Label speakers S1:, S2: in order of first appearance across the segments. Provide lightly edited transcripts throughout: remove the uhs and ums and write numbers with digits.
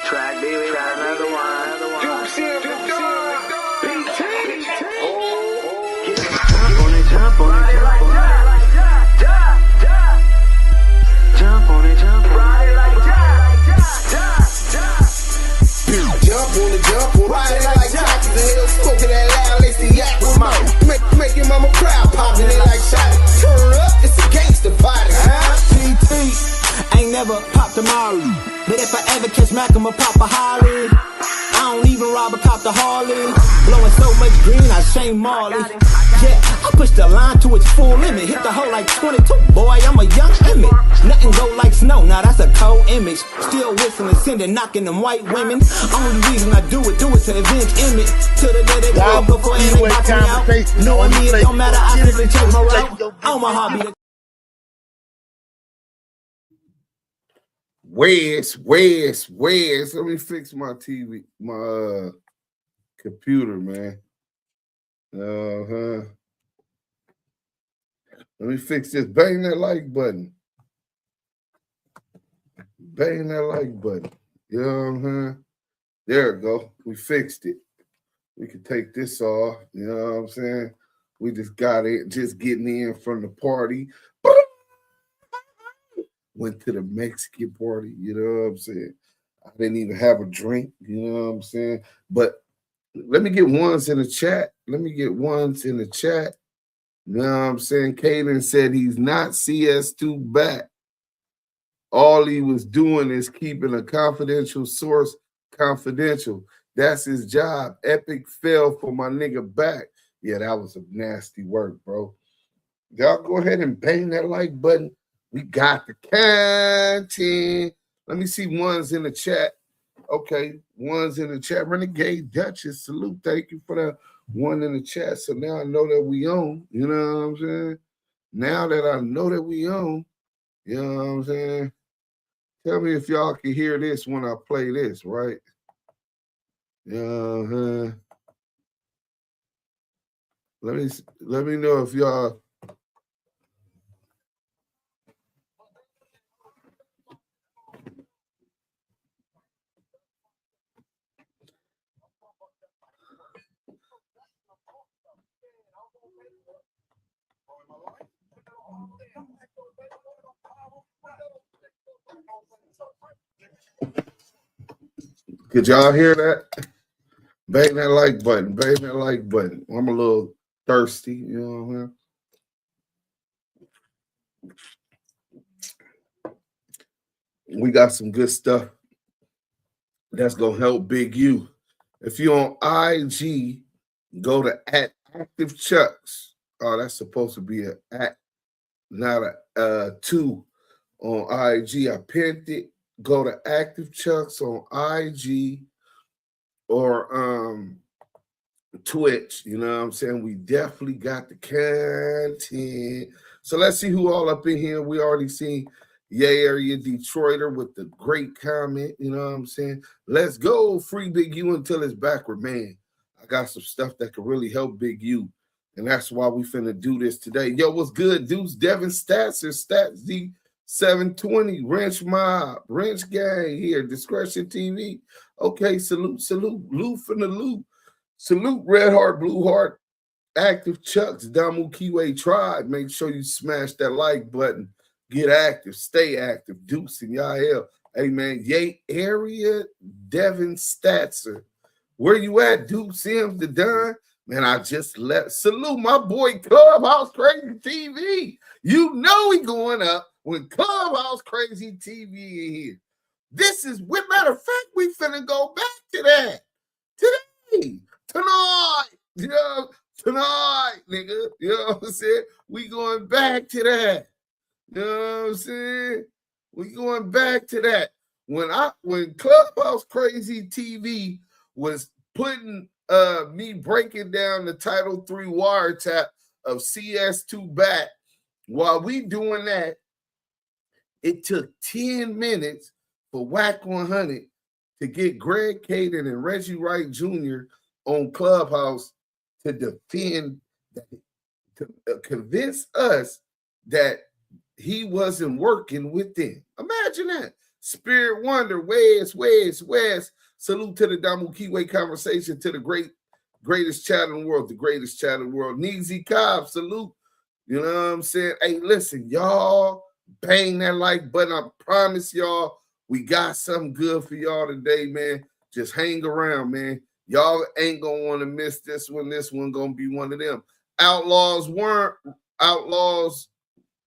S1: Track baby, track another one.
S2: Duse M, PT.
S1: Jump on it, jump on it, jump on it. Jump on it, jump on it.
S2: Jump on it, ride it like jockeys. The hell smoking that loud, lace the yak with mouth. Make your mama proud, popping it like shot. Turn up, it's a gangster party.
S3: PT ain't never popped a Molly, but if I ever catch Mac, I'ma pop a Holly. I don't even rob a cop the Harley. Blowing so much green, I shame Marley. Yeah, I push the line to its full limit. Hit the hole like 22, boy, I'm a young Emmett. Nothing go like snow, now that's a cold image. Still whistling, sending, knocking them white women. Only reason I do it to avenge image. To the day they go for and they box me out. Knowing me, it don't matter, I simply change my route. On my hobby.
S4: Where's? Let me fix my TV, my computer, man. Let me fix this. Bang that like button. Bang that like button. You know what I'm saying? There we go. We fixed it. We can take this off. You know what I'm saying? We just got it. Just getting in from the party. Went to the Mexican party, you know what I'm saying? I didn't even have a drink, you know what I'm saying? But let me get ones in the chat. You know what I'm saying? Kading said he's not CS2 back. All he was doing is keeping a confidential source confidential. That's his job. Epic fail for my nigga back. Yeah, that was a nasty work, bro. Y'all go ahead and bang that like button. We got the content. Let me see ones in the chat. Okay, ones in the chat. Renegade Duchess, salute. Thank you for that one in the chat. So now I know that we own. You know what I'm saying? Now that I know that we own, you know what I'm saying? Tell me if y'all can hear this when I play this, right? Let me know if y'all. Could y'all hear that? Bang that like button. Bang that like button. I'm a little thirsty, you know what I mean? We got some good stuff that's going to help Big U. If you're on IG, go to @ActiveChucks. Oh, that's supposed to be a at, not a 2 on IG. I pinned it. Go to ActiveChucks on IG or Twitch. You know what I'm saying? We definitely got the content. So let's see who all up in here. We already seen Yay Area Detroiter with the great comment. You know what I'm saying? Let's go. Free Big U until it's backward, man. I got some stuff that could really help Big U. And that's why we finna do this today. Yo, what's good, dudes? Devin Statzer, Stats Z 720, Wrench Mob, Wrench Gang here, Discretion TV. Okay, salute, Lou from the Lou. Salute, Red Heart, Blue Heart, Active Chucks, DAMU KIWE Tribe. Make sure you smash that like button. Get active, stay active. Deuce and y'all. Hey, man, Yay Area, Devin Statzer. Where you at, Deuce M, the Don? Man, I just left. Salute my boy Clubhouse Crazy TV. You know he going up when Clubhouse Crazy TV in here. This is, with matter of fact, we finna go back to that. Today, tonight, tonight, nigga. You know what I'm saying? We going back to that. You know what I'm saying? We going back to that. When Clubhouse Crazy TV was putting me breaking down the Title III wiretap of CS2 back, while we doing that, it took 10 minutes for Wack100 to get Greg Kading and Reggie Wright Jr. on Clubhouse to defend, to convince us that he wasn't working with them. Imagine that. Spirit Wonder, Wes. Salute to the DAMU KIWE Conversation, to the greatest chat in the world, the greatest chat in the world. Neezy Cobb, salute. You know what I'm saying? Hey, listen, y'all, bang that like button. I promise y'all, we got something good for y'all today, man. Just hang around, man. Y'all ain't gonna want to miss this one. This one gonna be one of them. Outlaws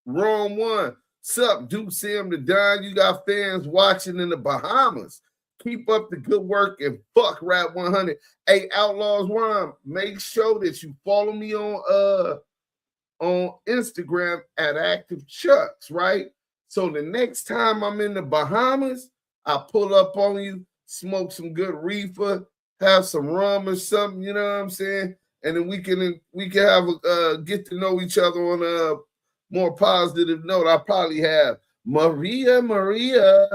S4: Wrong One. Sup, Duse M the Don. You got fans watching in the Bahamas. Keep up the good work and fuck Wack100. Hey, Outlaws Worm, make sure that you follow me on Instagram at Active Chucks, right? So the next time I'm in the Bahamas, I pull up on you, smoke some good reefer, have some rum or something, you know what I'm saying? And then we can have get to know each other on a more positive note. I'll probably have Maria.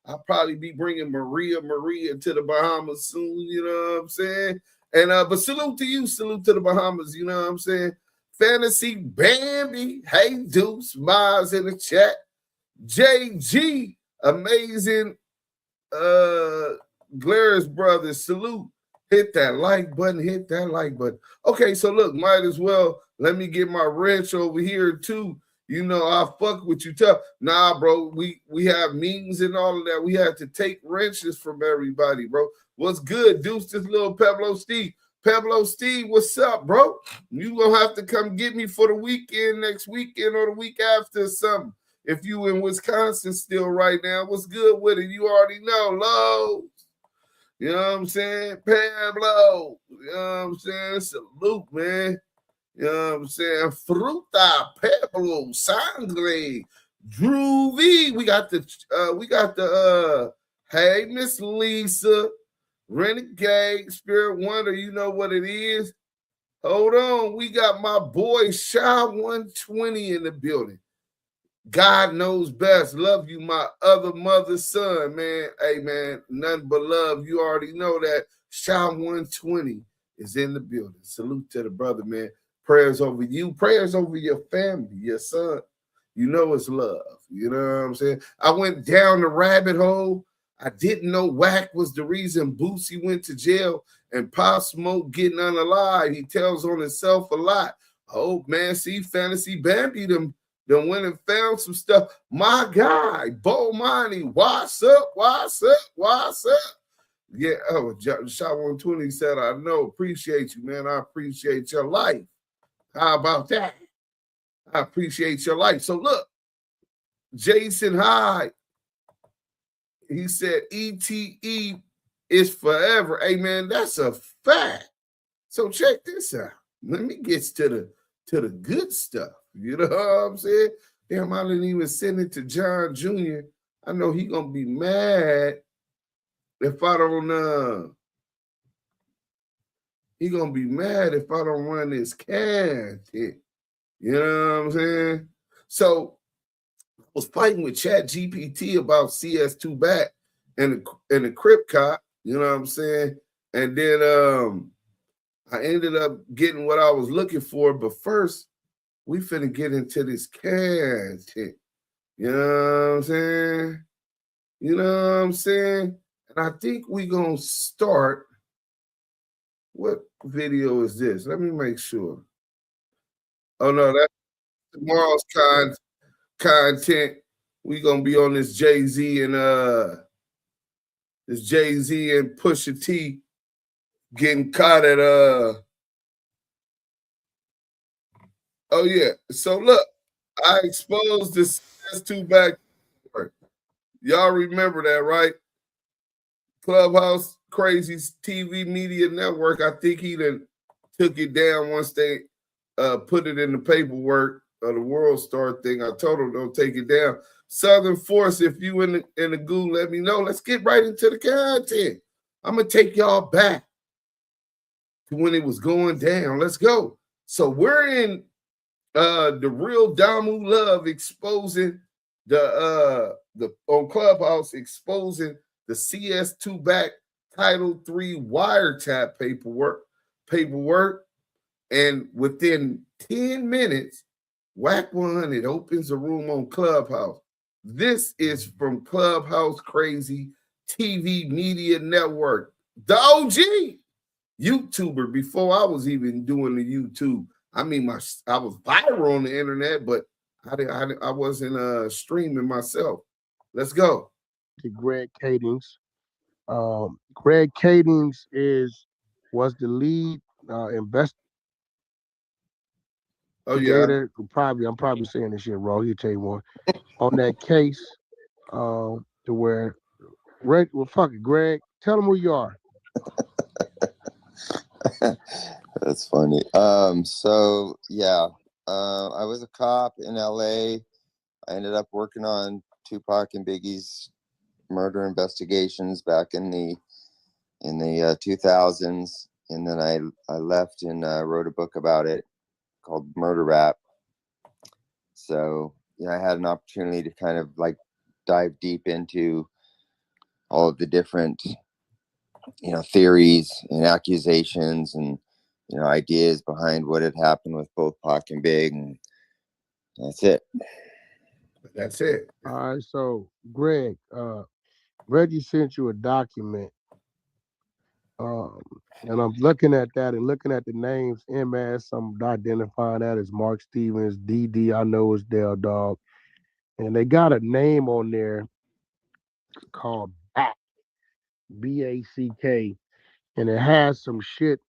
S4: I'll probably be bringing Maria to the Bahamas soon, you know what I'm saying? And but salute to you, salute to the Bahamas, you know what I'm saying? Fantasy Bambi, hey Deuce, Miles in the chat. JG, amazing Glarus brothers, salute. Hit that like button. Okay, so look, might as well let me get my wrench over here too. You know, I fuck with you tough. Nah, bro, we have meetings and all of that. We have to take wrenches from everybody, bro. What's good, Deuce? This little Pablo Steve, what's up, bro? You gonna have to come get me for the weekend, next weekend or the week after or something. If you in Wisconsin still right now, what's good with it? You already know, Low. You know what I'm saying? Pablo. You know what I'm saying? Salute, man. You know what I'm saying? Fruta, Pablo, Sangre, Drew V. We got the hey, Miss Lisa, Renegade, Spirit Wonder, you know what it is. Hold on. We got my boy Shy120 in the building. God knows best. Love you, my other mother's son, man. Hey, man, nothing but love. You already know that. Shy120 is in the building. Salute to the brother, man. Prayers over you. Prayers over your family, your son. You know it's love. You know what I'm saying? I went down the rabbit hole. I didn't know Wack was the reason Boosie went to jail and Pop Smoke getting unalive. He tells on himself a lot. Oh, man, see, Fantasy Bambi them went and found some stuff. My guy, Bo Money, what's up? Yeah, Shy120 said, I know, appreciate you, man. I appreciate your life. How about that? I appreciate your life. So look, Jason Hyde, he said ETE is forever. Hey, man, that's a fact. So check this out. Let me get to the good stuff. You know what I'm saying? Damn, I didn't even send it to John Jr. I know he gonna be mad if I don't he gonna be mad if I don't run this content. You know what I'm saying? So I was fighting with ChatGPT about CS2 back and the Crip cop, you know what I'm saying? And then I ended up getting what I was looking for, but first we finna get into this content. You know what I'm saying? You know what I'm saying? And I think we gonna start. What video is this? Let me make sure. Oh no, that's tomorrow's content. We gonna be on this Jay-Z and Pusha T getting caught at oh yeah. So look, I exposed this CS2 back. Y'all remember that, right? Clubhouse, Crazy TV Media Network. I think he done took it down once they put it in the paperwork of the World Star thing. I told him don't take it down. Southern Force, if you in the goo, let me know. Let's get right into the content. I'm gonna take y'all back to when it was going down. Let's go. So we're in the real Damu Love exposing the on Clubhouse exposing the CS2 back Title III wiretap paperwork, and within 10 minutes, Wack100 opens a room on Clubhouse. This is from Clubhouse Crazy TV Media Network, the OG YouTuber before I was even doing the YouTube. I mean, I was viral on the internet, but I wasn't streaming myself. Let's go.
S5: To Greg Kading. Greg Kading was the lead investigator.
S4: Oh yeah.
S5: I'm probably saying this shit wrong. He'll tell you more on that case. To where Greg, well, fuck it, Greg. Tell them who you are.
S6: That's funny. So yeah, I was a cop in LA. I ended up working on Tupac and Biggie's murder investigations back in the 2000s, and then I left and wrote a book about it called Murder Rap. So yeah, I had an opportunity to kind of like dive deep into all of the different theories and accusations and ideas behind what had happened with both Pac and Big, and that's it.
S4: That's it.
S5: All right, so Greg, Reggie sent you a document, and I'm looking at that and looking at the names. MS, I'm identifying that as Mark Stevens. DD, I know is Dale Dog, and they got a name on there called BACK, BACK, and it has some shit.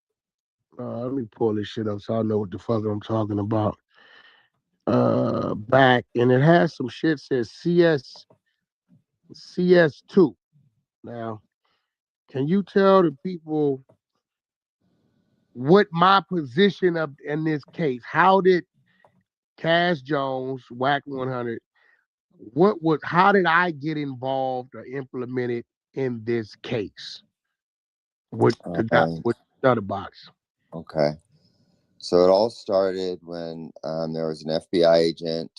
S5: Let me pull this shit up so I know what the fuck I'm talking about. Back, and it has some shit says CS2. Now, can you tell the people what my position in this case? How did Cash Jones, Wack100, how did I get involved or implemented in this case with the Stutterbox?
S6: Okay. So it all started when there was an FBI agent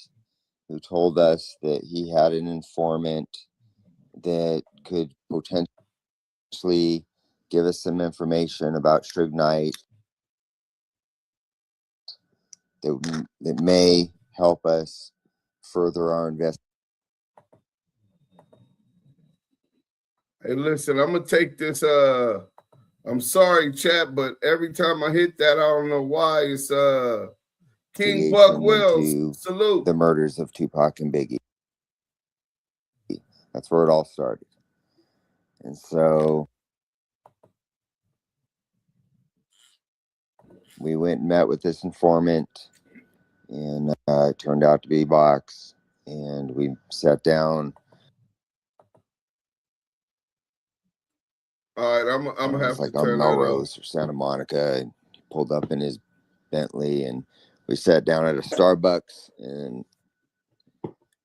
S6: who told us that he had an informant that could potentially give us some information about Suge Knight that may help us further our investigation.
S4: Hey, listen, I'm gonna take this. I'm sorry, chat, but every time I hit that, I don't know why. It's King Buck Wells. Salute.
S6: The murders of Tupac and Biggie. That's where it all started. And so we went and met with this informant, and it turned out to be Box. And we sat down.
S4: All right, I'm gonna have to turn
S6: Melrose or Santa Monica, and he pulled up in his Bentley, and we sat down at a Starbucks and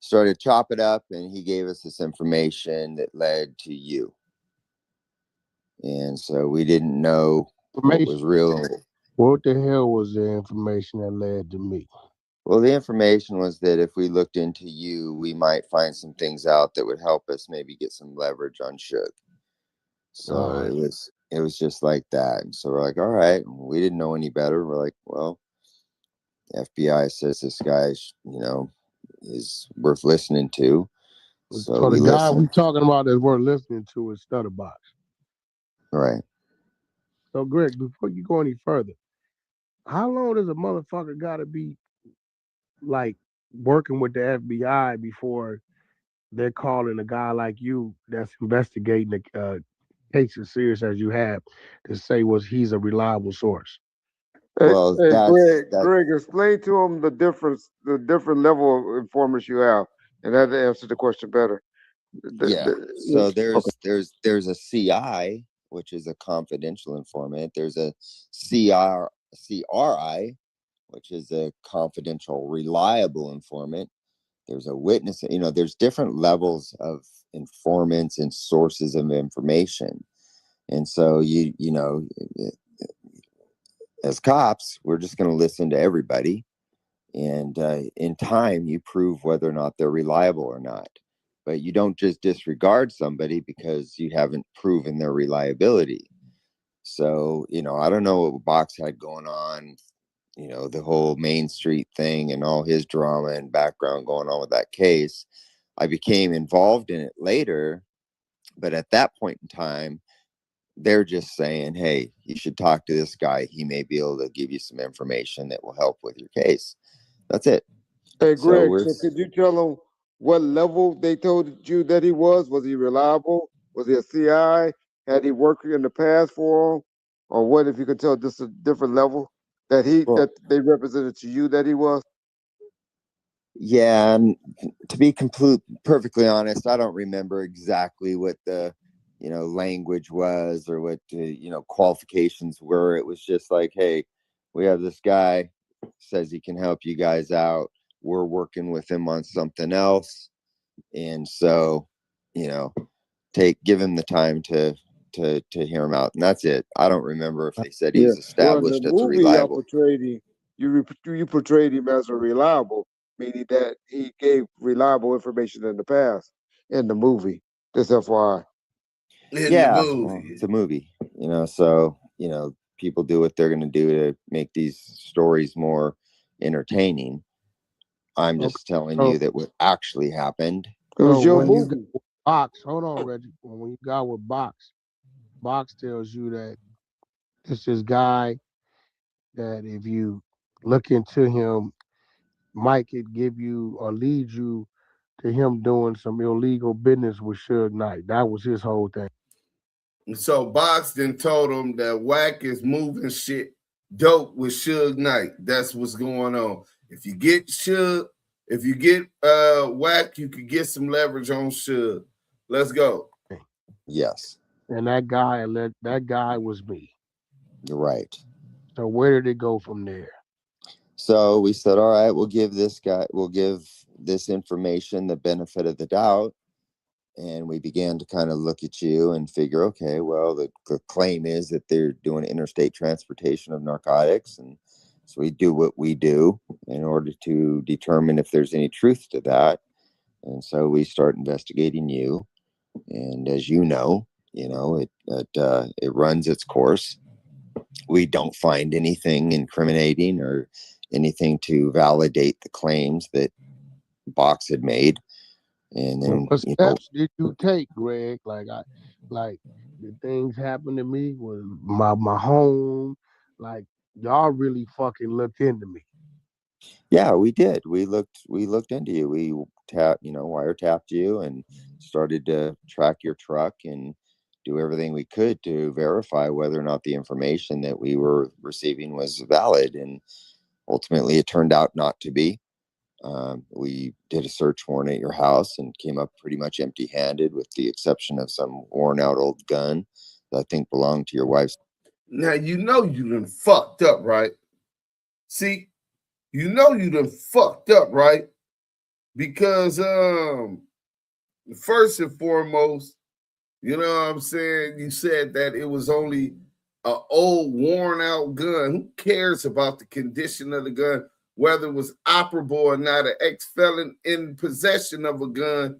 S6: started to chop it up, and he gave us this information that led to you. And so we didn't know what was real.
S5: What the hell was the information that led to me?
S6: Well, the information was that if we looked into you, we might find some things out that would help us maybe get some leverage on Suge. So it was just like that. And so we're like, all right, we didn't know any better. We're like, well, the FBI says this guy, is worth listening to.
S5: So the guy we talking about is worth listening to is Stutterbox.
S6: Right.
S5: So Greg, before you go any further, how long does a motherfucker gotta be like working with the FBI before they're calling a guy like you that's investigating the case as serious as you have to say he's a reliable source?
S6: Well,
S7: Greg, explain to him the different level of informants you have, and that answers the question better.
S6: So there's a CI, which is a confidential informant. There's a CRI, which is a confidential, reliable informant. There's a witness. There's different levels of informants and sources of information. And so as cops, we're just going to listen to everybody. And in time, you prove whether or not they're reliable or not. But you don't just disregard somebody because you haven't proven their reliability. So, I don't know what Box had going on, the whole Main Street thing and all his drama and background going on with that case. I became involved in it later, but at that point in time, they're just saying, hey, you should talk to this guy. He may be able to give you some information that will help with your case. That's it.
S7: Hey, Greg, so could you tell them what level they told you that he was? Was he reliable? Was he a CI? Had he worked in the past for them? Or what, if you could tell just a different level that that they represented to you that he was?
S6: Yeah, and to be perfectly honest, I don't remember exactly what the, language was or what the, qualifications were. It was just like, hey, we have this guy, says he can help you guys out. We're working with him on something else. And so, give him the time to hear him out. And that's it. I don't remember if they said he was established as reliable.
S7: You portrayed him as a reliable, meaning that he gave reliable information in the past in the movie. Just FYI.
S6: Well, it's a movie, so, people do what they're going to do to make these stories more entertaining. I'm just telling you that what actually happened.
S7: It was your movie.
S5: Box, hold on, Reggie. When you got with Box tells you that it's this guy that if you look into him, Mike could give you or lead you to him doing some illegal business with Suge Knight. That was his whole thing.
S4: So Box then told him that Wack is moving shit dope with Suge Knight. That's what's going on. If you get Wack, you could get some leverage on Suge. Let's go.
S6: Yes.
S5: And that guy was me.
S6: You're right.
S5: So where did it go from there?
S6: So we said, all right, we'll give this information the benefit of the doubt. And we began to kind of look at you and figure, okay, well, the claim is that they're doing interstate transportation of narcotics. And so we do what we do in order to determine if there's any truth to that. And so we start investigating you. And as you know, it runs its course. We don't find anything incriminating or anything to validate the claims that Box had made. And then,
S5: what steps did you take, Greg? Like the things happened to me with my home. Like y'all really fucking looked into me.
S6: Yeah, we did. We looked into you. We wiretapped you and started to track your truck and do everything we could to verify whether or not the information that we were receiving was valid. And ultimately, it turned out not to be. We did a search warrant at your house and came up pretty much empty-handed, with the exception of some worn-out old gun that I think belonged to your wife's.
S4: Now, you done fucked up, right? See, you done fucked up, right? Because first and foremost, you know what I'm saying? You said that it was only an old, worn-out gun. Who cares about the condition of the gun? Whether it was operable or not, an ex-felon in possession of a gun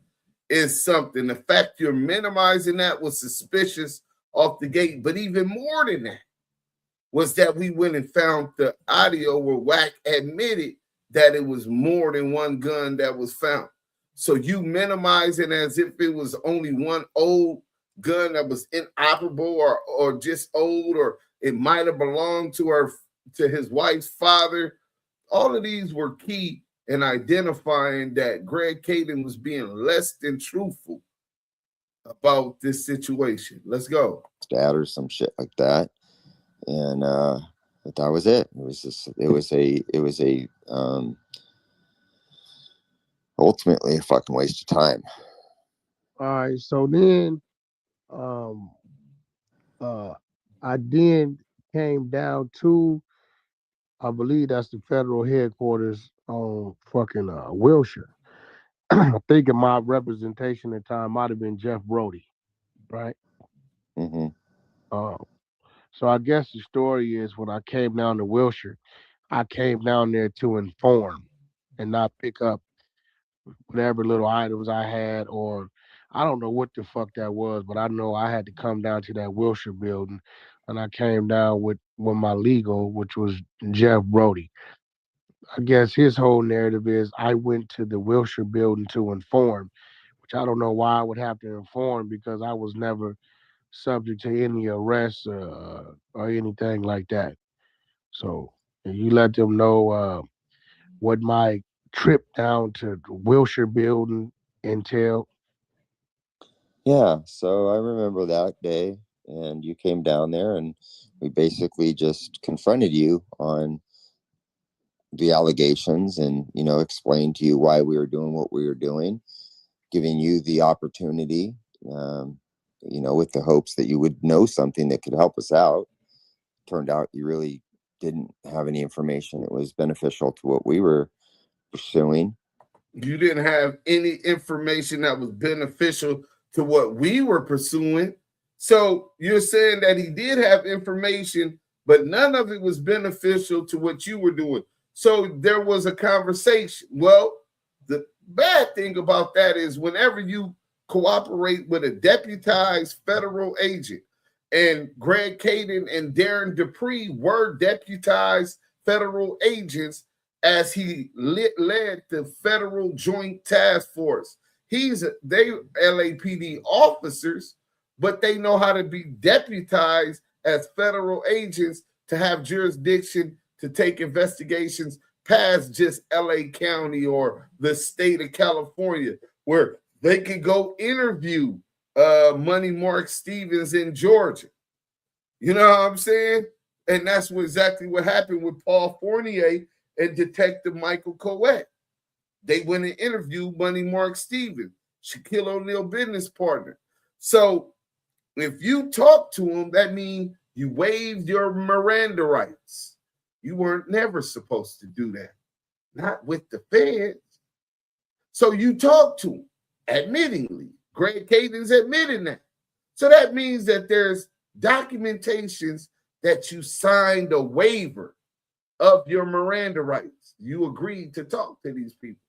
S4: is something. The fact you're minimizing that was suspicious off the gate. But even more than that was that we went and found the audio where Wack admitted that it was more than one gun that was found. So you minimizing as if it was only one old gun that was inoperable or just old, or it might have belonged to his wife's father. All of these were key in identifying that Greg Kading was being less than truthful about this situation. Let's go.
S6: Dad or some shit like that. And that was it. It was ultimately a fucking waste of time.
S5: All right, so then I then came down to, I believe that's the federal headquarters on fucking Wilshire. I think my representation at the time might have been Jeff Brody, right?
S6: Mm-hmm.
S5: So I guess the story is, when I came down to Wilshire, I came down there to inform and not pick up whatever little items I had, or I don't know what the fuck that was, but I know I had to come down to that Wilshire building, and I came down with my legal, which was Jeff Brody. I guess his whole narrative is I went to the Wilshire building to inform, which I don't know why I would have to inform because I was never subject to any arrests or anything like that. So you let them know what my trip down to the Wilshire building entailed.
S6: Yeah, so I remember that day, and you came down there, and we basically just confronted you on the allegations and, explained to you why we were doing what we were doing, giving you the opportunity, with the hopes that you would know something that could help us out. Turned out you really didn't have any information that was beneficial to what we were pursuing.
S4: You didn't have any information that was beneficial to what we were pursuing. So you're saying that he did have information, but none of it was beneficial to what you were doing. So there was a conversation. Well, the bad thing about that is whenever you cooperate with a deputized federal agent, and Greg Kading and Darren Dupree were deputized federal agents as he led the Federal Joint Task Force. They LAPD officers, but they know how to be deputized as federal agents to have jurisdiction to take investigations past just LA County or the state of California, where they could go interview Money Mark Stevens in Georgia. You know what I'm saying? And that's exactly what happened with Paul Fournier and Detective Michael Coet. They went and interviewed Money Mark Stevens, Shaquille O'Neal business partner. So if you talk to him, that means you waived your Miranda rights. You weren't never supposed to do that. Not with the feds. So you talk to him, admittingly. Greg Kading's admitting that. So that means that there's documentations that you signed a waiver of your Miranda rights. You agreed to talk to these people.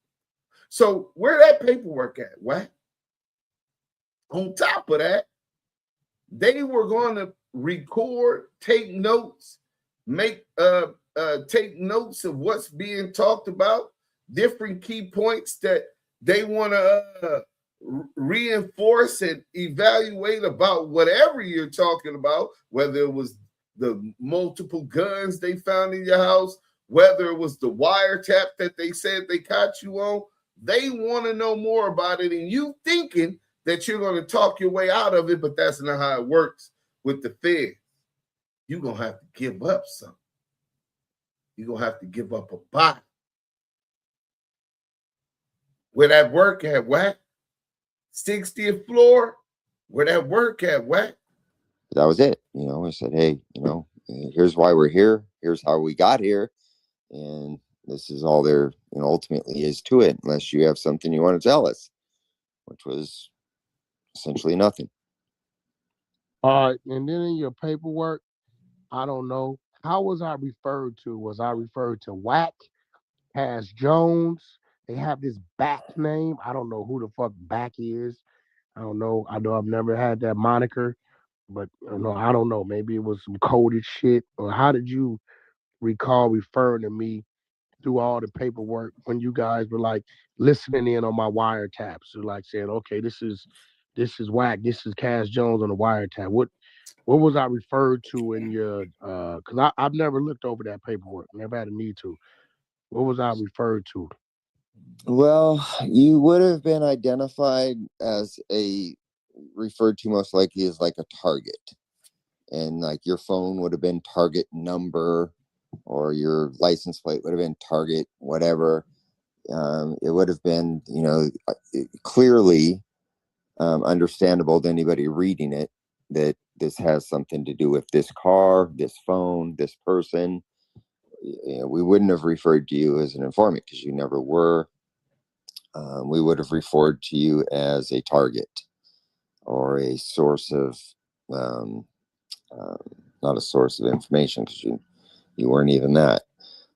S4: So where that paperwork at, what? On top of that, they were going to record, take notes, take notes of what's being talked about, different key points that they want to reinforce and evaluate about whatever you're talking about, whether it was the multiple guns they found in your house, whether it was the wiretap that they said they caught you on. They want to know more about it, and you thinking that you're going to talk your way out of it, but that's not how it works with the Fed. You're going to have to give up something. You're going to have to give up a body. Where that work at, Wack? 60th floor? Where that work at, Wack?
S6: That was it. I said, hey, here's why we're here. Here's how we got here. And this is all there, ultimately is to it, unless you have something you want to tell us, which was essentially nothing.
S5: All right. And then in your paperwork, I don't know. How was I referred to? Was I referred to Wack, Cash Jones? They have this Back name. I don't know who the fuck Back is. I don't know. I know I've never had that moniker, but I don't know. Maybe it was some coded shit. Or how did you recall referring to me through all the paperwork when you guys were like listening in on my wiretaps? So like saying, okay, this is Wack, this is Cash Jones on the wiretap. What was I referred to in your because I've never looked over that paperwork, never had a need to. What was I referred to?
S6: Well, you would have been identified as referred to most likely as like a target. And like your phone would have been target number, or your license plate would have been target whatever. It would have been, clearly understandable to anybody reading it that this has something to do with this car, this phone, this person. We wouldn't have referred to you as an informant because you never were. We would have referred to you as a target or a source of, not a source of information, because you weren't even that.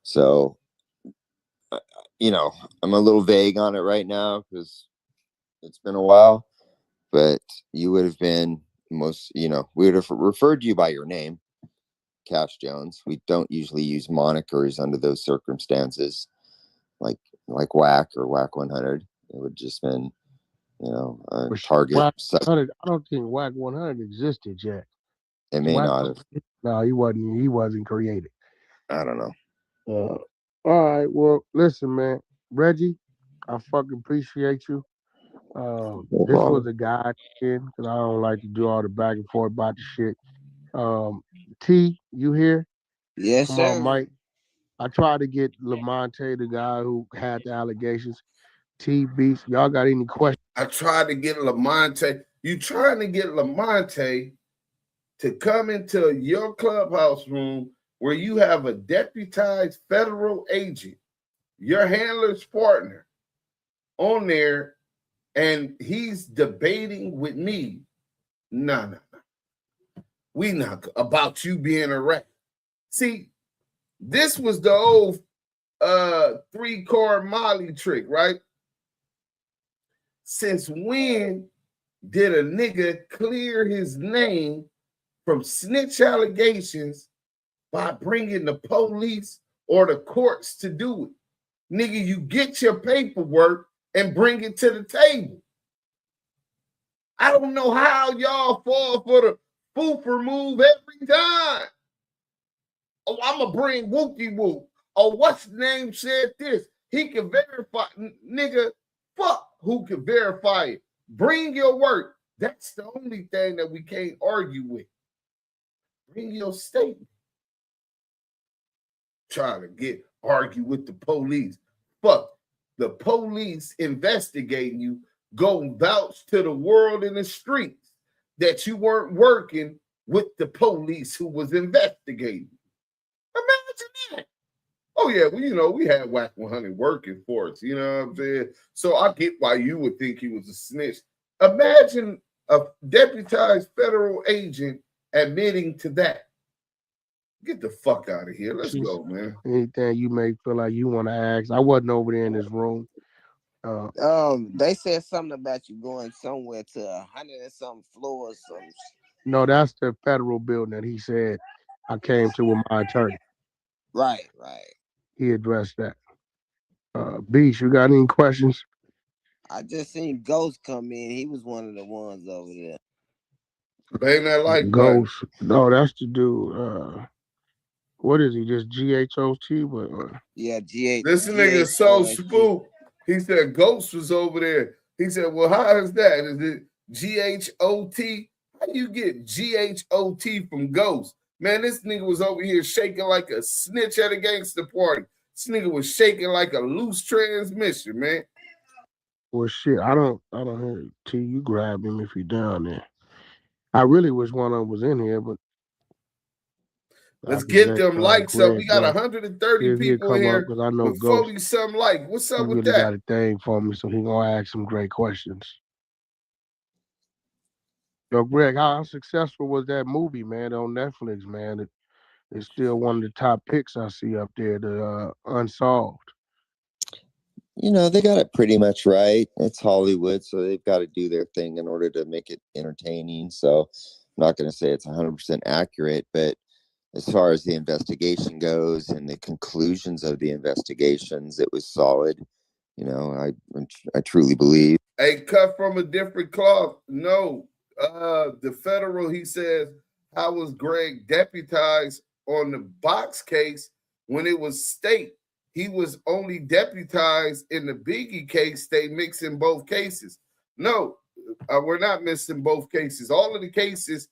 S6: So, I'm a little vague on it right now because it's been a while, but you would have been we would have referred to you by your name, Cash Jones. We don't usually use monikers under those circumstances. like Wack or Wack100. It would just been, a target.
S5: Wack100, I don't think Wack100 existed yet.
S6: It may not have.
S5: No, he wasn't created.
S6: I don't know.
S5: All right, well, listen, man. Reggie, I fucking appreciate you. This was a guide in because I don't like to do all the back and forth about the shit. T, you here?
S8: Yes,
S5: Come
S8: sir.
S5: on, Mike. I tried to get Lamonte, the guy who had the allegations. T, Beast, y'all got any questions?
S4: I tried to get Lamonte. You trying to get Lamonte to come into your clubhouse room where you have a deputized federal agent, your handler's partner, on there, and he's debating with me. No. We not about you being a rat. See, this was the old 3-card Molly trick, right? Since when did a nigga clear his name from snitch allegations by bringing the police or the courts to do it? Nigga, you get your paperwork and bring it to the table. I don't know how y'all fall for the foofer move every time. Oh, I'm going to bring Wookie Woo. Oh, what's the name said this? He can verify. Nigga, fuck who can verify it. Bring your work. That's the only thing that we can't argue with. Bring your statement. Try to argue with the police. Fuck. The police investigating you, go vouch to the world in the streets that you weren't working with the police who was investigating. Imagine that. Oh, yeah, well, we had Wack100 working for us, you know what I'm saying? So I get why you would think he was a snitch. Imagine a deputized federal agent admitting to that. Get the fuck out of here. Let's go, man.
S5: Anything you may feel like you want to ask. I wasn't over there in this room.
S8: They said something about you going somewhere to 100 and something floors.
S5: No, that's the federal building that he said I came to with my attorney.
S8: Right.
S5: He addressed that. Beast, you got any questions?
S8: I just seen Ghost come in. He was one of the ones over there.
S4: Bang that like
S5: Ghost. No, that's the dude. What is he? Just GHOT?
S8: Yeah, GH.
S4: This nigga so spooked. He said Ghost was over there. He said, well, how is that? Is it GHOT? How you get GHOT from Ghost? Man, this nigga was over here shaking like a snitch at a gangster party. This nigga was shaking like a loose transmission, man.
S5: Well, shit, I don't hear T. You grab him if you're down there. I really wish one of them was in here, but
S4: let's get them likes up. We got 130 people in here
S5: I know
S4: with 40-something likes. What's up with that?
S5: He got a thing for me, so he gonna ask some great questions. Yo, Greg, how successful was that movie, man, on Netflix, man? It's still one of the top picks I see up there, the Unsolved.
S6: They got it pretty much right. It's Hollywood, so they've got to do their thing in order to make it entertaining. So I'm not going to say it's 100% accurate, but as far as the investigation goes and the conclusions of the investigations, it was solid. I truly believe.
S4: Hey, cut from a different cloth. No, the federal, he says, how was Greg deputized on the box case when it was state? He was only deputized in the Biggie case. They mixing both cases. No, we're not missing both cases. All of the cases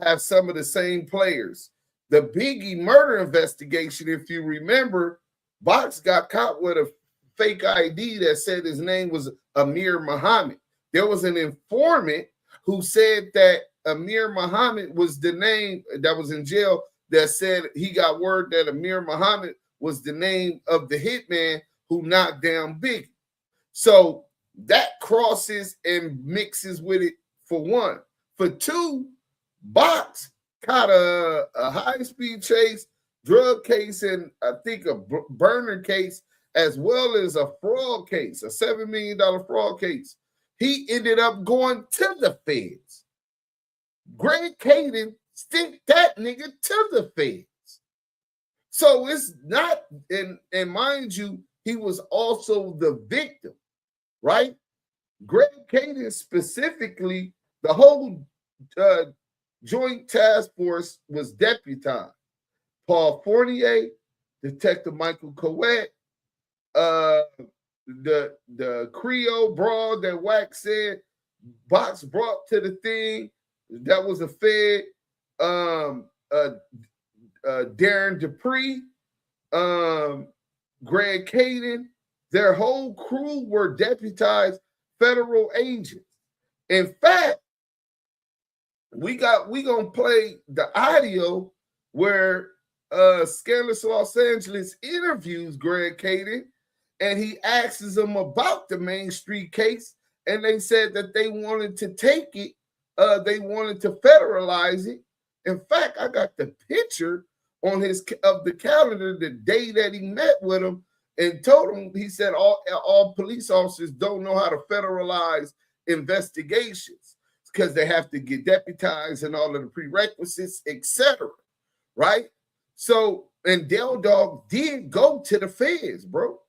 S4: have some of the same players. The Biggie murder investigation, if you remember, Box got caught with a fake ID that said his name was Amir Muhammad. There was an informant who said that Amir Muhammad was the name that was in jail that said he got word that Amir Muhammad was the name of the hitman who knocked down Biggie. So that crosses and mixes with it for one. For two, Box caught a high-speed chase, drug case, and I think a burner case, as well as a fraud case, a $7 million fraud case. He ended up going to the feds. Greg Kading sent that nigga to the feds. So it's not, and mind you, he was also the victim, right? Greg Kading specifically, the whole joint task force was deputized. Paul Fournier, Detective Michael Coet, the Creole broad that Wack said Box brought to the thing, that was a Fed, Darren Dupree, Greg Kading, their whole crew were deputized federal agents. In fact, we gonna play the audio where Scandalous Los Angeles interviews Greg Kading, and he asks them about the Main Street case, and they said that they wanted to take it, they wanted to federalize it. In fact, I got the picture on the calendar the day that he met with him and told him, he said all police officers don't know how to federalize investigations because they have to get deputized and all of the prerequisites, etc. Right? So, and Del Dog did go to the feds, bro.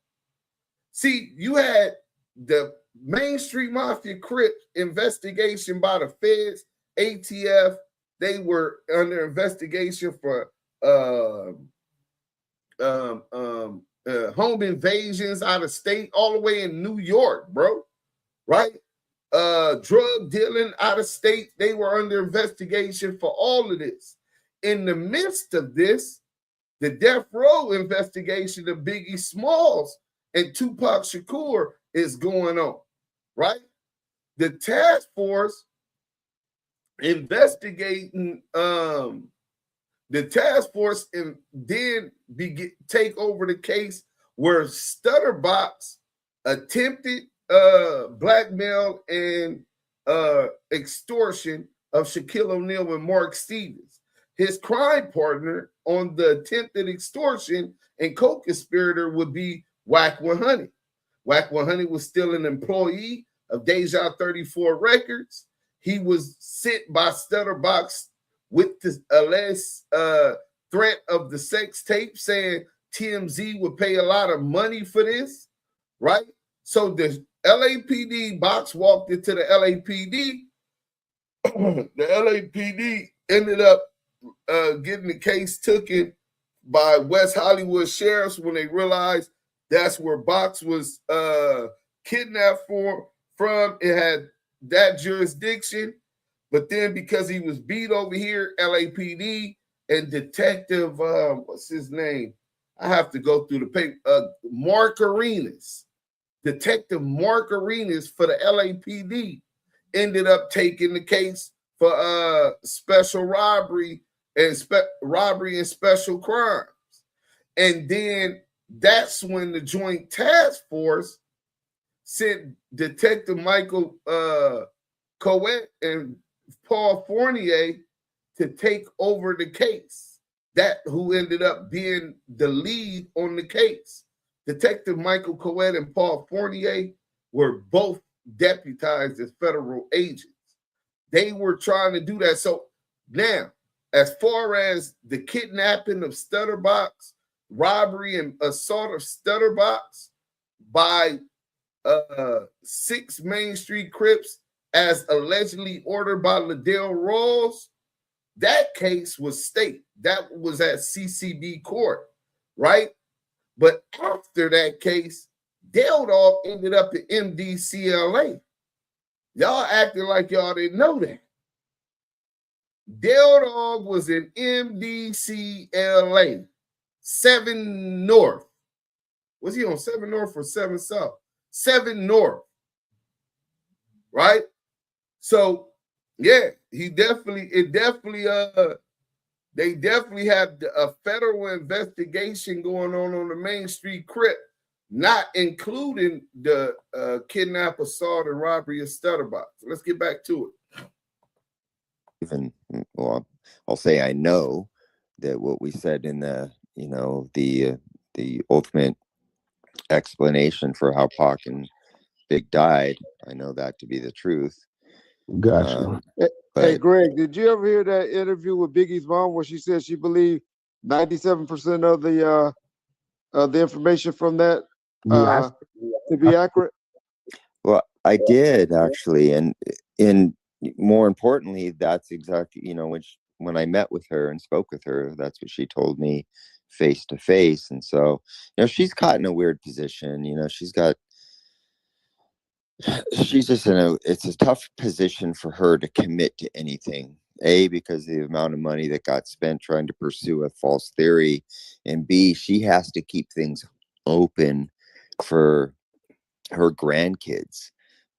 S4: See, you had the Main Street Mafia Crips investigation by the feds, ATF. They were under investigation for home invasions out of state, all the way in New York, bro. Right? Drug dealing out of state. They were under investigation for all of this. In the midst of this, the death row investigation of Biggie Smalls and Tupac Shakur is going on, right? The task force investigating the task force and then take over the case where Stutterbox attempted blackmail and extortion of Shaquille O'Neal and Mark Stevens. His crime partner on the attempted extortion and co-conspirator would be Wack100. Wack100 was still an employee of Deja 34 Records. He was sent by Stutterbox with the alleged threat of the sex tape, saying TMZ would pay a lot of money for this, right? So the LAPD Box walked into the LAPD. The LAPD ended up getting the case taken by West Hollywood sheriffs when they realized that's where Box was kidnapped from. It had that jurisdiction, but then because he was beat over here, LAPD and Detective, what's his name? I have to go through the paper. Mark Arenas, Detective Mark Arenas for the LAPD ended up taking the case for special robbery and special crimes. And then that's when the Joint Task Force sent Detective Michael Coet and Paul Fournier to take over the case. That who ended up being the lead on the case. Detective Michael Coet and Paul Fournier were both deputized as federal agents. They were trying to do that. So now, as far as the kidnapping of Stutterbox, robbery and assault of Stutterbox by 6 Main Street Crips as allegedly ordered by Liddell Rawls, that case was state. That was at CCB court, right? But after that case, Del Dog ended up at MDCLA. Y'all acting like y'all didn't know that. Del Dog was in MDCLA, 7 North. Was he on 7 North or 7 South? 7 North, right? So, yeah, they definitely have a federal investigation going on the Main Street Crip, not including the kidnap, assault, and robbery of Stutterbox. Let's get back to it.
S6: Well, I'll say I know that what we said in the ultimate explanation for how Pac and Big died, I know that to be the truth.
S5: Gotcha.
S7: Hey, Greg, did you ever hear that interview with Biggie's mom where she said she believed 97% of the information from that To be accurate?
S6: Well, I did actually, and more importantly, that's exactly, when I met with her and spoke with her, that's what she told me face to face. And so, she's caught in a weird position. She's just it's a tough position for her to commit to anything. A, because of the amount of money that got spent trying to pursue a false theory, and B, she has to keep things open for her grandkids,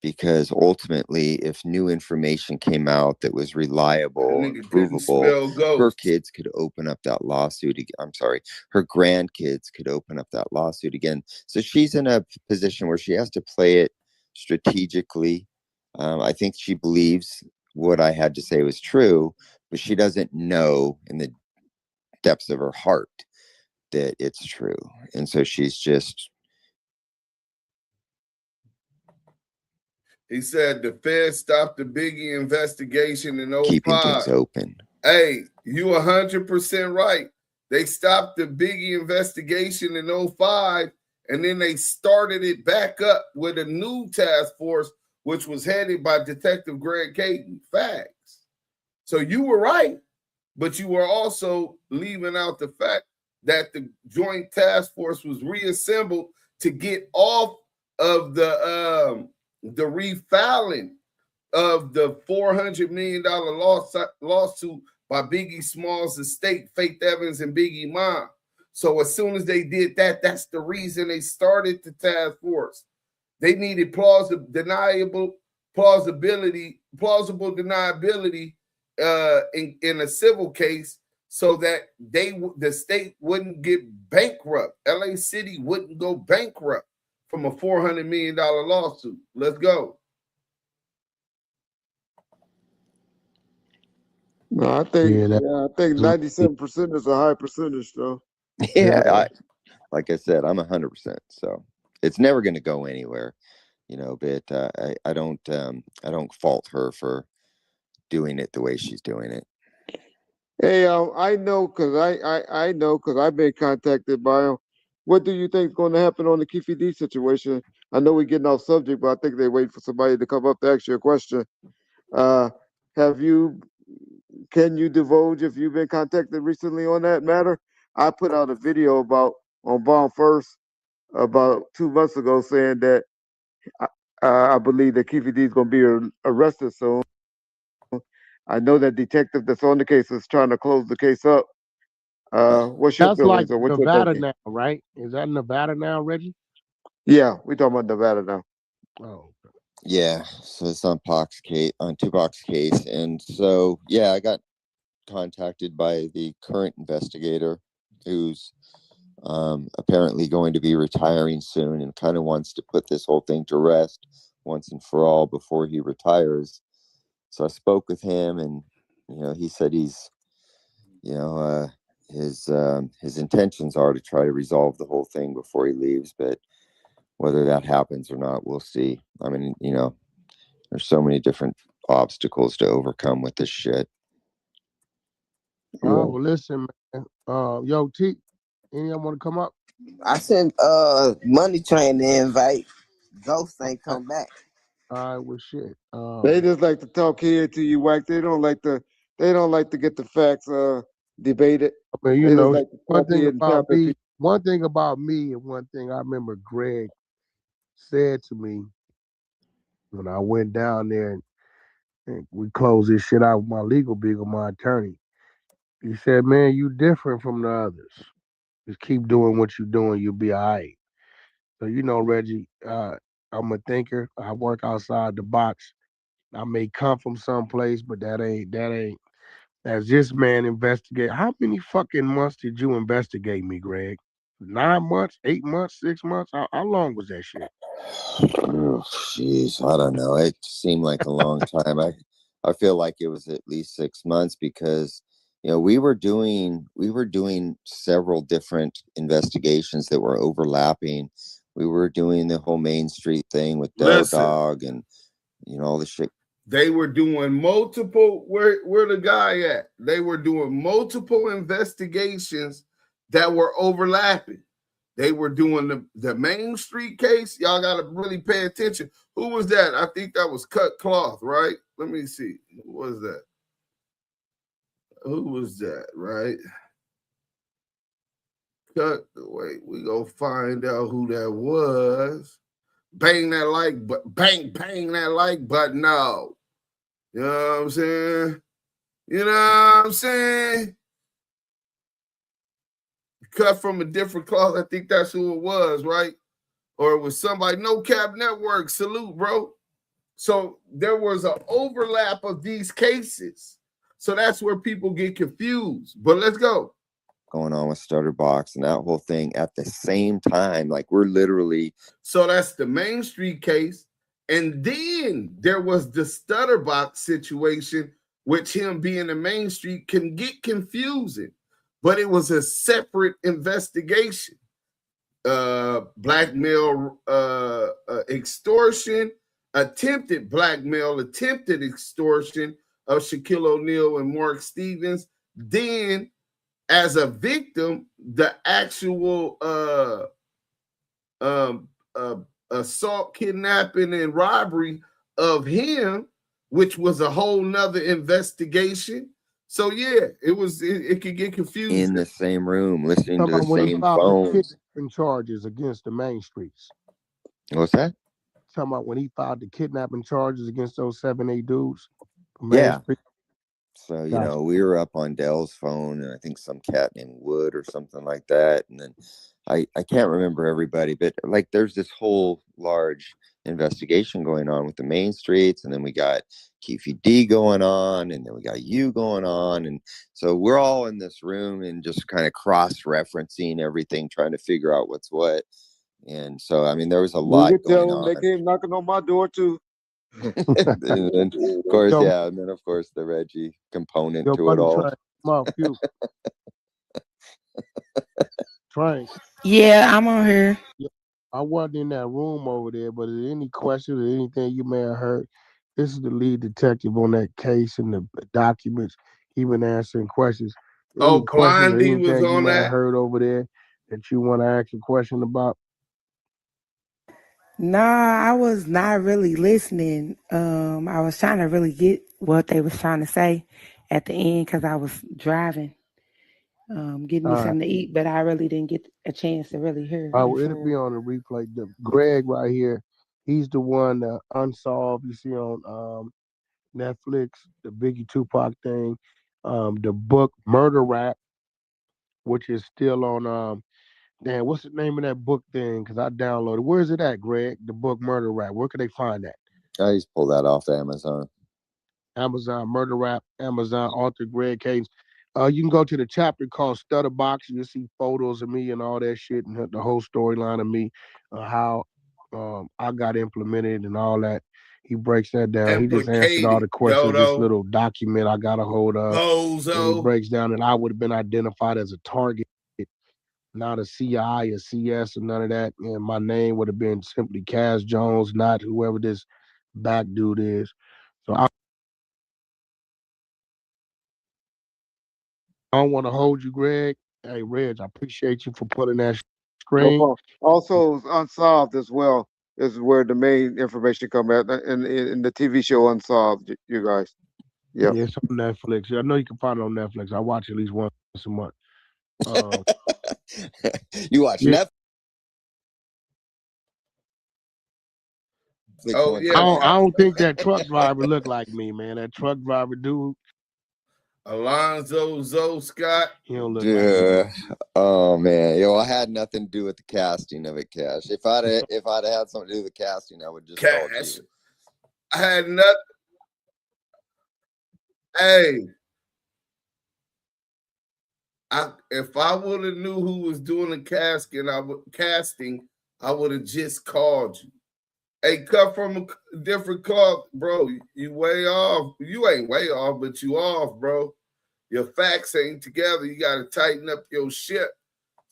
S6: because ultimately, if new information came out that was reliable and provable, her kids could open up that lawsuit. I'm sorry, her grandkids could open up that lawsuit again. So she's in a position where she has to play it strategically. I think she believes what I had to say was true, but she doesn't know in the depths of her heart that it's true. And so she's just...
S4: He said the Fed stopped the Biggie investigation in 05.
S6: Keeping things open.
S4: Hey, you 100% right. They stopped the Biggie investigation in 05, and then they started it back up with a new task force, which was headed by Detective Greg Kading. Facts. So you were right, but you were also leaving out the fact that the joint task force was reassembled to get off of the refiling of the $400 million lawsuit by Biggie Smalls' estate, Faith Evans and Biggie Mom. So as soon as they did that, that's the reason they started the task force. They needed plausible deniability in a civil case, so that the state wouldn't get bankrupt. LA City wouldn't go bankrupt from a $400 million lawsuit. Let's go.
S7: No, I think 97% is a high percentage, though.
S6: Yeah, like I said, I'm 100%. So it's never going to go anywhere, But I don't fault her for doing it the way she's doing it.
S7: Hey, I know because I know because I've been contacted by him. What do you think is going to happen on the Keefe D situation? I know we're getting off subject, but I think they wait for somebody to come up to ask you a question. Can you divulge if you've been contacted recently on that matter? I put out a video on Bomb First about 2 months ago saying that I believe that Keefe D is going to be arrested soon. I know that detective that's on the case is trying to close the case up. What's your feelings?
S5: That's like Nevada now, right? Is that Nevada now, Reggie?
S7: Yeah, we're talking about Nevada now.
S5: Oh,
S6: yeah. So it's on Tupac's case, and so yeah, I got contacted by the current investigator, who's apparently going to be retiring soon, and kind of wants to put this whole thing to rest once and for all before he retires. So I spoke with him, and he said he's, his intentions are to try to resolve the whole thing before he leaves, but whether that happens or not, we'll see. I mean, there's so many different obstacles to overcome with this shit.
S5: Oh, well, listen, man. Yo, T, anyone want to come up?
S8: I sent Money Train the invite. Ghost ain't come back.
S5: All right, well, shit.
S7: They just like to talk here to you, Wack. They don't like to get the facts debated.
S5: I mean, like one thing about me, and one thing I remember Greg said to me when I went down there and we closed this shit out with my legal beagle, my attorney. He said, "Man, you different from the others. Just keep doing what you're doing. You'll be all right." So Reggie, I'm a thinker. I work outside the box. I may come from someplace, but that ain't. As this man investigate. How many fucking months did you investigate me, Greg? 9 months, 8 months, 6 months? How long was that shit?
S6: Oh, jeez, I don't know. It seemed like a long time. I feel like it was at least 6 months, because we were doing several different investigations that were overlapping. We were doing the whole Main Street thing with Dog and all the shit.
S4: They were doing multiple. Where the guy at? They were doing multiple investigations that were overlapping. they were doing the Main Street case. Y'all got to really pay attention. Who was that? I think that was Cut Cloth, right? Let me see. Who was that? Who was that, right? Wait, we gonna find out who that was. Bang that like, but bang that like button. No, you know what I'm saying? You know what I'm saying? Cut from a different cloth. I think that's who it was, right? Or it was somebody. No Cap Network. Salute, bro. So there was an overlap of these cases. So that's where people get confused. But let's go.
S6: Going on with Stutterbox and that whole thing at the same time. Like we're literally.
S4: So that's the Main Street case. And then there was the Stutterbox situation, which him being the Main Street can get confusing. But it was a separate investigation. Blackmail, extortion, attempted blackmail, attempted extortion of Shaquille O'Neal and Mark Stevens. Then, as a victim, the actual assault, kidnapping, and robbery of him, which was a whole nother investigation. So yeah, it could get confusing.
S6: In the same room, listening to the
S5: when
S6: same phones.
S5: Kidnapping charges against the Main Streets.
S6: What's that?
S5: Talking about when he filed the kidnapping charges against those 7-8 dudes.
S6: Yeah. So, you know, we were up on Dell's phone and I think some cat named Wood or something like that. And then I can't remember everybody, but like there's this whole large investigation going on with the Main Streets. And then we got Keefe D going on and then we got you going on. And so we're all in this room and just kind of cross-referencing everything, trying to figure out what's what. And so, I mean, there was a lot going on.
S7: They came knocking on my door too.
S6: And then, of course, yeah, and then of course the Reggie component to it all.
S5: Frank.
S9: Yeah, I'm on here.
S5: I wasn't in that room over there, but any questions or anything you may have heard, this is the lead detective on that case and the documents. He been answering questions. Any questions or anything was on you may have heard over there that you want to ask a question about?
S9: No, I was not really listening. I was trying to really get what they was trying to say at the end because I was driving, getting me something to eat, but I really didn't get a chance to really hear.
S5: Oh, it'll be on the replay. Greg right here, he's the one that Unsolved you see on Netflix, the Biggie Tupac thing, the book Murder Rap, which is still on damn, what's the name of that book thing? Because I downloaded. Where is it at, Greg? The book Murder Rap. Where can they find that?
S6: I just pulled that off Amazon.
S5: Amazon Murder Rap. Amazon author Greg Kading. You can go to the chapter called Stutterbox. You'll see photos of me and all that shit and the whole storyline of me, how I got implemented and all that. He breaks that down. He just answered all the questions. This little document I got a hold of. And he breaks down that I would have been identified as a target. Not a CI, a CS, or none of that. And my name would have been simply Cass Jones, not whoever this back dude is. So I don't want to hold you, Greg. Hey, Reg, I appreciate you for putting that screen.
S7: No, also, Unsolved as well is where the main information come at in the TV show Unsolved, you guys.
S5: Yeah, it's on Netflix. I know you can find it on Netflix. I watch at least once a month.
S6: You watch Netflix?
S5: Oh, yeah. I don't think that truck driver looked like me, man. That truck driver dude.
S4: Alonzo Zoe Scott.
S5: He don't look like me.
S6: Oh man, I had nothing to do with the casting of it, Cash. If I'd had something to do with the casting, I would just call you.
S4: I had nothing. Hey. If I would have knew who was doing the casting, I would have just called you. Hey, cut from a different cloth, bro. You way off. You ain't way off, but you off, bro. Your facts ain't together. You got to tighten up your shit.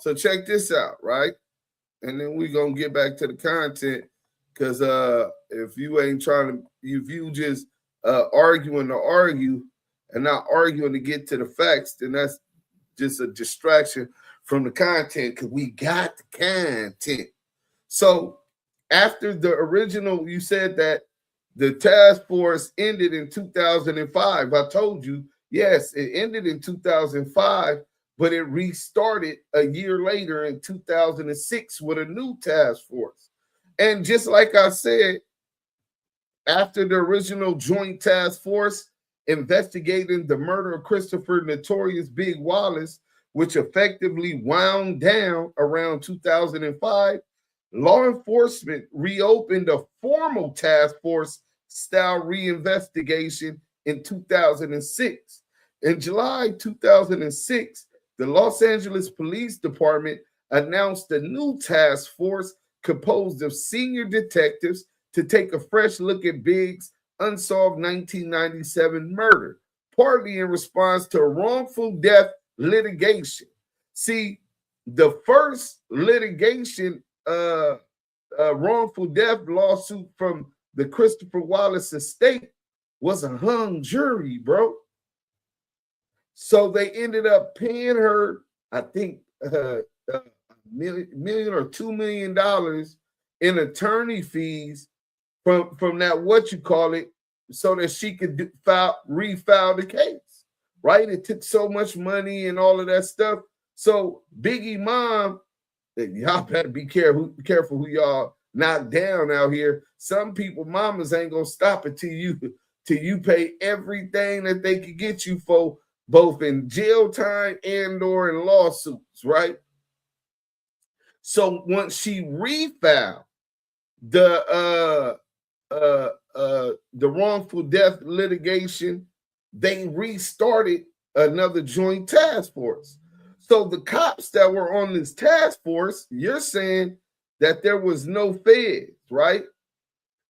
S4: So check this out, right? And then we gonna get back to the content, because if you ain't if you just arguing to argue and not arguing to get to the facts, then that's just a distraction from the content because we got the content. So after the original, you said that the task force ended in 2005. I told you, yes, it ended in 2005, but it restarted a year later in 2006 with a new task force. And just like I said, after the original joint task force investigating the murder of Christopher Notorious Big Wallace, which effectively wound down around 2005, law enforcement reopened a formal task force style reinvestigation in 2006. In July 2006, the Los Angeles Police Department announced a new task force composed of senior detectives to take a fresh look at Big's unsolved 1997 murder, partly in response to wrongful death litigation. See, the first litigation wrongful death lawsuit from the Christopher Wallace estate was a hung jury, bro. So they ended up paying her, I think, million or $2 million in attorney fees from that, what you call it, so that she could refile the case, right? It took so much money and all of that stuff. So Biggie mom, y'all better be careful who y'all knock down out here. Some people, mamas ain't gonna stop it till you pay everything that they could get you for, both in jail time and or in lawsuits, right? So once she refiled the wrongful death litigation, they restarted another joint task force. So the cops that were on this task force, you're saying that there was no feds, right?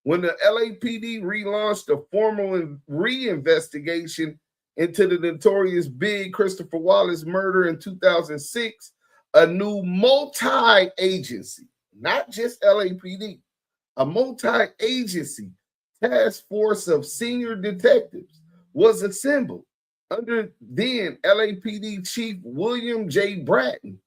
S4: When the LAPD relaunched a formal reinvestigation into the notorious Big Christopher Wallace murder in 2006, a new multi-agency, not just LAPD, a multi-agency task force of senior detectives was assembled under then LAPD Chief William J. Bratton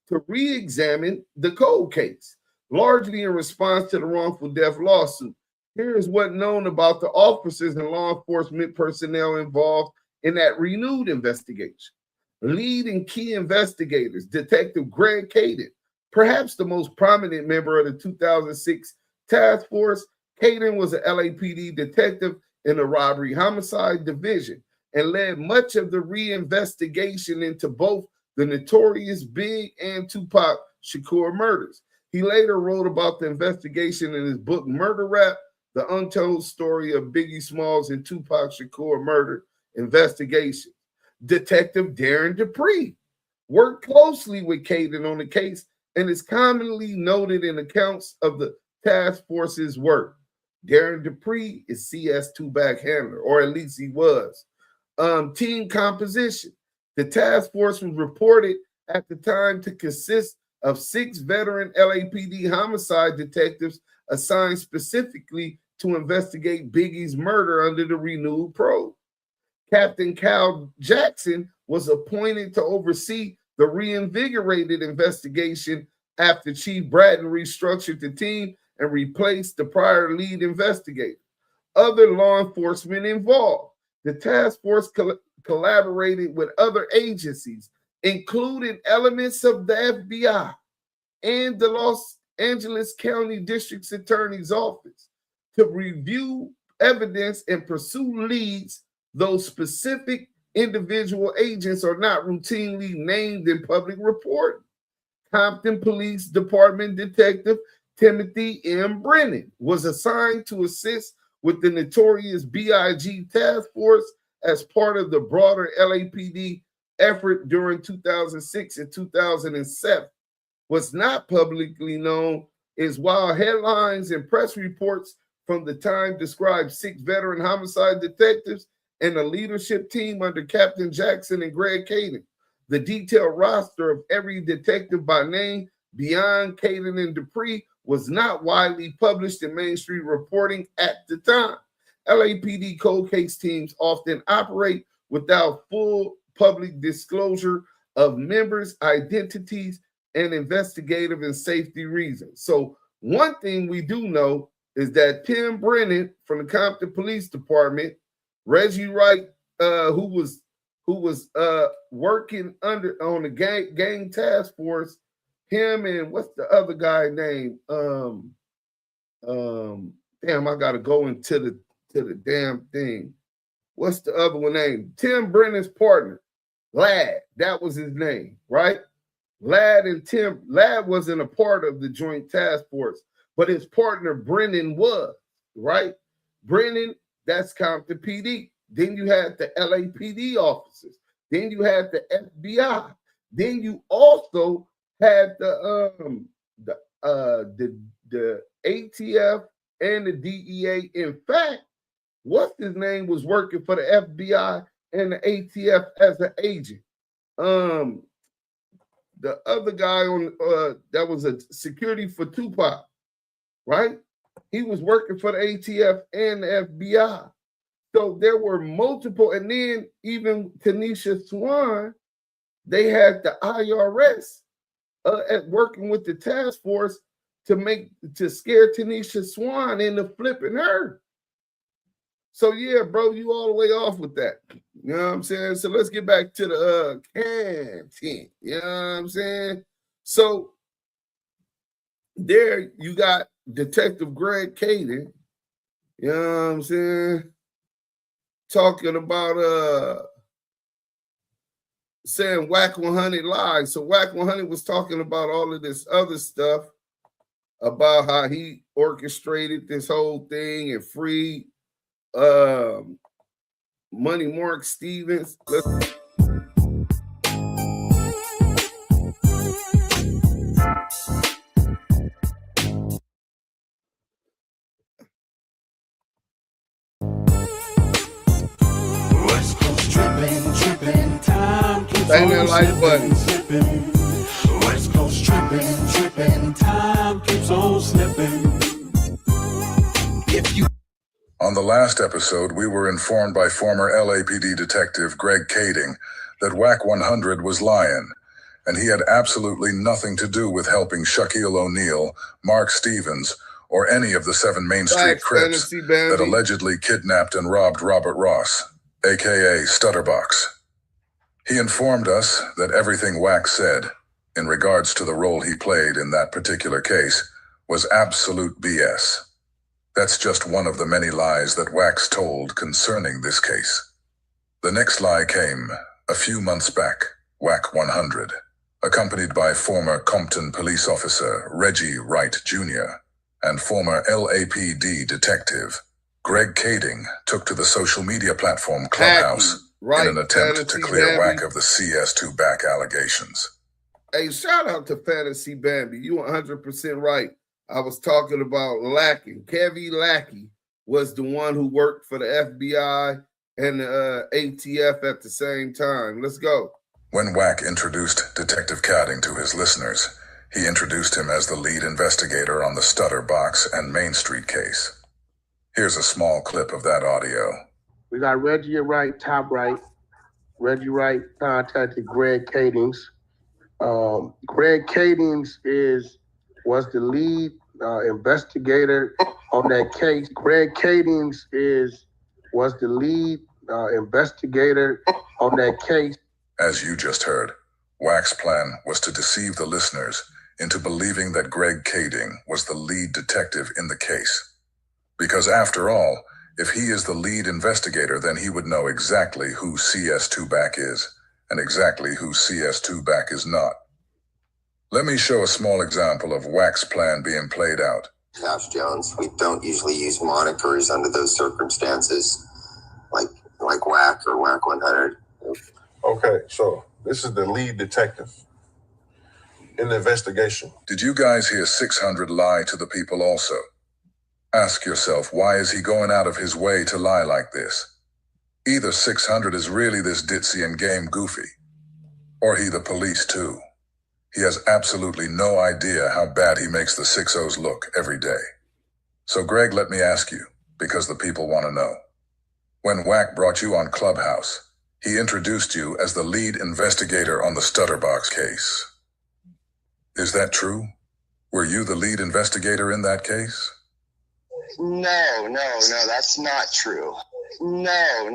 S4: to re-examine the cold case, largely in response to the wrongful death lawsuit. Here is what known about the officers and law enforcement personnel involved in that renewed investigation. Lead and key investigators, Detective Greg Kading, perhaps the most prominent member of the 2006 task force. Kading was an LAPD detective in the robbery homicide division and led much of the reinvestigation into both the notorious Big and Tupac Shakur murders. He later wrote about the investigation in his book Murder Rap, The Untold Story of Biggie Smalls and Tupac Shakur Murder Investigation. Detective Darren Dupree worked closely with Kading on the case and is commonly noted in accounts of the task force's work. Darren Dupree is CS two-back handler, or at least he was. Team composition. The task force was reported at the time to consist of 6 veteran LAPD homicide detectives assigned specifically to investigate Biggie's murder under the renewed probe. Captain Cal Jackson was appointed to oversee the reinvigorated investigation after Chief Bratton restructured the team and replaced the prior lead investigator. Other law enforcement involved. The task force collaborated with other agencies, including elements of the FBI and the Los Angeles County District Attorney's Office, to review evidence and pursue leads, though specific individual agents are not routinely named in public reporting. Compton Police Department Detective Timothy M. Brennan was assigned to assist with the notorious BIG task force as part of the broader LAPD effort during 2006 and 2007. What's not publicly known is while headlines and press reports from the time described 6 veteran homicide detectives and a leadership team under Captain Jackson and Greg Kading, the detailed roster of every detective by name beyond Kading and Dupree was not widely published in mainstream reporting at the time. LAPD cold case teams often operate without full public disclosure of members' identities and investigative and safety reasons. So one thing we do know is that Tim Brennan from the Compton Police Department, Reggie Wright, who was working on the gang task force, him and what's the other guy name? Damn, I gotta go into the damn thing. What's the other one name? Tim Brennan's partner, Ladd. That was his name, right? Ladd wasn't a part of the joint task force, but his partner Brennan was, right? Brennan, that's Compton PD. Then you had the LAPD officers. Then you had the FBI. Then you also had the ATF and the DEA. In fact, what's his name was working for the FBI and the ATF as an agent. The other guy on that was a security for Tupac, right? He was working for the ATF and the FBI. So there were multiple, and then even Tanisha Swan, they had the IRS at working with the task force to scare Tanisha Swan into flipping her. So yeah, bro, you all the way off with that. You know what I'm saying? So let's get back to the content. You know what I'm saying? So there you got Detective Greg Kading, you know what I'm saying? Talking about saying Wack100 lied. So Wack100 was talking about all of this other stuff about how he orchestrated this whole thing and freed Money Mark Stevens.
S10: Tripping, time keeps
S4: Bang that like button.
S10: West Coast tripping, time keeps on slipping.
S11: On the last episode, we were informed by former LAPD Detective Greg Kading that Wack100 was lying, and he had absolutely nothing to do with helping Shaquille O'Neal, Mark Stevens, or any of the 7 Main Street Crips that allegedly kidnapped and robbed Robert Ross, aka Stutterbox. He informed us that everything Wack said, in regards to the role he played in that particular case, was absolute BS. That's just one of the many lies that Wack's told concerning this case. The next lie came a few months back. Wack100, accompanied by former Compton police officer Reggie Wright Jr. and former LAPD detective Greg Kading, took to the social media platform Clubhouse in an attempt to clear Wack of the CS2 back allegations.
S4: Hey, shout out to Fantasy Bambi. You 100% right. I was talking about Lackey. Kevy Lackey was the one who worked for the FBI and the ATF at the same time. Let's go.
S11: When Wack introduced Detective Kading to his listeners, he introduced him as the lead investigator on the Stutterbox and Main Street case. Here's a small clip of that audio.
S5: We got Reggie Wright, top right. Reggie Wright contacted Greg Kading. Greg Kading was the lead investigator on that case. Greg Kading was the lead investigator on that case.
S11: As you just heard, Wack's plan was to deceive the listeners into believing that Greg Kading was the lead detective in the case. Because after all, if he is the lead investigator, then he would know exactly who CS2 back is and exactly who CS2 back is not. Let me show a small example of Wack's plan being played out.
S12: Cash Jones, we don't usually use monikers under those circumstances, like Wack or Wack100.
S13: Okay, so this is the lead detective in the investigation.
S11: Did you guys hear 600 lie to the people also? Ask yourself, why is he going out of his way to lie like this? Either 600 is really this ditzy and game goofy, or he the police too. He has absolutely no idea how bad he makes the 6-0s look every day. So Greg, let me ask you, because the people want to know. When Wack brought you on Clubhouse, He introduced you as the lead investigator on the Stutterbox case. Is that true? Were you the lead investigator in that case?
S12: No, that's not true. No,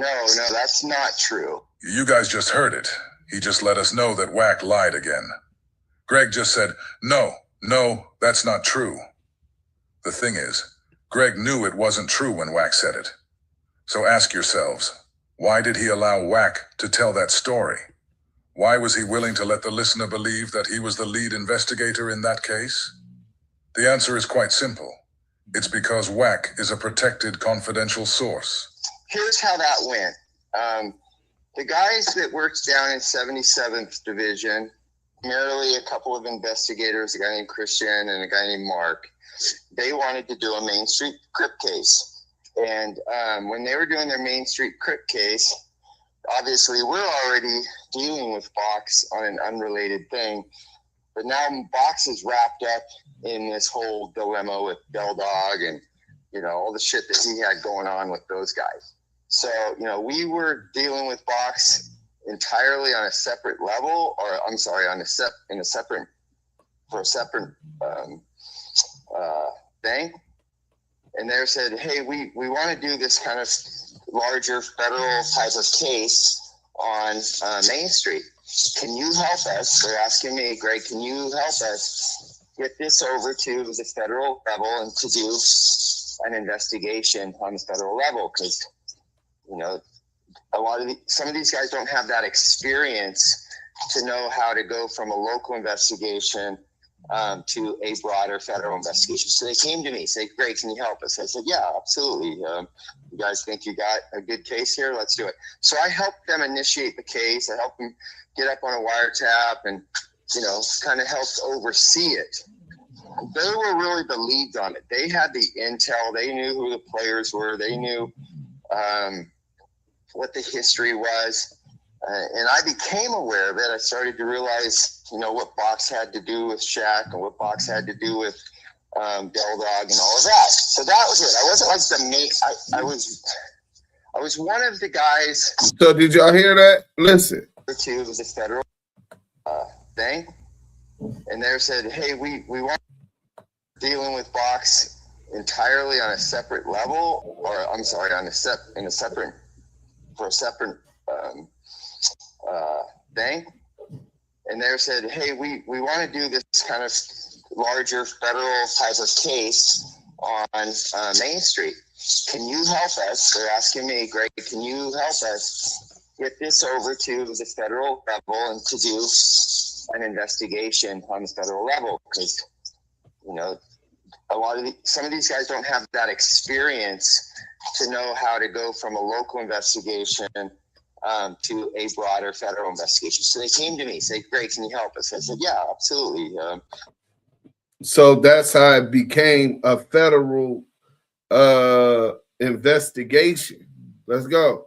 S12: that's not true.
S11: You guys just heard it. He just let us know that Wack lied again. Greg just said, no, that's not true. The thing is, Greg knew it wasn't true when Wack said it. So ask yourselves, why did he allow Wack to tell that story? Why was he willing to let the listener believe that he was the lead investigator in that case? The answer is quite simple. It's because Wack is a protected confidential source.
S12: Here's how that went. The guys that worked down in 77th Division, primarily a couple of investigators, a guy named Christian and a guy named Mark, they wanted to do a Main Street Crip case. And when they were doing their Main Street Crip case, obviously we're already dealing with Box on an unrelated thing. But now Box is wrapped up in this whole dilemma with Bell Dog and, all the shit that he had going on with those guys. So, we were dealing with Box entirely on a separate level, or I'm sorry, for a separate thing. And they said, hey, we want to do this kind of larger federal type of case on Main Street. Can you help us? They're asking me, Greg, can you help us get this over to the federal level and to do an investigation on the federal level? Because, some of these guys don't have that experience to know how to go from a local investigation to a broader federal investigation. So they came to me, say, Greg, can you help us? I said, yeah, absolutely. You guys think you got a good case here? Let's do it. So I helped them initiate the case. I helped them get up on a wiretap and, kind of helped oversee it. They were really the leads on it. They had the intel. They knew who the players were. They knew what the history was. And I became aware of it. I started to realize, what Box had to do with Shaq and what Box had to do with Bell Dog and all of that. So that was it. I wasn't like the main. I was one of the guys.
S4: So did y'all hear that? Listen.
S12: To the federal thing, and they said, hey, we want dealing with Box entirely on a separate level, or I'm sorry, for a separate thing. And they said, hey, we want to do this kind of larger federal type of case on Main Street. Can you help us? They're asking me, Greg, can you help us get this over to the federal level and to do an investigation on the federal level? Because, some of these guys don't have that experience to know how to go from a local investigation to a broader federal investigation. So they came to me, say, Greg, can you help us? I said, yeah, absolutely.
S4: So that's how it became a federal investigation. Let's go.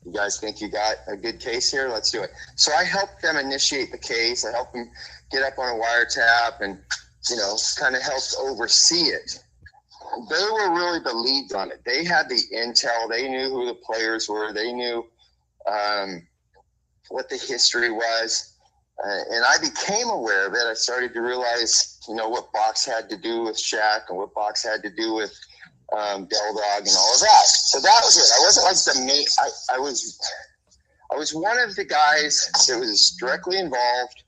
S12: You guys think you got a good case here? Let's do it. So I helped them initiate the case. I helped them get up on a wiretap and, kind of helped oversee it. They were really the leads on it. They had the intel. They knew who the players were. They knew what the history was. And I became aware of it. I started to realize, what Box had to do with Shaq and what Box had to do with Bell Dog and all of that. So that was it. I wasn't like the main. I was one of the guys that was directly involved,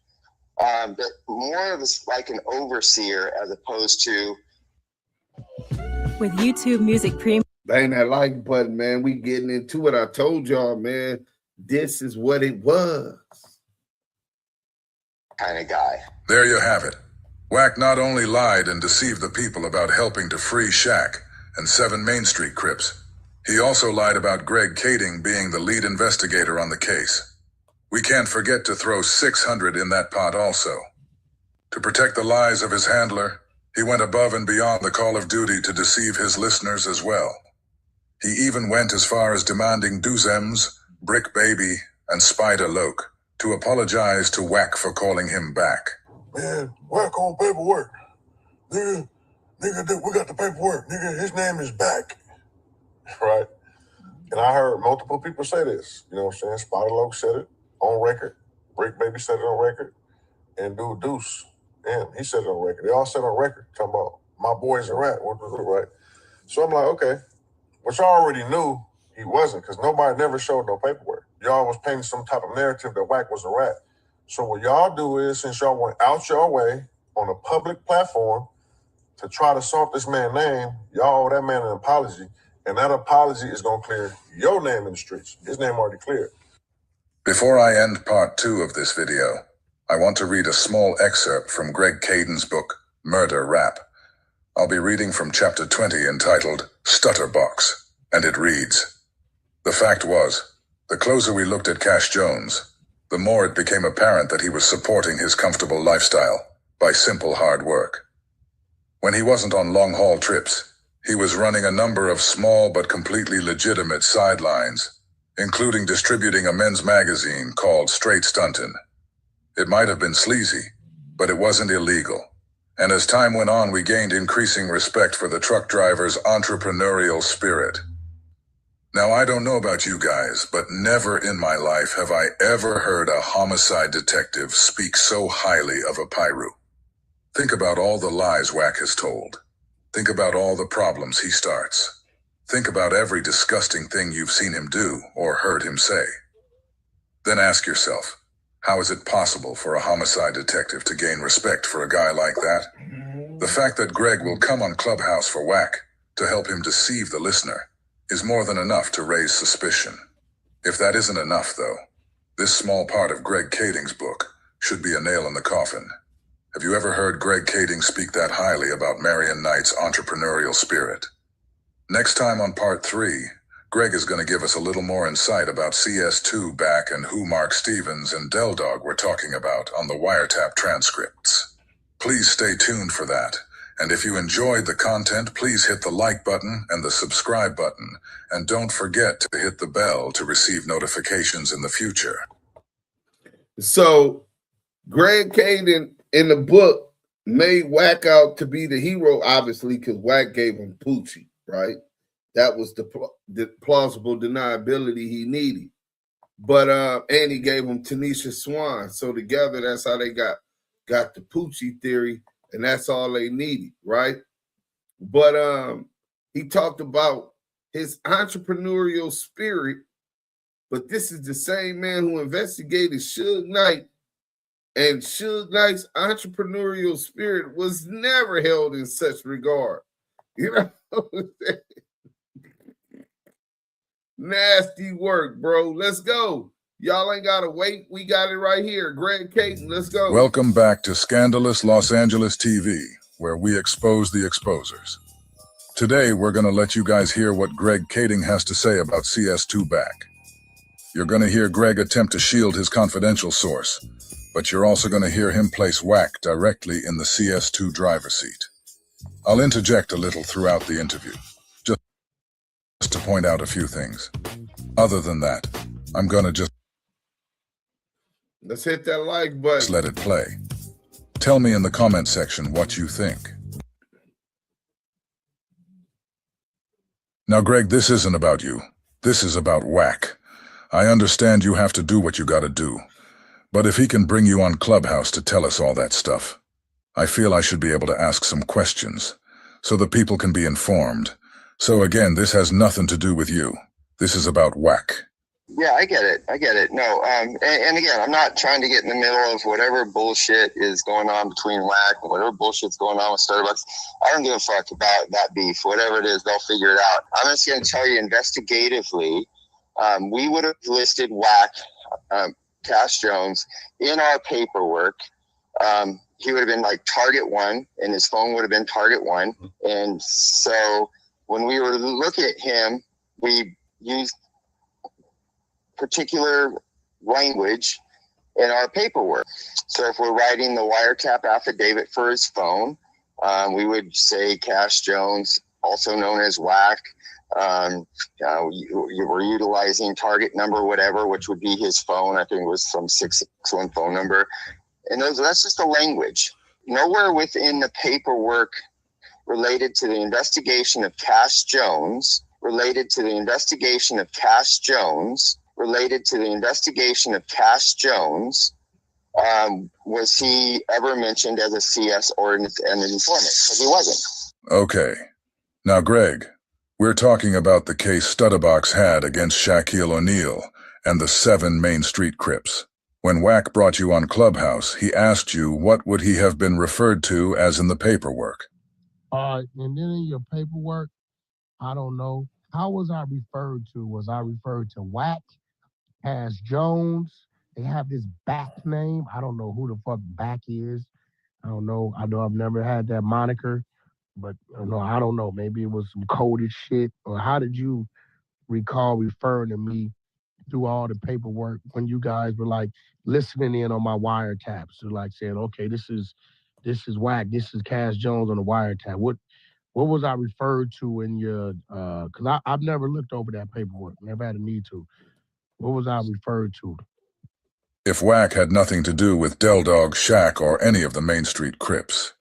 S12: but more of like an overseer as opposed to.
S14: With YouTube Music Premium.
S4: Bang that like button, man. We getting into it. I told y'all, man, this is what it was.
S12: Kind of guy.
S11: There you have it. Wack not only lied and deceived the people about helping to free Shaq and 7 Main Street Crips, he also lied about Greg Kading being the lead investigator on the case. We can't forget to throw 600 in that pot also. To protect the lies of his handler, he went above and beyond the call of duty to deceive his listeners as well. He even went as far as demanding Duse M's, Brick Baby, and Spider Loke to apologize to Wack for calling him back.
S13: Man, Wack on paperwork. Nigga, we got the paperwork. Nigga, his name is back. Right? And I heard multiple people say this. You know what I'm saying? Spotted Loc said it on record. Brick Baby said it on record. And dude Duse M, he said it on record. They all said on record, talking about my boy's a rat. Right? So I'm like, okay. Which I already knew he wasn't, because nobody never showed no paperwork. Y'all was painting some type of narrative that Wack was a rat. So what y'all do is, since y'all went out your way on a public platform to try to salt this man's name, y'all owe that man an apology. And that apology is going to clear your name in the streets. His name already cleared.
S11: Before I end part 2 of this video, I want to read a small excerpt from Greg Kading's book, Murder Rap. I'll be reading from chapter 20 entitled Stutterbox, and it reads, "The fact was, the closer we looked at Cash Jones, the more it became apparent that he was supporting his comfortable lifestyle by simple hard work. When he wasn't on long-haul trips, he was running a number of small but completely legitimate sidelines, including distributing a men's magazine called Straight Stuntin'. It might have been sleazy, but it wasn't illegal. And as time went on, we gained increasing respect for the truck driver's entrepreneurial spirit. Now, I don't know about you guys, but never in my life have I ever heard a homicide detective speak so highly of a Pyru. Think about all the lies Wack has told. Think about all the problems he starts. Think about every disgusting thing you've seen him do or heard him say. Then ask yourself, how is it possible for a homicide detective to gain respect for a guy like that? The fact that Greg will come on Clubhouse for Wack to help him deceive the listener is more than enough to raise suspicion. If that isn't enough, though, this small part of Greg Kading's book should be a nail in the coffin. Have you ever heard Greg Kading speak that highly about Marion Knight's entrepreneurial spirit? Next time on part 3, Greg is going to give us a little more insight about CS2 back and who Mark Stevens and Del Dog were talking about on the wiretap transcripts. Please stay tuned for that. And if you enjoyed the content, please hit the like button and the subscribe button. And don't forget to hit the bell to receive notifications in the future.
S4: So Greg Kading in the book made Wack out to be the hero, obviously, because Wack gave him Poochie, right? That was the plausible deniability he needed. But and he gave him Tanisha Swan. So together, that's how they got the Poochie theory, and that's all they needed, right? But he talked about his entrepreneurial spirit, but this is the same man who investigated Suge Knight, and Suge Knight's entrepreneurial spirit was never held in such regard. You know what I'm saying? Nasty work, bro. Let's go. Y'all ain't got to wait. We got it right here. Greg Kading, let's go.
S11: Welcome back to Scandalous Los Angeles TV, where we expose the exposers. Today, we're going to let you guys hear what Greg Kading has to say about CS2 back. You're going to hear Greg attempt to shield his confidential source, but you're also going to hear him place Wack directly in the CS2 driver's seat. I'll interject a little throughout the interview, just to point out a few things. Other than that, I'm going to just
S4: let's hit that like button.
S11: Just let it play. Tell me in the comment section what you think. Now, Greg, this isn't about you. This is about Wack. I understand you have to do what you gotta do. But if he can bring you on Clubhouse to tell us all that stuff, I feel I should be able to ask some questions so the people can be informed. So again, this has nothing to do with you. This is about Wack.
S12: Yeah, I get it. No, and again, I'm not trying to get in the middle of whatever bullshit is going on between Wack and whatever bullshit's going on with Starbucks. I don't give a fuck about that beef. Whatever it is, they'll figure it out. I'm just going to tell you investigatively, we would have listed Wack, Cash Jones, in our paperwork. He would have been like target 1, and his phone would have been target 1. And so when we were looking at him, we used particular language in our paperwork. So if we're writing the wiretap affidavit for his phone, we would say Cash Jones, also known as Wack. You were utilizing target number whatever, which would be his phone. I think it was some 661 phone number. And that's just the language. Nowhere within the paperwork related to the investigation of Cash Jones related to the investigation of Cash Jones, was he ever mentioned as a CS or an informant? Because he wasn't.
S11: Okay. Now, Greg, we're talking about the case Stutterbox had against Shaquille O'Neal and the 7 Main Street Crips. When Wack brought you on Clubhouse, he asked you what would he have been referred to as in the paperwork.
S5: And then in your paperwork, I don't know. How was I referred to? Was I referred to Wack, Cash Jones? They have this Back name. I don't know who the fuck Back is. I don't know. I know I've never had that moniker, but I don't know. Maybe it was some coded shit. Or how did you recall referring to me through all the paperwork when you guys were like listening in on my wiretaps? So like saying, okay, this is Wack, this is Cash Jones on the wiretap. What was I referred to in your, because I've never looked over that paperwork, never had a need to. What was I referred to?
S11: If Wack had nothing to do with Del Dog, Shaq, or any of the Main Street Crips,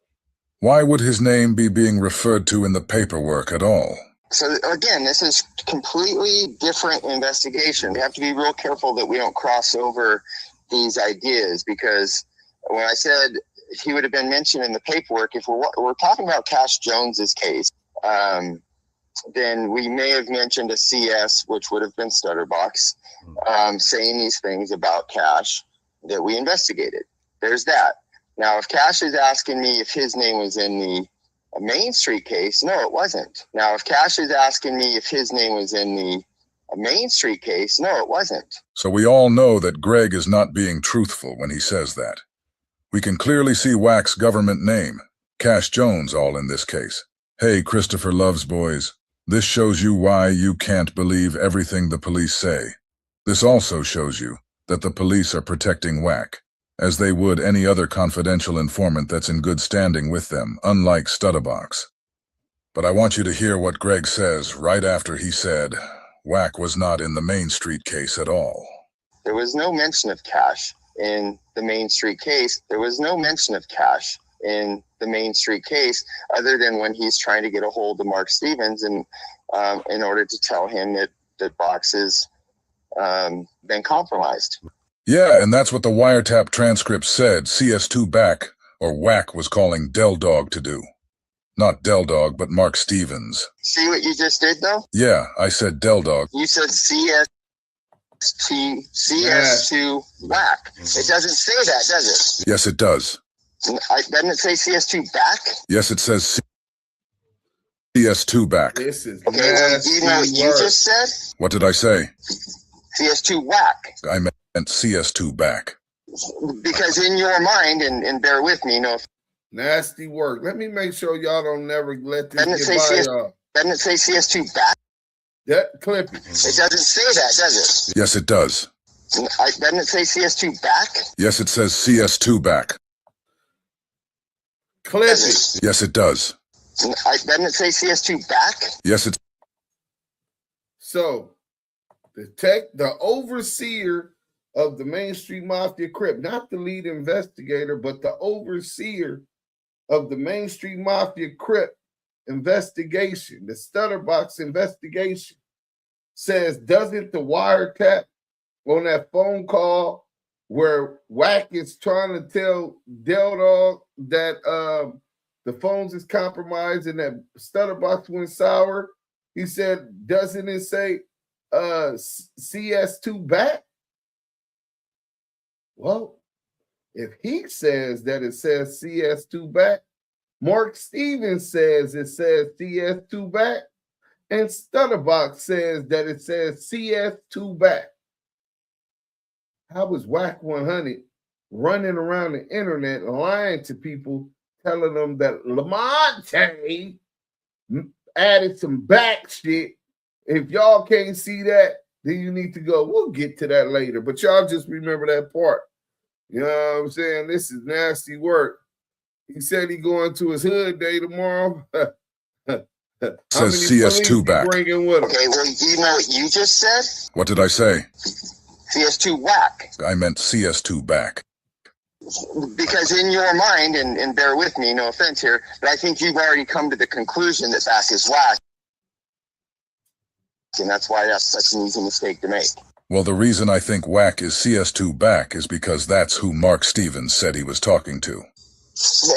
S11: why would his name be being referred to in the paperwork at all?
S12: So again, this is completely different investigation. We have to be real careful that we don't cross over these ideas, because when I said he would have been mentioned in the paperwork, if we're talking about Cash Jones's case, then we may have mentioned a CS, which would have been Stutterbox, saying these things about Cash that we investigated. There's that. Now, if Cash is asking me if his name was in the Main Street case, no, it wasn't. Now, if Cash is asking me if his name was in the Main Street case, no, it wasn't.
S11: So we all know that Greg is not being truthful when he says that. We can clearly see Wack's government name, Cash Jones, all in this case. Hey, Christopher Loves boys, this shows you why you can't believe everything the police say. This also shows you that the police are protecting Wack, as they would any other confidential informant that's in good standing with them, unlike Stutterbox. But I want you to hear what Greg says right after he said Wack was not in the Main Street case at all.
S12: There was no mention of Cash in the Main Street case. Other than when he's trying to get a hold of Mark Stevens and in order to tell him that Box has been compromised.
S11: Yeah, and that's what the wiretap transcript said CS2 Back, or Wack, was calling Del Dog to do. Not Del Dog, but Mark Stevens.
S12: See what you just did, though?
S11: Yeah, I said Del Dog.
S12: You said CS2 Wack. It doesn't say that, does it?
S11: Yes, it does.
S12: Doesn't it say CS2 Back?
S11: Yes, it says CS2 Back.
S4: This is
S12: okay, well, do you know what you just said?
S11: What did I say?
S12: CS2 Wack.
S11: I meant CS2 Back.
S12: Because in your mind, and bear with me,
S4: nasty work. Let me make sure y'all don't never let this
S12: get
S4: by y'all.
S12: Doesn't it say CS2 Back?
S4: That clip it.
S12: It doesn't say that, does it?
S11: Yes, it does.
S12: Doesn't it say CS2 Back?
S11: Yes, it says CS2 Back.
S4: Clip it.
S11: Yes, it does.
S12: Doesn't it say CS2 Back?
S11: Yes, it's.
S4: So, the overseer of the Main Street Mafia Crip, not the lead investigator, but the overseer of the Main Street Mafia Crip investigation, the Stutterbox investigation, says, doesn't the wiretap on that phone call where Wack is trying to tell Del Dog that the phones is compromised and that Stutterbox went sour, he said, doesn't it say CS2 Back? Well, if he says that it says CS2 Back, Mark Stevens says it says CS2 Back, and Stutterbox says that it says CS2 Back. How is Wack100 running around the internet lying to people, telling them that Lamonte added some back shit? If y'all can't see that, then you need to go. We'll get to that later, but y'all just remember that part. You know what I'm saying? This is nasty work. He said he going to his hood day tomorrow.
S11: Says CS2 Back.
S12: Okay, well, do you know what you just said?
S11: What did I say?
S12: CS2 Wack.
S11: I meant CS2 Back.
S12: Because in your mind, and bear with me, no offense here, but I think you've already come to the conclusion that Back is Wack. And that's why that's such an easy mistake to make.
S11: Well, the reason I think Wack is CS2 back is because that's who Mark Stevens said he was talking to.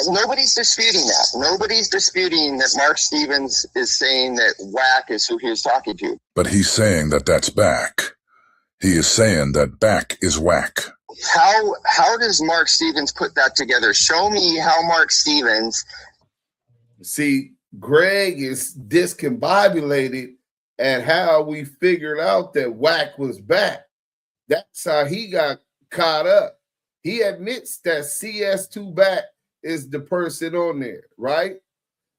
S12: Nobody's disputing that. Nobody's disputing that Mark Stevens is saying that Wack is who he was talking to.
S11: But he's saying that that's back. He is saying that back is Wack.
S12: How does Mark Stevens put that together? Show me how Mark Stevens...
S4: See, Greg is discombobulated at how we figured out that Wack was back. That's how he got caught up. He admits that CS2 back is the person on there, right?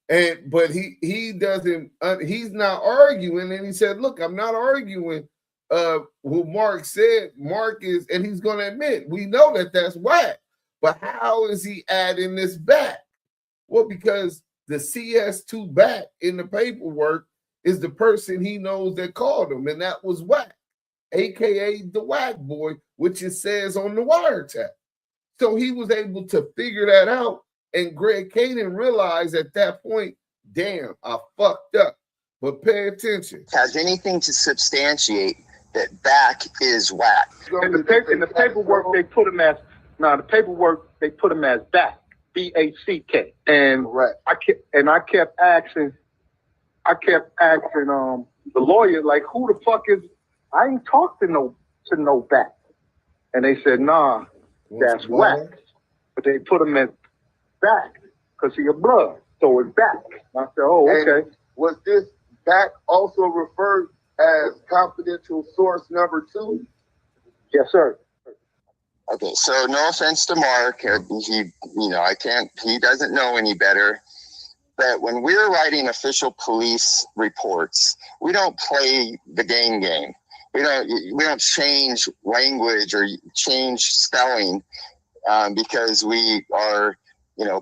S4: But he doesn't, he's not arguing. And he said, look, I'm not arguing what Mark said. Mark is, and he's going to admit, we know that that's Wack. But how is he adding this back? Well, because the CS2 back in the paperwork is the person he knows that called him, and that was Wack, aka the Wack boy, which it says on the wiretap. So he was able to figure that out, and Greg Kading realized at that point, damn, I fucked up. But pay attention.
S12: Has anything to substantiate that back is Wack.
S15: In the paperwork they put him as back, B-A-C-K. And
S7: Right.
S15: I kept asking the lawyer, like, who the fuck is, I ain't talked to no back. And they said, nah, that's Wack. But they put him as back because he a blood. So it's back. I said, oh, okay.
S7: And was this back also referred as confidential source number 2?
S15: Yes, sir.
S12: Okay, so no offense to Mark, he doesn't know any better. But when we're writing official police reports, we don't play the game. We don't change language or change spelling because we are,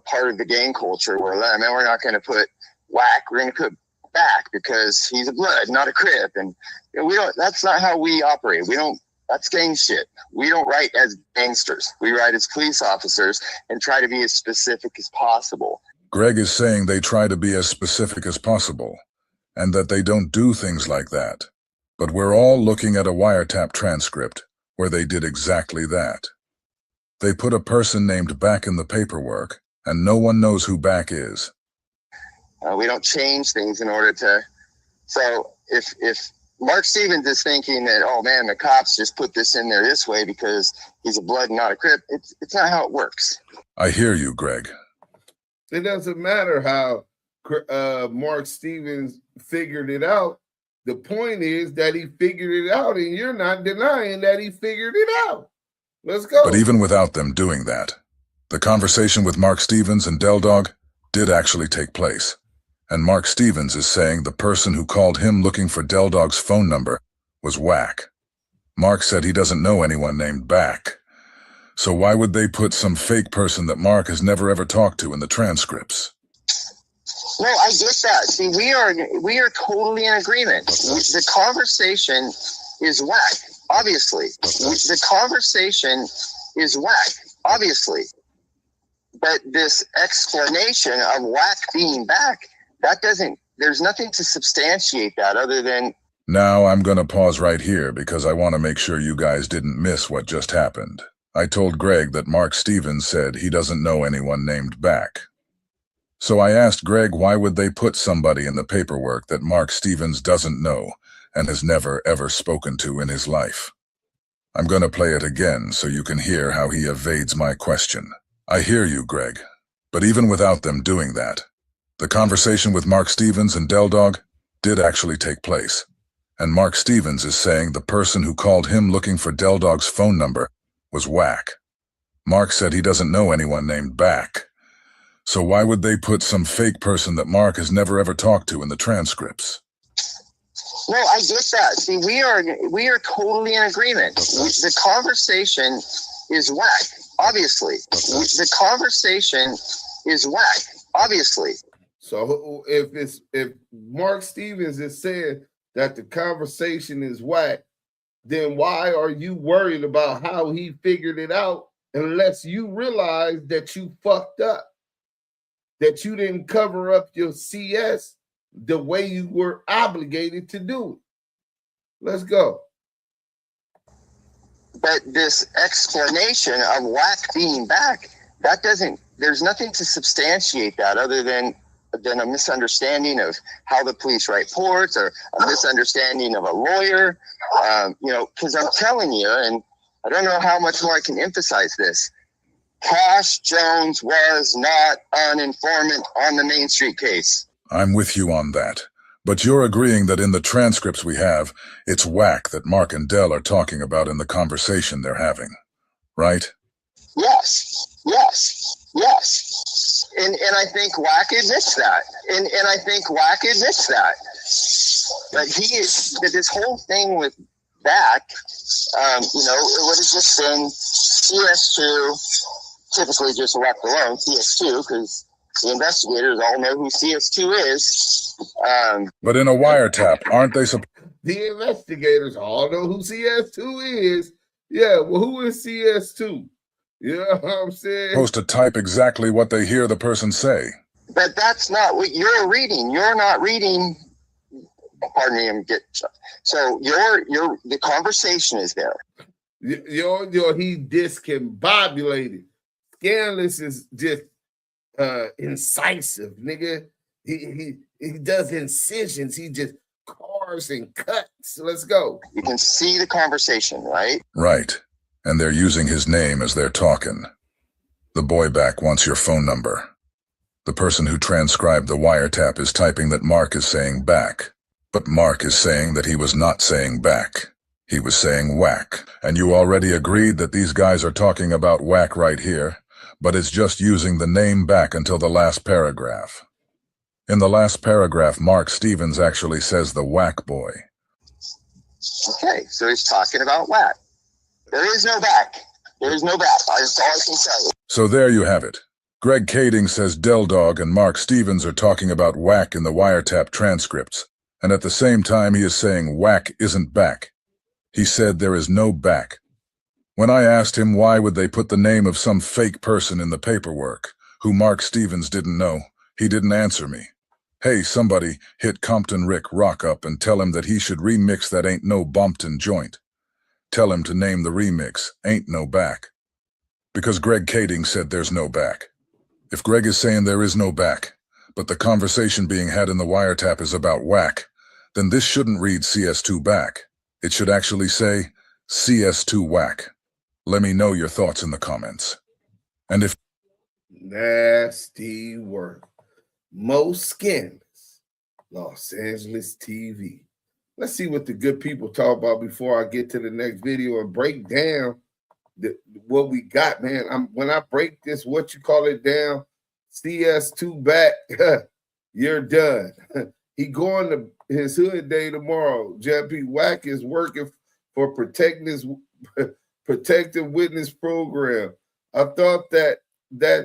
S12: part of the gang culture. We're not going to put Wack. We're going to put back because he's a blood, not a crip, and we don't. That's not how we operate. We don't. That's gang shit. We don't write as gangsters. We write as police officers and try to be as specific as possible.
S11: Greg is saying they try to be as specific as possible, and that they don't do things like that. But we're all looking at a wiretap transcript where they did exactly that. They put a person named Back in the paperwork, and no one knows who Back is.
S12: We don't change things in order to... So if Mark Stevens is thinking that, oh man, the cops just put this in there this way because he's a blood and not a crip, it's not how it works.
S11: I hear you, Greg.
S4: It doesn't matter how Mark Stevens figured it out. The point is that he figured it out, and you're not denying that he figured it out. Let's go.
S11: But even without them doing that, the conversation with Mark Stevens and Del Dog did actually take place. And Mark Stevens is saying the person who called him looking for Del Dog's phone number was Wack. Mark said he doesn't know anyone named Back. So why would they put some fake person that Mark has never ever talked to in the transcripts?
S12: No, I get that. See, we are totally in agreement. The conversation is Wack, obviously. The conversation is Wack, obviously. But this explanation of Wack being back, there's nothing to substantiate that other than...
S11: Now I'm going to pause right here because I want to make sure you guys didn't miss what just happened. I told Greg that Mark Stevens said he doesn't know anyone named Back. So I asked Greg why would they put somebody in the paperwork that Mark Stevens doesn't know and has never ever spoken to in his life. I'm going to play it again so you can hear how he evades my question. I hear you, Greg, but even without them doing that, the conversation with Mark Stevens and Del Dog did actually take place, and Mark Stevens is saying the person who called him looking for Del Dog's phone number was Wack. Mark said he doesn't know anyone named Back. So why would they put some fake person that Mark has never ever talked to in the transcripts?
S12: No, I get that. See, we are totally in agreement. The conversation is Wack, obviously. The conversation is Wack, obviously.
S4: So if Mark Stevens is saying that the conversation is Wack, then why are you worried about how he figured it out unless you realize that you fucked up, that you didn't cover up your CS the way you were obligated to do it? Let's go.
S12: But this explanation of Wack being back, that doesn't, there's nothing to substantiate that other than a misunderstanding of how the police write reports or a misunderstanding of a lawyer. You know, because I'm telling you, and I don't know how much more I can emphasize this, Cash Jones was not an informant on the Main Street case.
S11: I'm with you on that. But you're agreeing that in the transcripts we have, it's Wack that Mark and Dell are talking about in the conversation they're having, right?
S12: Yes. And I think Wack admits that. And I think Wack admits that. But that this whole thing with Back, you know, it would have just been CS2, typically just left alone, CS2, because the investigators all know who CS2 is.
S11: But in a wiretap, aren't they supposed
S4: The investigators all know who CS2 is. Yeah, well, who is CS2? You know what I'm saying?
S11: to type exactly what they hear the person say?
S12: But that's not what you're reading. You're not reading. Pardon me, so the conversation is there.
S4: He discombobulated. Scanless is just incisive, nigga. He does incisions. He just carves and cuts. Let's go.
S12: You can see the conversation, right?
S11: Right. And they're using his name as they're talking. The boy back wants your phone number. The person who transcribed the wiretap is typing that Mark is saying back. But Mark is saying that he was not saying back. He was saying Wack. And you already agreed that these guys are talking about Wack right here, but it's just using the name back until the last paragraph. In the last paragraph, Mark Stevens actually says the Wack boy.
S12: Okay, so he's talking about Wack. There is no back. There is no back. That's all I can say.
S11: So there you have it. Greg Kading says Del Dog and Mark Stevens are talking about Wack in the wiretap transcripts, and at the same time he is saying Wack isn't back. He said there is no back. When I asked him why would they put the name of some fake person in the paperwork, who Mark Stevens didn't know, he didn't answer me. Hey, somebody hit Compton Rick Rock up and tell him that he should remix that Ain't No Bumpton joint. Tell him to name the remix Ain't No Back. Because Greg Kading said there's no back. If Greg is saying there is no back, but the conversation being had in the wiretap is about Wack, then this shouldn't read CS2 back. It should actually say CS2 Wack. Let me know your thoughts in the comments. And if
S4: nasty work. Most scandalous. Los Angeles TV. Let's see what the good people talk about before I get to the next video and break down what we got, man. When I break this, what you call it down, CS2 back, you're done. He going to his hood day tomorrow. JP Wack is working for Protective Witness Program. I thought that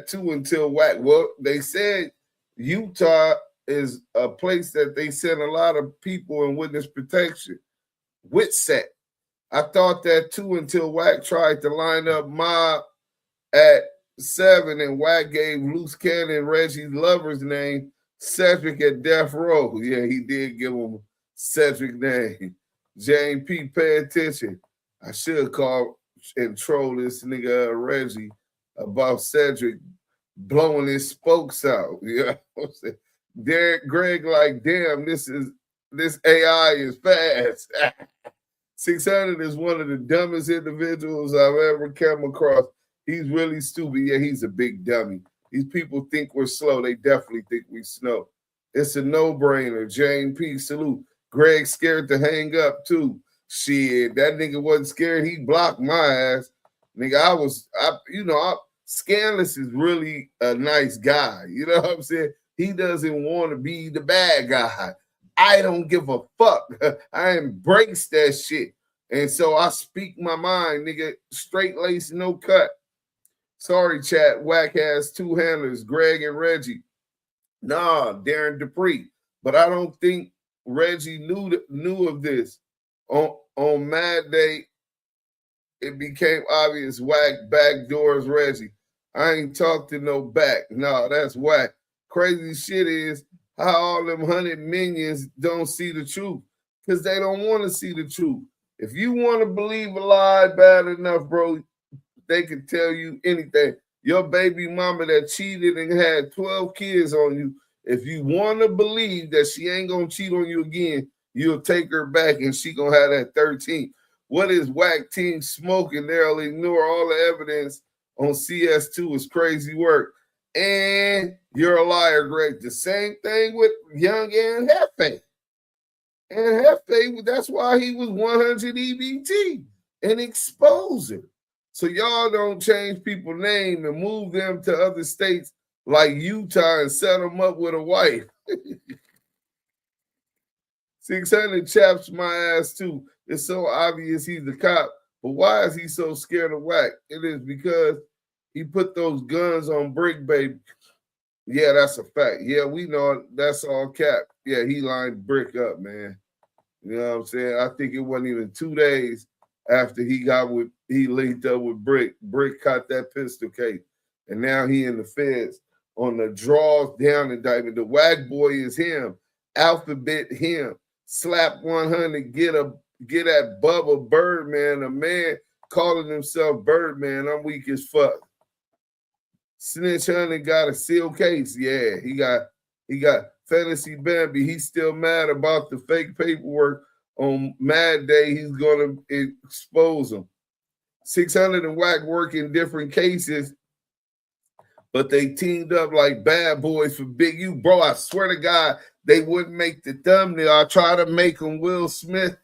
S4: too until Wack. Well, they said Utah is a place that they send a lot of people in witness protection. WITSEC. I thought that too until Wack tried to line up Mob at 7 and Wack gave Loose Cannon Reggie's lover's name, Cedric, at death row. Yeah, he did give him Cedric name. Jane P, pay attention. I should call and troll this nigga Reggie about Cedric blowing his spokes out. You know what I'm saying? Derek Greg, like, damn, this AI is fast. 600 is one of the dumbest individuals I've ever come across. He's really stupid. Yeah, he's a big dummy. These people think we're slow. They definitely think we slow. It's a no-brainer. Jane P, salute. Greg scared to hang up too. Shit, that nigga wasn't scared. He blocked my ass. Nigga, Scanless is really a nice guy. You know what I'm saying? He doesn't want to be the bad guy. I don't give a fuck. I embrace that shit. And so I speak my mind, nigga. Straight lace, no cut. Sorry, chat. Wack has two handlers, Greg and Reggie. Nah, Darren Dupree. But I don't think Reggie knew of this. On Mad Day, it became obvious Wack backdoors Reggie. I ain't talked to no back. No, that's Wack. Crazy shit is how all them 100 minions don't see the truth. because they don't want to see the truth. If you want to believe a lie bad enough, bro, they can tell you anything. Your baby mama that cheated and had 12 kids on you, if you want to believe that she ain't going to cheat on you again, you'll take her back and she going to have that 13. What is Wack team smoking? They'll ignore all the evidence on CS2 is crazy work. And you're a liar, Greg. The same thing with Young and Hefe. And Hefe, that's why he was 100 EBT and exposure. So y'all don't change people's name and move them to other states like Utah and set them up with a wife. 600 chaps my ass too. It's so obvious he's a cop, but why is he so scared of Wack? It is because he put those guns on Brick Baby. Yeah, that's a fact. Yeah, we know that's all cap. Yeah, he lined Brick up, man. You know what I'm saying? I think it wasn't even 2 days after he linked up with Brick. Brick caught that pistol case. And now he in the feds on the draws down indictment. The Wack boy is him. Alphabet him. Slap 100, get at Bubba Birdman, a man calling himself Birdman. I'm weak as fuck. Snitch Hunter got a sealed case. Yeah, he got Fantasy Bambi. He's still mad about the fake paperwork. On Mad Day, he's gonna expose him. 600 and Wack work in different cases, but they teamed up like bad boys for Big U. Bro, I swear to God, they wouldn't make the thumbnail. I try to make them Will Smith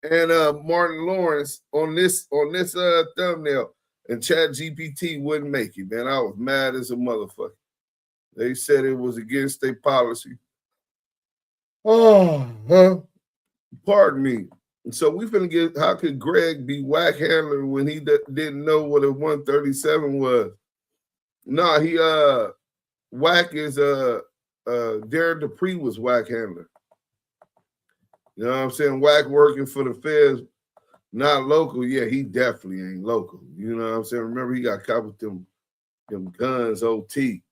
S4: and Martin Lawrence on this thumbnail, and ChatGPT wouldn't make it, man. I was mad as a motherfucker. They said it was against their policy. Pardon me. So we finna get, how could Greg be Wack handler when he didn't know what a 137 was? Nah, Wack is Darren Dupree was Wack handler. You know what I'm saying? Wack working for the feds, not local. Yeah, he definitely ain't local. You know what I'm saying? Remember, he got caught with them guns, OT.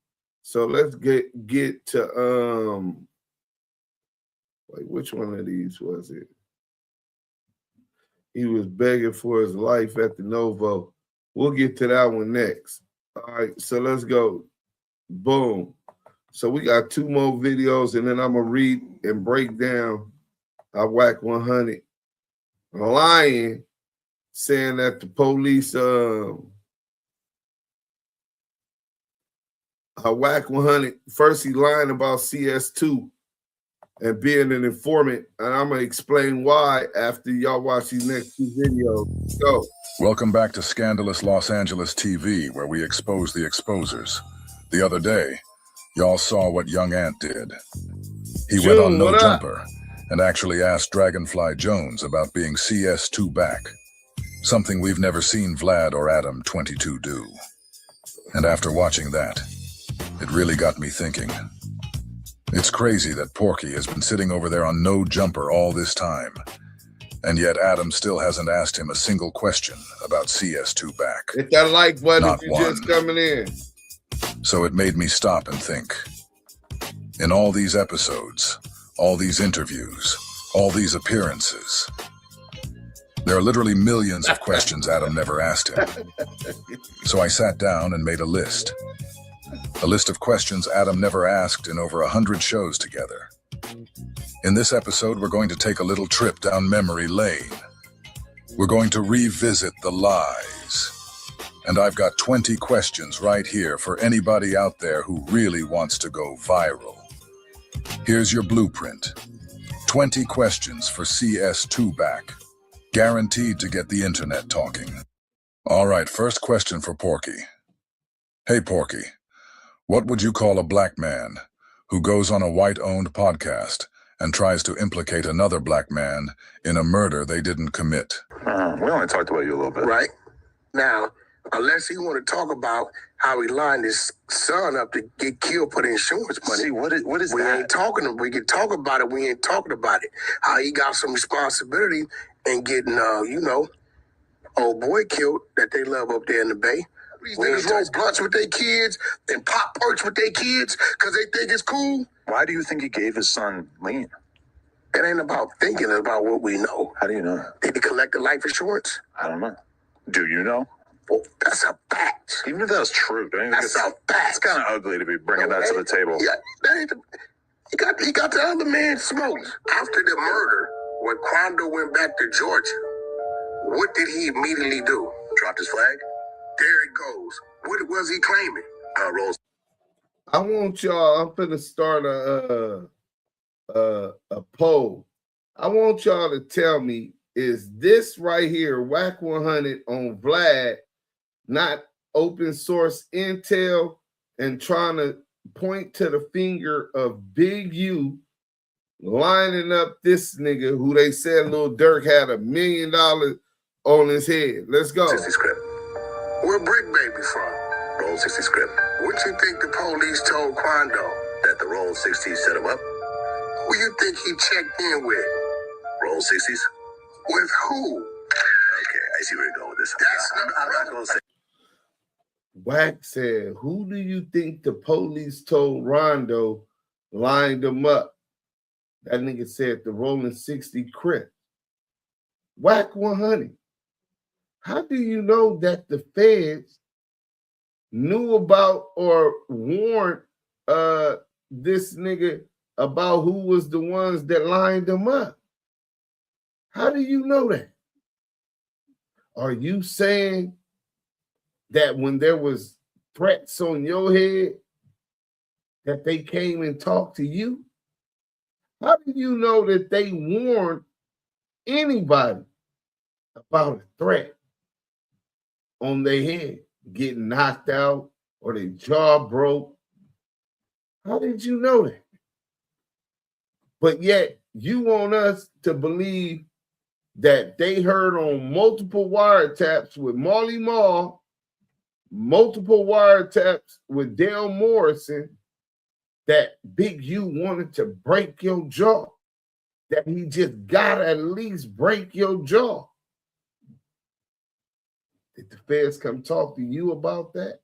S4: So let's get to like which one of these was it? He was begging for his life at the Novo. We'll get to that one next. All right, so let's go. Boom. So we got 2 more videos, and then I'm gonna read and break down how Wack100 lying, saying that the police how Wack100 first he lying about CS2 and being an informant, and I'm gonna explain why after y'all watch these next 2 videos. Go.
S11: Welcome back to Scandalous Los Angeles TV, where we expose the exposers. The other day, y'all saw what Young Ant did. He went on No Jumper and actually asked Dragonfly Jones about being CS2 back, something we've never seen Vlad or Adam 22 do. And after watching that, it really got me thinking. It's crazy that Porky has been sitting over there on No Jumper all this time, and yet Adam still hasn't asked him a single question about CS2 back.
S4: Hit that like button
S11: Not
S4: if you're
S11: one.
S4: just coming in.
S11: So it made me stop and think. In all these episodes, all these interviews, all these appearances, there are literally millions of questions Adam never asked him. So I sat down and made a list. A list of questions Adam never asked in over 100 shows together. In this episode, we're going to take a little trip down memory lane. We're going to revisit the lies. And I've got 20 questions right here for anybody out there who really wants to go viral. Here's your blueprint. 20 questions for CS2 back. Guaranteed to get the internet talking. All right, first question for Porky. Hey, Porky. What would you call a black man who goes on a white-owned podcast and tries to implicate another black man in a murder they didn't commit?
S16: We only talked about you a little bit. Right. Now, unless he want to talk about how he lined his son up to get killed for the insurance money. See, what is
S17: we
S16: that? Ain't talking. We can talk about it. We ain't talking about it. How he got some responsibility in getting, old boy killed that they love up there in the Bay. These niggas roll blunts with their kids and pop perks with their kids because they think it's cool.
S17: Why do you think he gave his son lean?
S16: It ain't about thinking, it's about what we know.
S17: How do you know?
S16: Did he collect the life insurance?
S17: I don't know. Do you know?
S16: Well, that's a fact.
S17: Even if that's true, don't you think
S16: That's a fact.
S17: it's kind of ugly to be bringing that to the table?
S16: Yeah, that ain't he got the other man smoked. After the murder, when Quando went back to Georgia, what did he immediately do?
S17: Dropped his flag?
S16: There it goes. What was he claiming?
S17: Rolls.
S4: I want y'all, I'm finna start a poll. I want y'all to tell me, is this right here, Wack100 on Vlad, not open source intel and trying to point to the finger of Big U lining up this nigga who they said Lil Durk had $1 million on his head? Let's go.
S16: 60 script. Where Brick Baby from?
S17: Roll 60 script.
S16: What you think the police told Quando?
S17: That the Roll 60s set him up?
S16: Who you think he checked in with?
S17: Roll 60s?
S16: With who?
S17: Okay, I see where you're going with this. I'm not going to say.
S4: Wack said, who do you think the police told Rondo lined him up? That nigga said the Rolling 60 Cred. Wack100. How do you know that the feds knew about or warned this nigga about who was the ones that lined him up? How do you know that? Are you saying that when there was threats on your head that they came and talked to you? How do you know that they warned anybody about a threat on their head, getting knocked out or their jaw broke? How did you know that? But yet you want us to believe that they heard on multiple wiretaps with Marley Marl, multiple wiretaps with Dale Morrison, that Big U wanted to break your jaw, that he just gotta at least break your jaw. Did the feds come talk to you about that?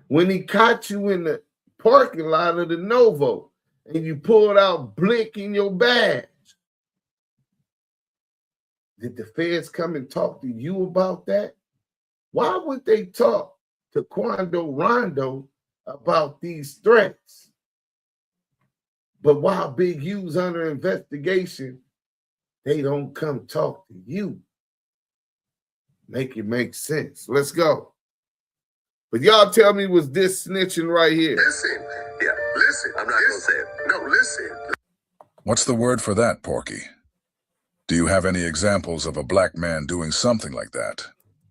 S4: When he caught you in the parking lot of the Novo and you pulled out Blick in your badge, did the feds come and talk to you about that? Why would they talk to Quando Rondo about these threats? But while Big U's under investigation, they don't come talk to you. Make it make sense. Let's go. But y'all tell me, was this snitching right here?
S16: Listen.
S17: Yeah,
S16: Listen.
S17: I'm not going to say it.
S16: No, listen.
S11: What's the word for that, Porky? Do you have any examples of a black man doing something like that?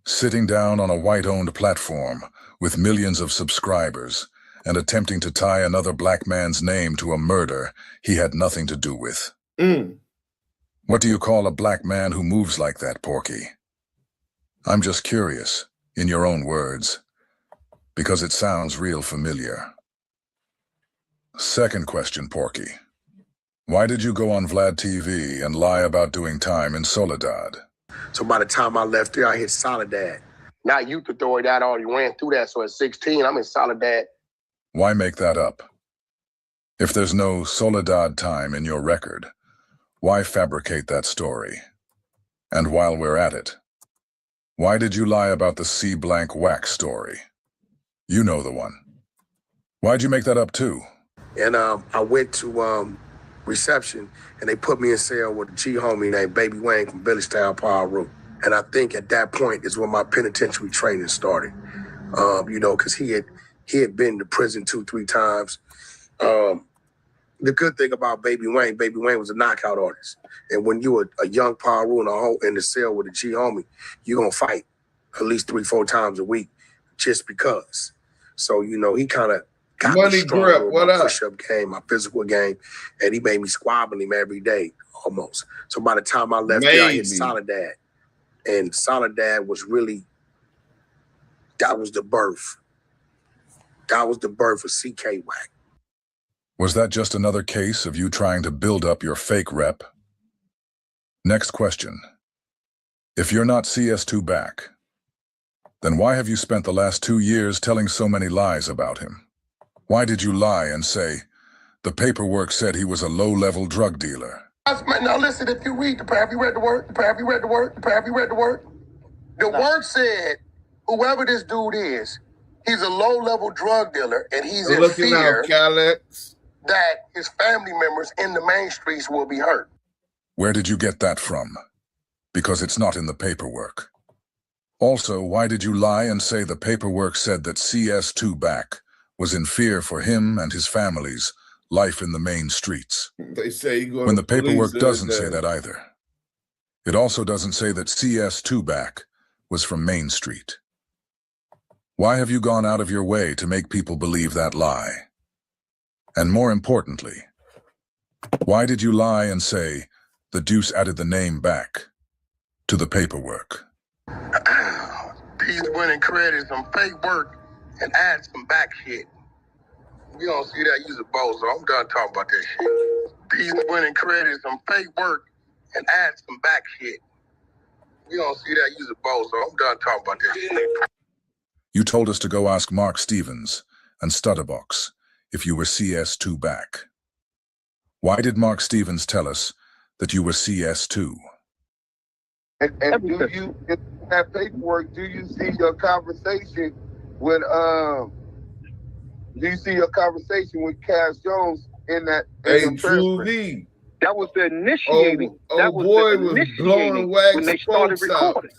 S11: Sitting down on a white-owned platform with millions of subscribers and attempting to tie another black man's name to a murder he had nothing to do with. What do you call a black man who moves like that, Porky? I'm just curious, in your own words, because it sounds real familiar. Second question, Porky. Why did you go on Vlad TV and lie about doing time in Soledad?
S16: So by the time I left there, I hit Soledad. Now you could throw it out, already ran through that. So at 16, I'm in Soledad.
S11: Why make that up? If there's no Soledad time in your record, why fabricate that story? And while we're at it, why did you lie about the C blank Wack story? You know the one. Why'd you make that up too?
S16: And I went to reception and they put me in cell with a G homie named Baby Wayne from Village Town Power Room. And I think at that point is when my penitentiary training started. You know, because he had been to prison 2-3 times. The good thing about Baby Wayne was a knockout artist. And when you were a young Paru in the cell with a G homie, you're going to fight at least 3-4 times a week just because. So, you know, he kind of got me stronger with my push-up game, my physical game, and he made me squabbling him every day almost. So by the time I left there, I hit Soledad. And Soledad was really, that was the birth. That was the birth of CK Wack.
S11: Was that just another case of you trying to build up your fake rep? Next question. If you're not CS2 back, then why have you spent the last 2 years telling so many lies about him? Why did you lie and say, The paperwork said he was a low-level drug dealer.
S16: Now listen, if you read the paper, have you read the word? Have you read the word? Have you read the word? The word said, whoever this dude is, he's a low-level drug dealer, and he's in fear that his family members in the main streets will be hurt.
S11: Where did you get that from? Because it's not in the paperwork. Also, why did you lie and say the paperwork said that CS2 back was in fear for him and his family's life in the main streets?
S4: They say you go
S11: when the paperwork doesn't say that either. It also doesn't say that CS2 back was from Main Street. Why have you gone out of your way to make people believe that lie? And more importantly, why did you lie and say the Duse added the name back to the paperwork?
S16: He's winning credit, some fake work, and add some back shit. We don't see that, use a bozo. I'm done talking about that shit. He's winning credit, some fake work, and add some back shit. We don't see that, use a bozo. I'm done talking about that shit.
S11: You told us to go ask Mark Stevens and Stutterbox if you were CS2 back. Why did Mark Stevens tell us that you were CS2?
S7: And do you, in that paperwork, do you see your conversation with Cash Jones in that?
S4: Hey, Juvie.
S15: That was the initiating. That was
S4: boy
S15: the
S4: was blowing wax
S15: when they started recording.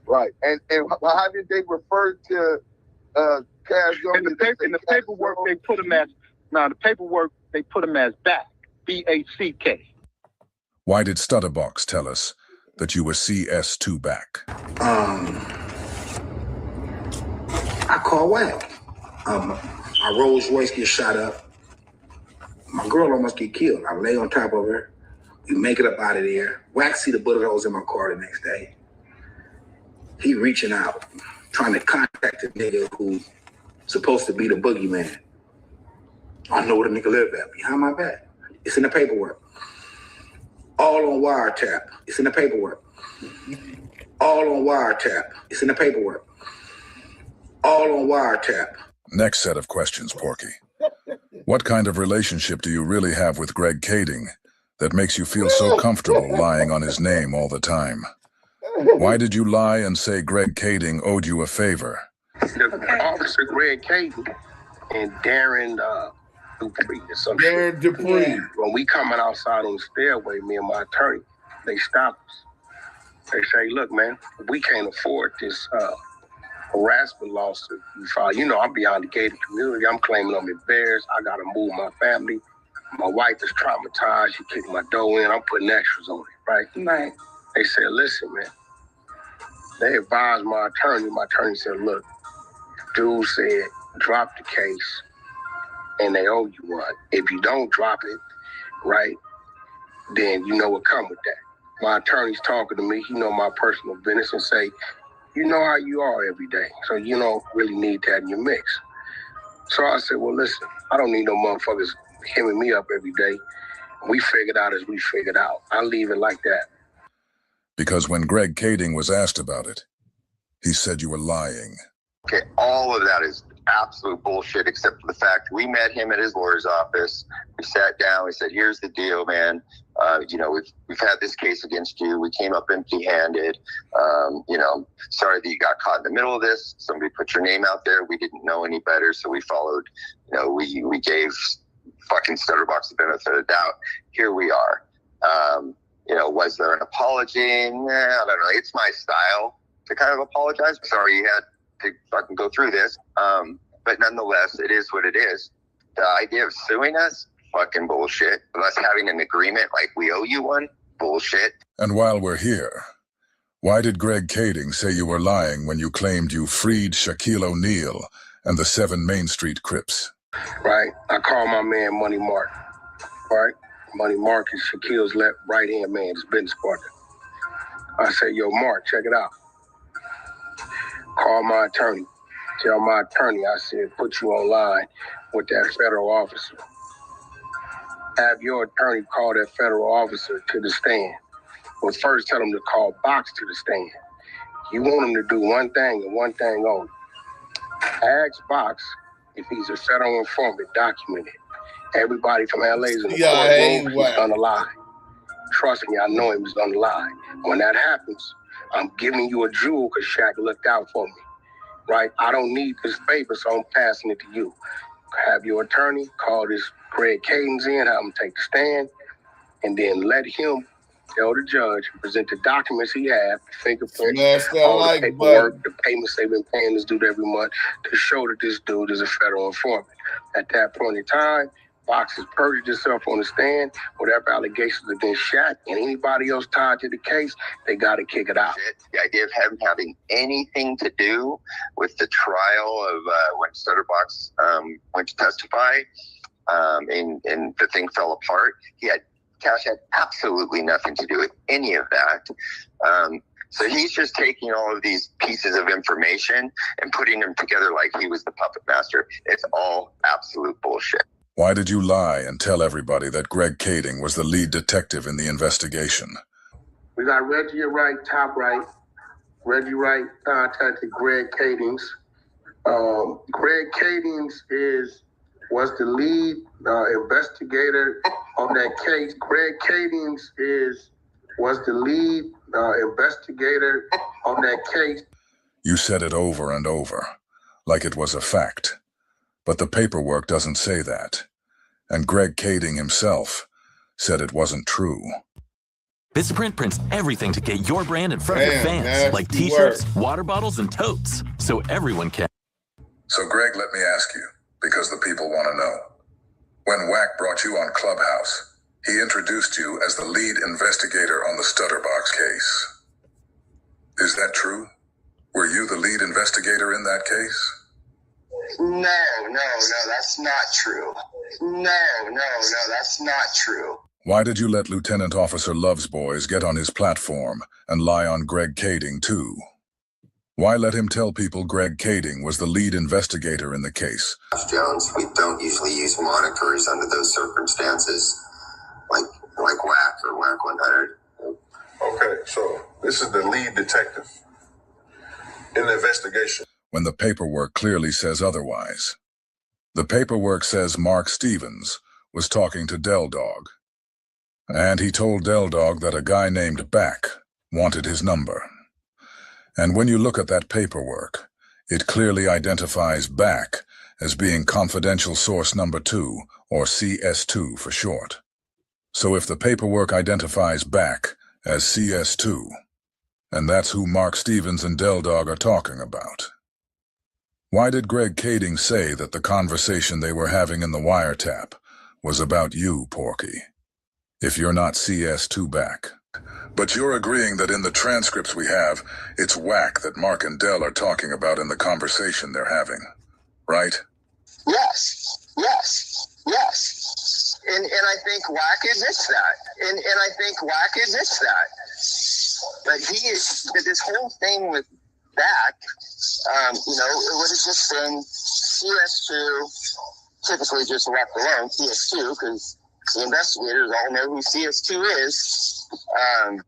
S7: Right. And how did they refer to Cash Jones?
S15: In the paperwork, they put him as back. B-A-C-K.
S11: Why did Stutterbox tell us that you were CS2 back?
S18: I call Wack. My Rolls Royce gets shot up. My girl almost get killed. I lay on top of her. We make it up out of there. Wack see the bullet holes in my car the next day. He reaching out, trying to contact the nigga who's supposed to be the boogeyman. I know where the nigga live at, behind my back. It's in the paperwork. All on wiretap. It's in the paperwork. All on wiretap. It's in the paperwork. All on wiretap.
S11: Next set of questions, Porky. What kind of relationship do you really have with Greg Kading that makes you feel so comfortable lying on his name all the time? Why did you lie and say Greg Kading owed you a favor?
S16: Officer Greg Kading and Darren Dupree or some shit.
S4: Dupree.
S16: When we coming outside on the stairway, me and my attorney, they stop us. They say, look, man, we can't afford this harassment lawsuit you filed. You know, I'm beyond the gated community. I'm claiming I'm embarrassed. I got to move my family. My wife is traumatized. She kicked my dough in. I'm putting extras on it, right? Right. They said, listen, man. They advised my attorney. My attorney said, look, dude said, drop the case and they owe you one. If you don't drop it, right, then you know what come with that. My attorney's talking to me. He know my personal business and say, you know how you are every day, so you don't really need that in your mix. So I said, well, listen, I don't need no motherfuckers hemming me up every day. We figured out as we figured out. I leave it like that.
S11: Because when Greg Kading was asked about it, he said you were lying.
S12: Okay, all of that is absolute bullshit, except for the fact we met him at his lawyer's office. We sat down. We said, here's the deal, man. You know, we've had this case against you. We came up empty-handed. You know, sorry that you got caught in the middle of this. Somebody put your name out there. We didn't know any better, so we followed. You know, we gave fucking Stutterbox the benefit of the doubt. Here we are. You know, was there an apology? I don't know. It's my style to kind of apologize. Sorry you had to fucking go through this. But nonetheless, it is what it is. The idea of suing us, fucking bullshit. Us having an agreement like we owe you one, bullshit.
S11: And while we're here, why did Greg Kading say you were lying when you claimed you freed Shaquille O'Neal and the 7 Main Street Crips?
S16: Right. I called my man Money Mark. Right. Money Mark is Shaquille's right-hand man, his business partner. I said, yo, Mark, check it out. Call my attorney. Tell my attorney, I said, put you online with that federal officer. Have your attorney call that federal officer to the stand. Well, first tell him to call Box to the stand. You want him to do one thing and one thing only. Ask Box If he's a federal informant, document it. Everybody from LA is in the
S4: Yeah,
S16: courtroom.
S4: ain't
S16: He's
S4: whack.
S16: gonna lie. Trust me, I know he was gonna lie. When that happens, I'm giving you a jewel because Shaq looked out for me. Right? I don't need this favor, so I'm passing it to you. Have your attorney call this Greg Kading in, have him take the stand, and then let him tell the judge, present the documents he had, the fingerprints,
S4: Smash that
S16: all
S4: like
S16: the paperwork,
S4: button.
S16: the payments they've been paying this dude every month to show that this dude is a federal informant. At that point in time, Fox has perjured himself on the stand. Whatever allegations against Shaq and anybody else tied to the case, they got to kick it out.
S12: The idea of him having anything to do with the trial of when Stutterbox went to testify and the thing fell apart, Cash had absolutely nothing to do with any of that. So he's just taking all of these pieces of information and putting them together like he was the puppet master. It's all absolute bullshit.
S11: Why did you lie and tell everybody that Greg Kading was the lead detective in the investigation?
S16: We got Reggie Wright, top right. Reggie Wright contacted Greg Kading. Greg Kading was the lead investigator on that case. Greg Kading was the lead investigator on that case.
S11: You said it over and over, like it was a fact. But the paperwork doesn't say that. And Greg Kading himself said it wasn't true.
S19: Vistaprint prints everything to get your brand in front of your fans, like t-shirts, water bottles, and totes, so everyone can.
S11: So Greg, let me ask you, because the people want to know. When Wack brought you on Clubhouse, he introduced you as the lead investigator on the Stutterbox case. Is that true? Were you the lead investigator in that case?
S12: No, that's not true. No, that's not true.
S11: Why did you let Lieutenant Officer Love's boys get on his platform and lie on Greg Kading too? Why let him tell people Greg Kading was the lead investigator in the case?
S12: Jones, we don't usually use monikers under those circumstances, like Wack or Wack100.
S13: Okay, so this is the lead detective in the investigation.
S11: When the paperwork clearly says otherwise. The paperwork says Mark Stevens was talking to Del Dog. And he told Del Dog that a guy named Back wanted his number. And when you look at that paperwork, it clearly identifies Back as being confidential source number 2, or CS2 for short. So if the paperwork identifies Back as CS2, and that's who Mark Stevens and Del Dog are talking about, why did Greg Kading say that the conversation they were having in the wiretap was about you, Porky, if you're not CS2 Back? But you're agreeing that in the transcripts we have, it's Wack that Mark and Del are talking about in the conversation they're having, right?
S12: Yes. And I think Wack admits that. And I think Wack admits that. But this whole thing with Back, it would have just been CS2, typically just left alone, CS2, because the investigators all know who CS2 is.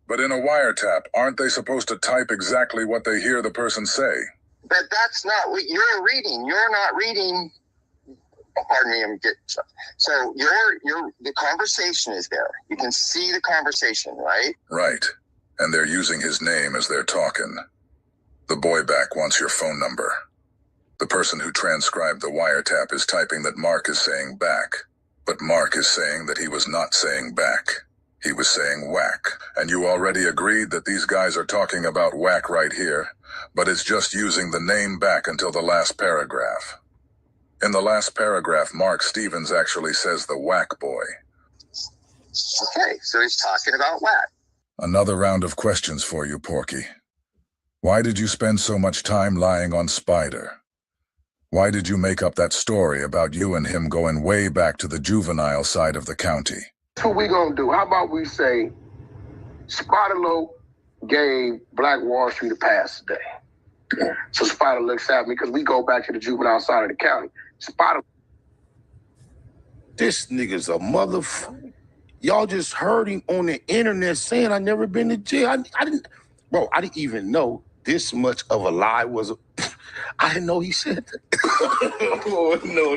S11: But in a wiretap, aren't they supposed to type exactly what they hear the person say?
S12: But that's not what you're reading. You're not reading. Pardon me, I'm getting stuff. So the conversation is there. You can see the conversation, right?
S11: Right. And they're using his name as they're talking. The boy Back wants your phone number. The person who transcribed the wiretap is typing that Mark is saying Back, but Mark is saying that he was not saying Back. He was saying Wack. And you already agreed that these guys are talking about Wack right here, but it's just using the name Back until the last paragraph. In the last paragraph, Mark Stevens actually says the Wack boy.
S12: Okay, so he's talking about Wack.
S11: Another round of questions for you, Porky. Why did you spend so much time lying on Spider? Why did you make up that story about you and him going way back to the juvenile side of the county?
S16: That's what we gonna do. How about we say Spider gave Black Wall Street a pass today. So Spider looks at me because we go back to the juvenile side of the county. Spider.
S20: This nigga's a motherfucker. Y'all just heard him on the internet saying I never been to jail. I didn't even know this much of a lie was. I didn't know he said that.
S16: Oh, no.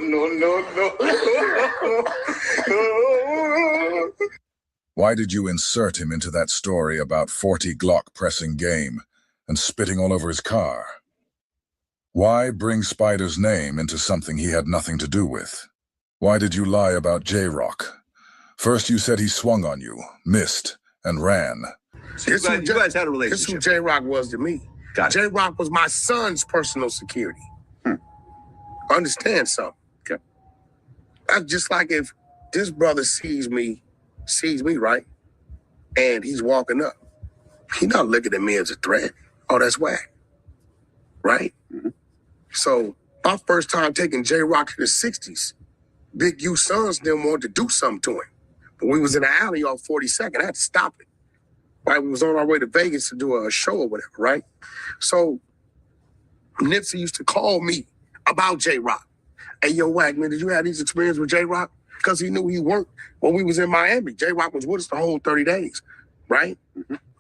S11: Why did you insert him into that story about 40 Glock pressing game and spitting all over his car? Why bring Spider's name into something he had nothing to do with? Why did you lie about J-Rock? First you said he swung on you, missed, and ran.
S16: So you guys had a relationship. This is who J-Rock was to me. J-Rock was my son's personal security. Understand something. Okay. That's just like if this brother sees me, right? And he's walking up. He's not looking at me as a threat. Oh, that's Wack. Right? So my first time taking J-Rock in the 60s, Big U sons didn't want to do something to him. But we was in the alley off 42nd. I had to stop it. Right? We was on our way to Vegas to do a show or whatever, right? So Nipsey used to call me about J-Rock. Hey, yo, Wack, man, did you have these experiences with J-Rock? Because he knew he worked when we was in Miami. J-Rock was with us the whole 30 days, right?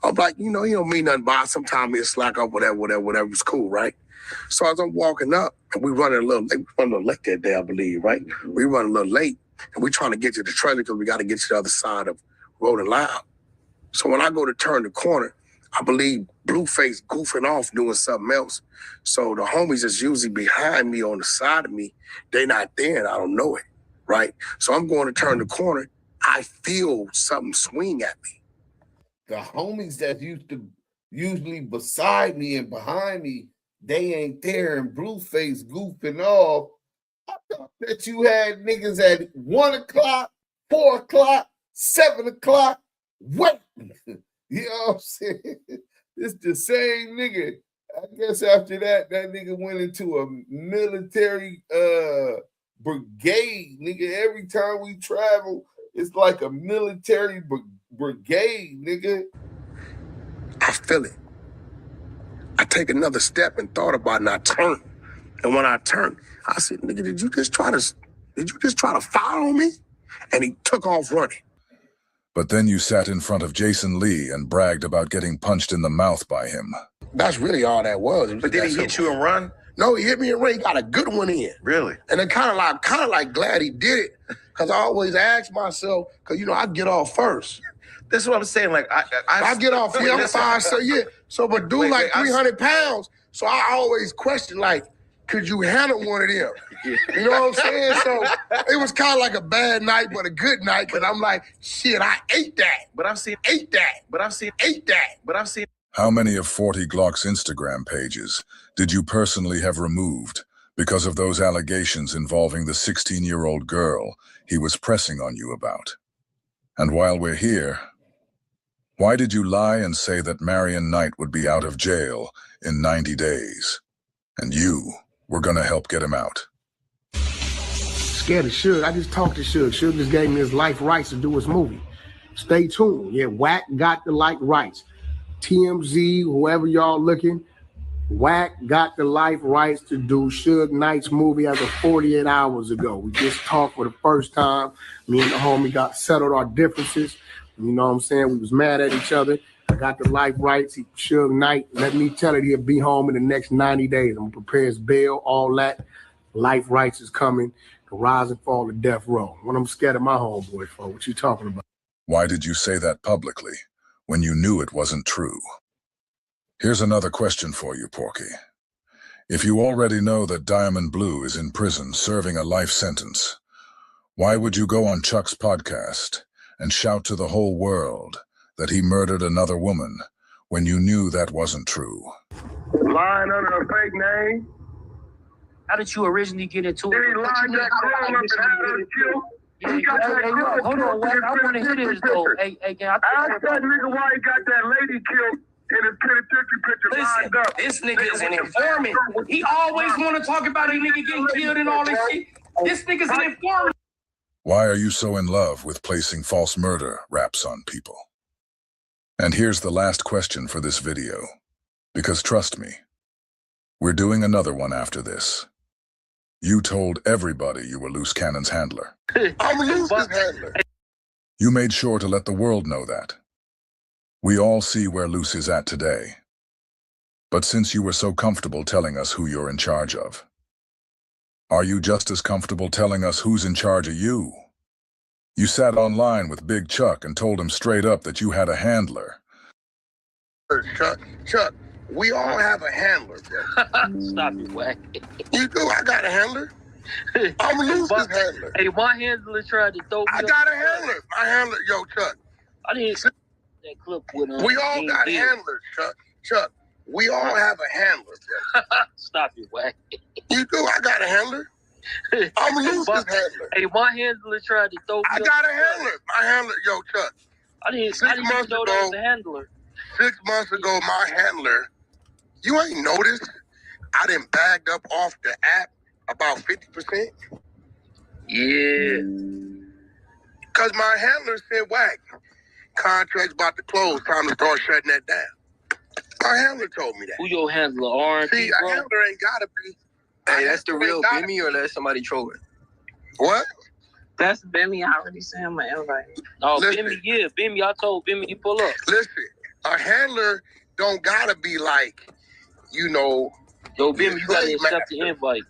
S16: I'm like, you know, he don't mean nothing by it. Sometimes he'll slack up, whatever. It's cool, right? So as I'm walking up, and we running a little late. We run a little late that day, I believe, right? We run a little late, and we trying to get to the trailer because we got to get to the other side of Rolling Loud. So when I go to turn the corner, I believe Blueface goofing off doing something else. So the homies that's usually behind me on the side of me, they not there and I don't know it, right? So I'm going to turn the corner. I feel something swing at me.
S4: The homies that used to usually beside me and behind me, they ain't there, and Blueface goofing off. I thought that you had niggas at 1 o'clock, 4 o'clock, 7 o'clock. Wait, you know what I'm saying? It's the same nigga. I guess after that, that nigga went into a military brigade, nigga. Every time we travel, it's like a military brigade, nigga.
S16: I feel it. I take another step and thought about it, and I turned. And when I turned, I said, nigga, did you just try to follow me? And he took off running.
S11: But then you sat in front of Jason Lee and bragged about getting punched in the mouth by him.
S16: That's really all that was. But did he hit you and run? No, he hit me and run. He got a good one in. Really? And I'm kind of like glad he did it, because I always ask myself, because, you know, I get off first. This is what I'm saying. Like, I get off. Yeah, I'm 5, so yeah. So, but dude, like 300 pounds. So I always question, like, could you handle one of them? You know what I'm saying? So it was kind of like a bad night, but a good night, because I'm like, shit, I ate that. But I've seen ate that. But I've seen ate that. But I've seen.
S11: How many of 40 Glock's Instagram pages did you personally have removed because of those allegations involving the 16-year-old girl he was pressing on you about? And while we're here, why did you lie and say that Marion Knight would be out of jail in 90 days? And you were gonna help get him out?
S5: Scared of Suge. I just talked to Suge. Suge just gave me his life rights to do his movie. Stay tuned. Yeah, Wack got the life rights. TMZ, whoever y'all looking, Wack got the life rights to do Suge Knight's movie as of 48 hours ago. We just talked for the first time. Me and the homie got settled our differences. You know what I'm saying? We was mad at each other. I got the life rights. Suge Knight, let me tell it, he'll be home in the next 90 days. I'm gonna prepare his bail, all that. Life rights is coming. The rise and fall of death row. When I'm scared of my homeboy for, what you talking about?
S11: Why did you say that publicly when you knew it wasn't true? Here's another question for you, Porky. If you already know that Diamond Blue is in prison serving a life sentence, why would you go on Chuck's podcast and shout to the whole world that he murdered another woman when you knew that wasn't true?
S16: Lying under a fake name.
S21: How did you originally get into it?
S16: He lied that girl up and had her killed. He got that girl.
S21: Hold on, Wack, I want to hear this though. Hey,
S16: ask that nigga why he got that lady killed in his penitentiary picture lined up.
S21: This nigga is an informant. He always want to talk about a nigga getting killed and all this shit. This nigga's an informant.
S11: Why are you so in love with placing false murder raps on people? And here's the last question for this video, because trust me, we're doing another one after this. You told everybody you were Loose Cannon's handler.
S16: I'm Luce's handler.
S11: You made sure to let the world know that. We all see where Luce is at today. But since you were so comfortable telling us who you're in charge of, Are you just as comfortable telling us who's in charge of you? You sat online with Big Chuck and told him straight up that you had a handler.
S16: Chuck, we all have a handler, bro.
S1: Stop it, Wack.
S16: You do? I got a handler. I'm Luce's handler.
S1: Hey, my handler tried to throw me.
S16: I got a handler. My handler, yo, Chuck.
S1: I didn't see that clip with him.
S16: We all got handlers, Chuck. Chuck, we all have a handler, bro.
S1: Stop it, Wack.
S16: You do? I got a handler. I'm Luce's handler.
S1: Hey, my handler tried to throw me.
S16: I got a handler. My handler, yo, Chuck.
S1: I didn't know that was the handler.
S16: 6 months ago, my handler, you ain't noticed I done bagged up off the app about 50%?
S1: Yeah.
S16: Because my handler said, Wack, contract's about to close, time to start shutting that down. My handler told me that.
S1: Who your handler, R&B,
S16: See, a handler ain't gotta be.
S22: Hey, that's the real Bimmy or that's somebody trolling?
S16: What?
S23: That's Bimmy. I already sent him an invite.
S1: Oh, Bimmy, yeah. Bimmy, I told Bimmy to pull up.
S16: Listen, a handler don't gotta be like, you know.
S1: Yo, Bimmy, you gotta accept the invite.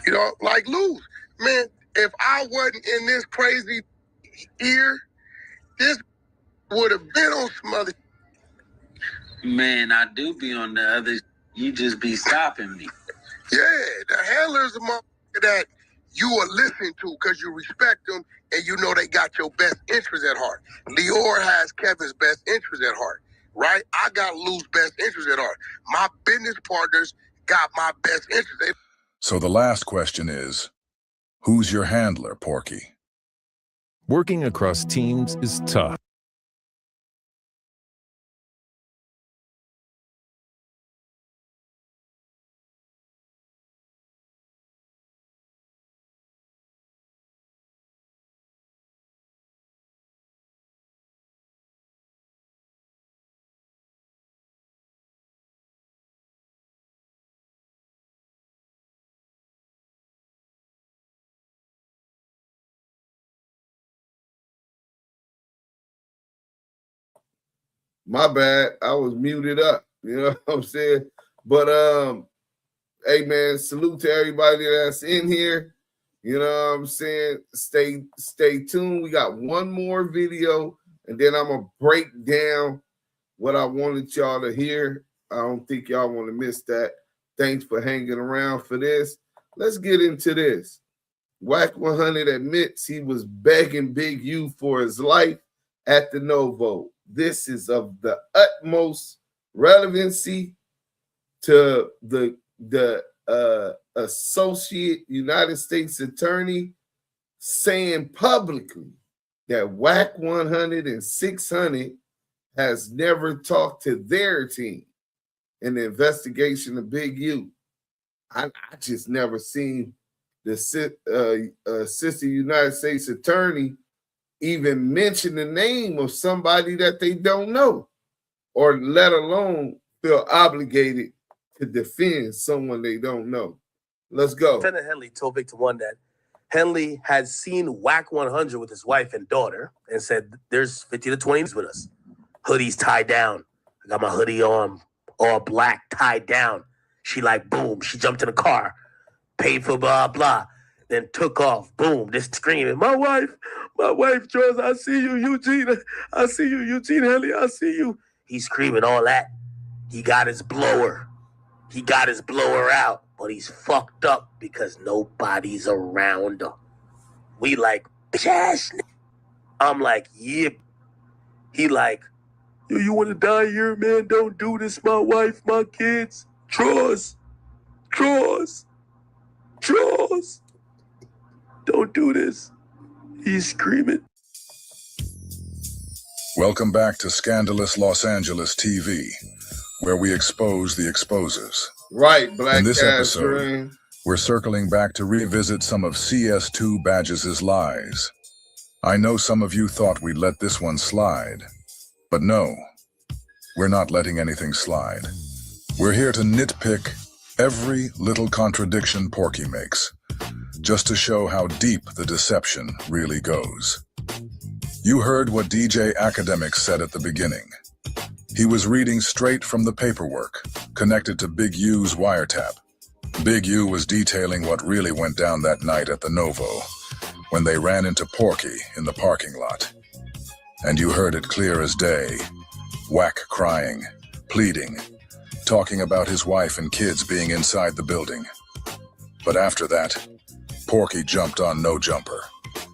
S16: You know, like Luz. Man, if I wasn't in this crazy ear, this would have been on some other.
S23: Man, I do be on the other. You just be stopping me.
S16: Yeah, the handler's a motherfucker that you will listen to because you respect them and you know they got your best interest at heart. Lior has Kevin's best interest at heart, right? I got Lou's best interest at heart. My business partners got my best interest.
S11: So the last question is, who's your handler, Porky?
S24: Working across teams is tough.
S4: My bad. I was muted up. You know what I'm saying? But hey man, salute to everybody that's in here. You know what I'm saying? Stay tuned. We got one more video, and then I'm gonna break down what I wanted y'all to hear. I don't think y'all want to miss that. Thanks for hanging around for this. Let's get into this. Wack100 admits he was begging Big U for his life at the no vote. This is of the utmost relevancy to the Associate United States Attorney saying publicly that Wack100 and Six Hunnet has never talked to their team in the investigation of Big U. I just never seen the Assistant United States Attorney even mention the name of somebody that they don't know, or let alone feel obligated to defend someone they don't know. Let's go.
S25: Lieutenant Henley told Victim One that Henley had seen Wack100 with his wife and daughter and said, there's 50 to 20s with us. Hoodies tied down. I got my hoodie on, all black, tied down. She like, boom, she jumped in the car, paid for blah, blah, then took off. Boom, just screaming, my wife, Charles, I see you, Eugene. I see you, Eugene Henley, I see you. He's screaming all that. He got his blower. He got his blower out, but he's fucked up because nobody's around him. We like, bitch ass. I'm like, yeah. He like, yo, you want to die here, man? Don't do this. My wife, my kids. Charles. Don't do this. He's screaming.
S11: Welcome back to Scandalous Los Angeles TV, where we expose the exposers.
S4: Right, Black.
S11: In this episode, we're circling back to revisit some of CS2 Badges' lies. I know some of you thought we'd let this one slide, but no, we're not letting anything slide. We're here to nitpick every little contradiction Porky makes, just to show how deep the deception really goes. You heard what DJ Academic said at the beginning. He was reading straight from the paperwork connected to Big U's wiretap. Big U was detailing what really went down that night at the Novo, when they ran into Porky in the parking lot. And you heard it clear as day. Wack crying, pleading, talking about his wife and kids being inside the building. But after that, Porky jumped on No Jumper,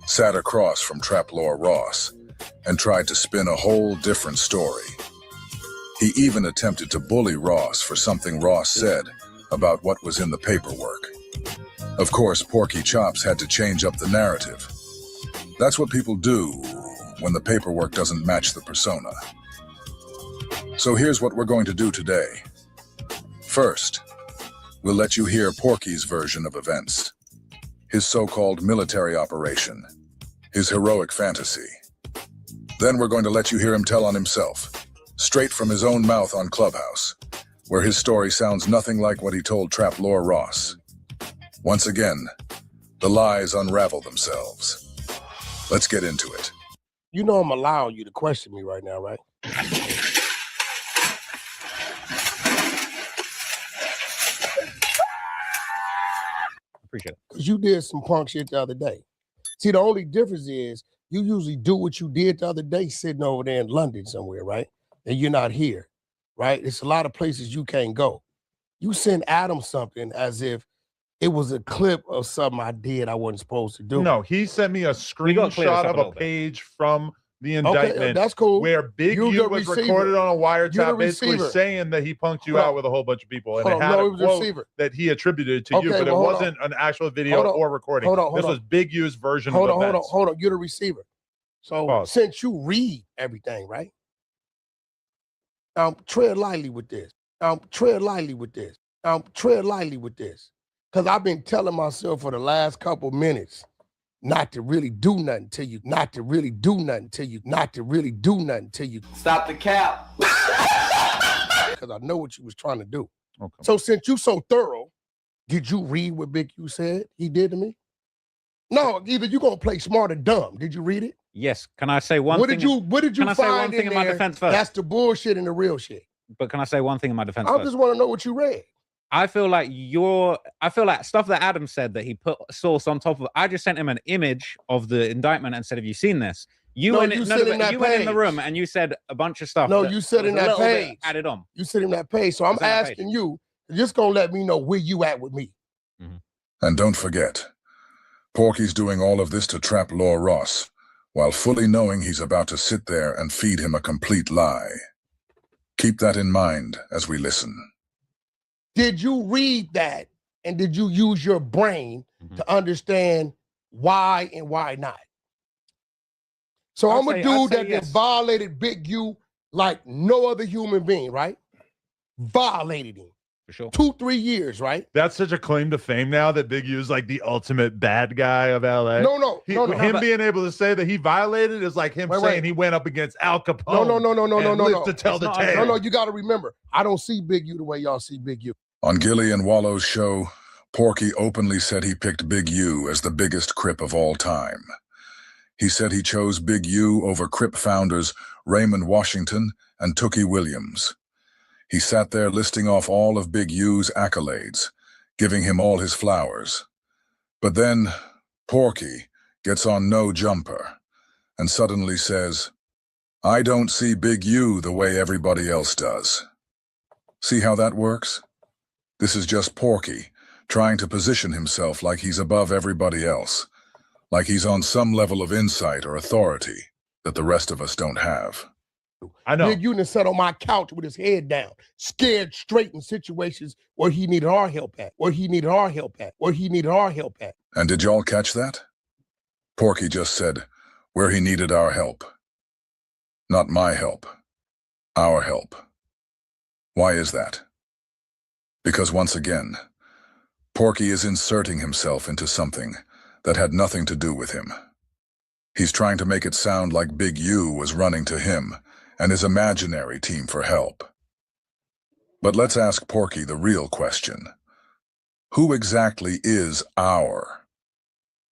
S11: sat across from Traplore Ross, and tried to spin a whole different story. He even attempted to bully Ross for something Ross said about what was in the paperwork. Of course, Porky Chops had to change up the narrative. That's what people do when the paperwork doesn't match the persona. So here's what we're going to do today. First, we'll let you hear Porky's version of events. His so-called military operation. His heroic fantasy. Then we're going to let you hear him tell on himself, straight from his own mouth on Clubhouse, where his story sounds nothing like what he told Traplore Ross. Once again, the lies unravel themselves. Let's get into it.
S5: You know I'm allowing you to question me right now, right?
S2: Appreciate it.
S5: Because you did some punk shit the other day. See, the only difference is you usually do what you did the other day sitting over there in London somewhere, right? And you're not here, right? It's a lot of places you can't go. You send Adam something as if it was a clip of something I did I wasn't supposed to do.
S3: No, he sent me a screenshot of a page from the indictment.
S5: Okay, that's cool.
S3: Where Big U was recorded on a wiretap, basically saying that he punked you out with a whole bunch of people, and it had a quote that he attributed to you, but it wasn't an actual video or recording. This was Big U's version of events.
S5: Hold on. You're the receiver. So since you read everything, right? Tread lightly with this. Tread lightly with this. Tread lightly with this. Because I've been telling myself for the last couple minutes not to really do nothing to you, not to really do nothing to you, not to really do nothing to you.
S23: Stop the cap.
S5: Because I know what you was trying to do. Okay. So since you so thorough, did you read what Big U said he did to me? No, either you gonna play smart or dumb. Did you read it?
S2: Yes. Can I say one thing?
S5: What did you find in
S2: my
S5: there?
S2: defense first?
S5: That's the bullshit and the real shit.
S2: But can I say one thing in my defense
S5: I
S2: first?
S5: just want to know what you read.
S2: I feel like stuff that Adam said that he put source on top of it. I just sent him an image of the indictment and said, have you seen this? You went in the room and you said a bunch of stuff.
S5: No, you said in that page.
S2: Added on.
S5: You said in that page. So I'm asking you, just gonna let me know where you at with me.
S11: Mm-hmm. And don't forget, Porky's doing all of this to trap Law Ross, while fully knowing he's about to sit there and feed him a complete lie. Keep that in mind as we listen.
S5: Did you read that and did you use your brain to understand why and why not? So I'm a dude that violated Big U like no other human being, right? Violated him.
S2: For sure.
S5: 2-3 years, right?
S3: That's such a claim to fame now that Big U is like the ultimate bad guy of LA.
S5: No.
S3: Him being able to say that he violated is like him saying he went up against Al Capone.
S5: No.
S3: To tell the tale.
S5: No, you got to remember, I don't see Big U the way y'all see Big U.
S11: On Gilly and Wallow's show, Porky openly said he picked Big U as the biggest Crip of all time. He said he chose Big U over Crip founders Raymond Washington and Tookie Williams. He sat there listing off all of Big U's accolades, giving him all his flowers. But then Porky gets on No Jumper and suddenly says, I don't see Big U the way everybody else does. See how that works? This is just Porky trying to position himself like he's above everybody else, like he's on some level of insight or authority that the rest of us don't have.
S3: I know.
S5: Big U sat on my couch with his head down, scared straight in situations where he needed our help at,
S11: And did y'all catch that? Porky just said, where he needed our help. Not my help, our help. Why is that? Because once again, Porky is inserting himself into something that had nothing to do with him. He's trying to make it sound like Big U was running to him and his imaginary team for help. But let's ask Porky the real question. Who exactly is our?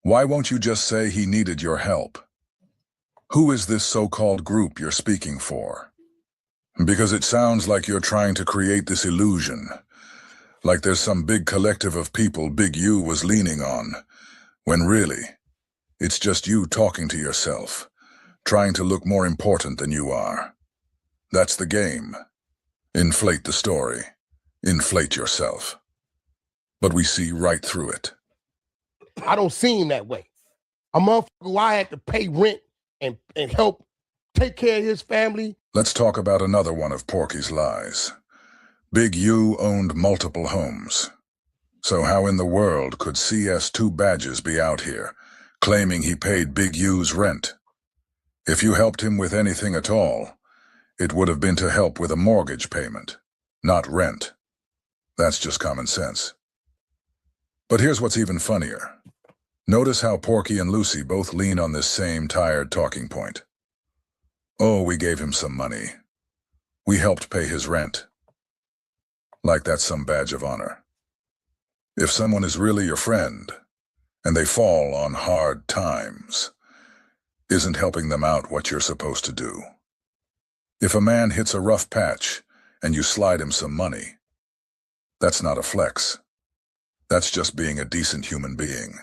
S11: Why won't you just say he needed your help? Who is this so-called group you're speaking for? Because it sounds like you're trying to create this illusion Like there's some big collective of people Big U was leaning on, when really, it's just you talking to yourself, trying to look more important than you are. That's the game. Inflate the story. Inflate yourself. But we see right through it.
S5: I don't see him that way. A motherfucker who I had to pay rent and help take care of his family.
S11: Let's talk about another one of Porky's lies. Big U owned multiple homes. So how in the world could CS2 Badges be out here, claiming he paid Big U's rent? If you helped him with anything at all, it would have been to help with a mortgage payment, not rent. That's just common sense. But here's what's even funnier. Notice how Porky and Lucy both lean on this same tired talking point. Oh, we gave him some money. We helped pay his rent. Like that's some badge of honor. If someone is really your friend, and they fall on hard times, isn't helping them out what you're supposed to do? If a man hits a rough patch, and you slide him some money, that's not a flex. That's just being a decent human being.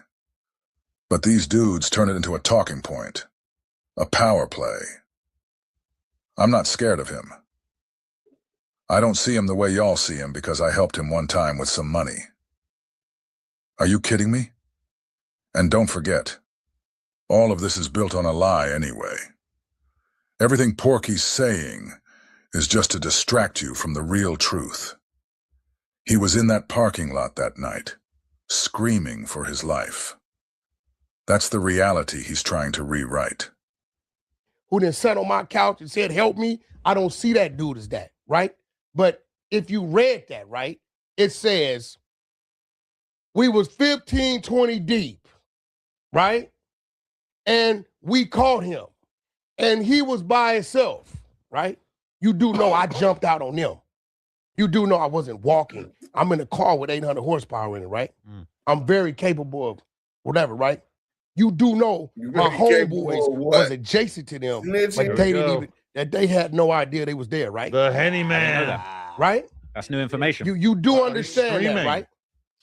S11: But these dudes turn it into a talking point, a power play. I'm not scared of him. I don't see him the way y'all see him because I helped him one time with some money. Are you kidding me? And don't forget, all of this is built on a lie anyway. Everything Porky's saying is just to distract you from the real truth. He was in that parking lot that night, screaming for his life. That's the reality he's trying to rewrite.
S5: Who then sat on my couch and said, help me? I don't see that dude as that, right? But if you read that, right, it says, we was 15, 20 deep, right? And we caught him. And he was by himself, right? You do know I jumped out on them. You do know I wasn't walking. I'm in a car with 800 horsepower in it, right? I'm very capable of whatever, right? You do know my homeboys was adjacent to them, but they didn't even, that they had no idea they was there, right?
S3: The Henny Man.
S5: Right?
S2: That's new information.
S5: You do understand that, right?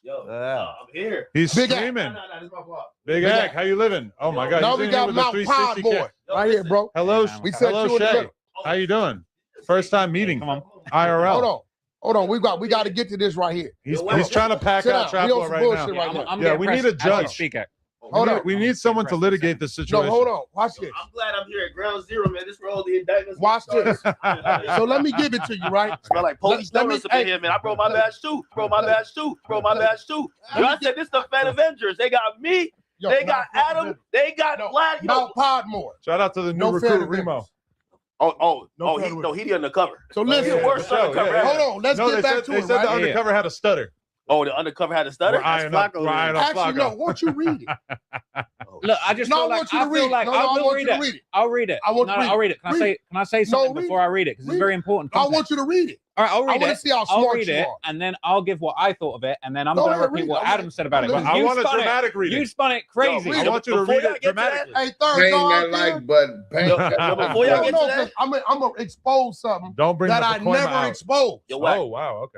S22: Yo, I'm here.
S3: He's
S5: Big
S3: screaming.
S22: No, this is my fault.
S3: Big Ack, how you living? Oh my God.
S5: Now
S3: he's
S5: we
S3: in here
S5: got
S3: with a
S5: Mount Pod
S3: 360
S5: boy right here, bro.
S3: Hello,
S5: We said
S3: hello,
S5: you in the
S3: Shay.
S5: middle.
S3: How you doing? First time meeting. Come on. IRL.
S5: Hold on. We got to get to this right here.
S3: He's trying to pack out Trapper right now.
S2: Yeah,
S3: we need a judge. We need someone to litigate this situation.
S5: No, hold on. Watch this.
S22: I'm glad I'm here at ground zero, man. This roll the indictments.
S5: Watch this. So let me give it to you, right?
S22: Smell like police donuts up in here, man. I brought my badge too. You know, I said this the Fan Avengers. They got me. They got Adam. They got Vlad.
S5: Mount Podmore.
S3: Shout out to the new recruit, Remo.
S22: He the undercover.
S5: So listen,
S22: undercover.
S5: Hold on, let's get back to it.
S3: They said the undercover had a stutter.
S22: Oh, the undercover had a stutter.
S5: Actually, no. Won't you read it?
S2: Look, I just feel like I will read it. I'll read it. I'll read it. Can I say something before I read it? Because it's very important.
S5: I want you to read it.
S2: All right, I'll read it.
S5: I want to see how
S2: I'll
S5: smart
S2: read
S5: you
S2: it,
S5: are.
S2: and then I'll give what I thought of it, and then I'm going to repeat what Adam said about it.
S3: I want a dramatic reading.
S2: You spun it crazy.
S3: I want you to read it dramatically.
S5: Hey, third
S4: Bang that like button. Bang that.
S22: Before y'all get to that,
S5: I'm gonna expose something
S3: Don't bring
S5: that
S3: the
S5: I
S3: Pacoima
S5: never
S3: out.
S5: exposed.
S22: Yo, Wack,
S3: Oh wow, okay.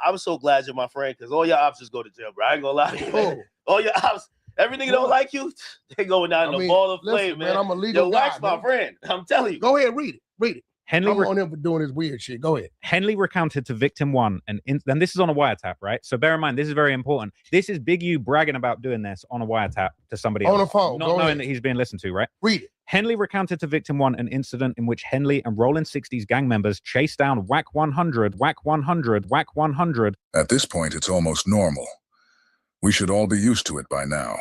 S22: I'm so glad you're my friend because all your options go to jail, bro. I ain't gonna lie to you, man. All your ops, everything that don't like you, they going down in the ball of flame, man.
S5: I'm a legal
S22: Yo,
S5: guy,
S22: Wack's my friend. I'm telling you.
S5: Go ahead, read it.
S2: Henley
S5: I'm on him for doing his weird shit. Go ahead.
S2: Henley recounted to victim one, and this is on a wiretap, right? So bear in mind, this is very important. This is Big U bragging about doing this on a wiretap to somebody else.
S5: On the phone.
S2: Not knowing that he's being listened to, right?
S5: Read it.
S2: Henley recounted to victim one an incident in which Henley and Rolling 60s gang members chased down Wack100, Wack100, Wack100.
S11: At this point, it's almost normal. We should all be used to it by now.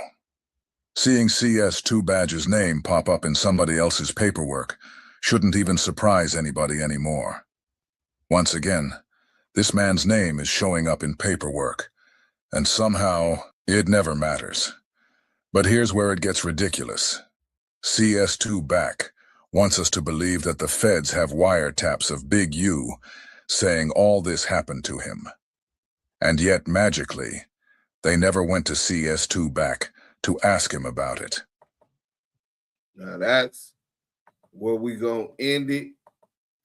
S11: Seeing CS2 Badge's name pop up in somebody else's paperwork shouldn't even surprise anybody anymore. Once again, this man's name is showing up in paperwork, and somehow it never matters. But here's where it gets ridiculous. CS2 Back wants us to believe that the feds have wiretaps of Big U saying all this happened to him. And yet, magically, they never went to CS2 Back to ask him about it.
S4: Now that's where we gonna end it,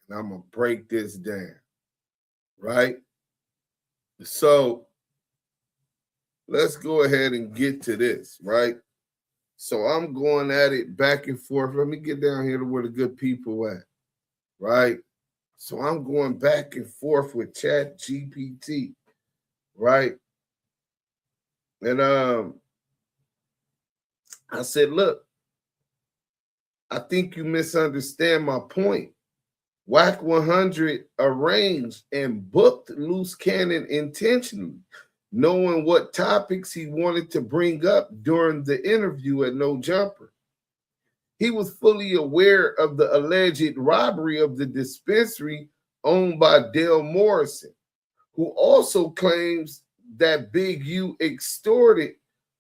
S4: and I'm gonna break this down, right? So let's go ahead and get to this, right? So I'm going at it back and forth. Let me get down here to where the good people at, right? So I'm going back and forth with Chat GPT, right? And I said, look, I think you misunderstand my point. Wack100 arranged and booked Loose Cannon intentionally, knowing what topics he wanted to bring up during the interview at No Jumper. He was fully aware of the alleged robbery of the dispensary owned by Dale Morrison, who also claims that Big U extorted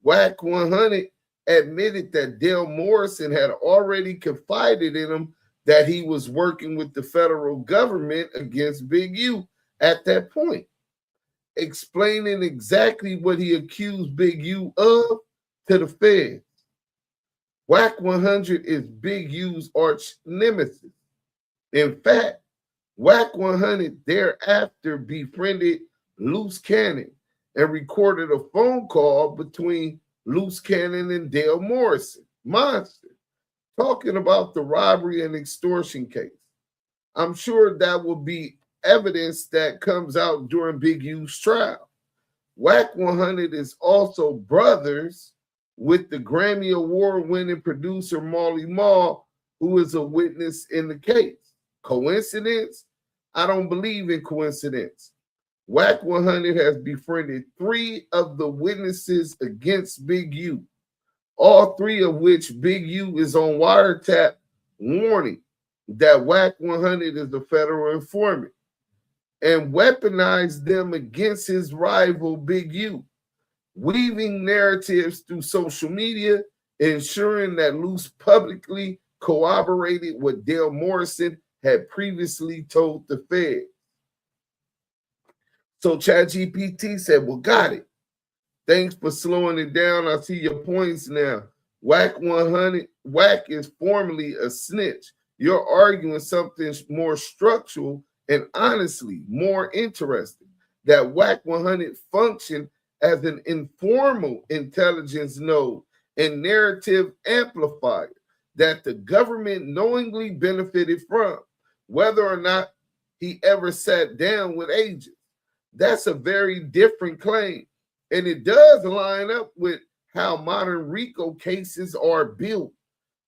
S4: Wack100, admitted that Dale Morrison had already confided in him that he was working with the federal government against Big U at that point, explaining exactly what he accused Big U of to the feds. Wack100 is Big U's arch nemesis. In fact, Wack100 thereafter befriended Loose Cannon and recorded a phone call between Loose Cannon and Dale Morrison, Monster, talking about the robbery and extortion case. I'm sure that will be evidence that comes out during Big U's trial. Wack100 is also brothers with the Grammy Award-winning producer Marley Marl, who is a witness in the case. Coincidence? I don't believe in coincidence. Wack100 has befriended 3 of the witnesses against Big U, all 3 of which Big U is on wiretap warning that Wack100 is a federal informant, and weaponized them against his rival Big U, weaving narratives through social media, ensuring that Loose publicly corroborated what Dale Morrison had previously told the Fed. So ChatGPT said, well, got it. Thanks for slowing it down. I see your points now. Wack100, Wack is formally a snitch. You're arguing something more structural and honestly more interesting, that Wack100 functioned as an informal intelligence node and narrative amplifier that the government knowingly benefited from, whether or not he ever sat down with agents. That's a very different claim, and it does line up with how modern RICO cases are built.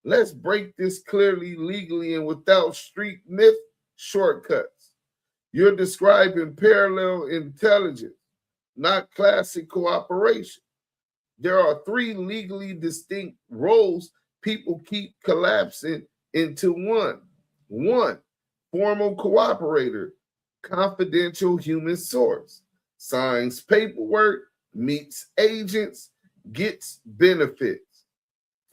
S4: Let's break this clearly, legally, and without street myth shortcuts. You're describing parallel intelligence, not classic cooperation. There are 3 legally distinct roles people keep collapsing into one. 1, formal cooperator, confidential human source, signs paperwork, meets agents, gets benefits.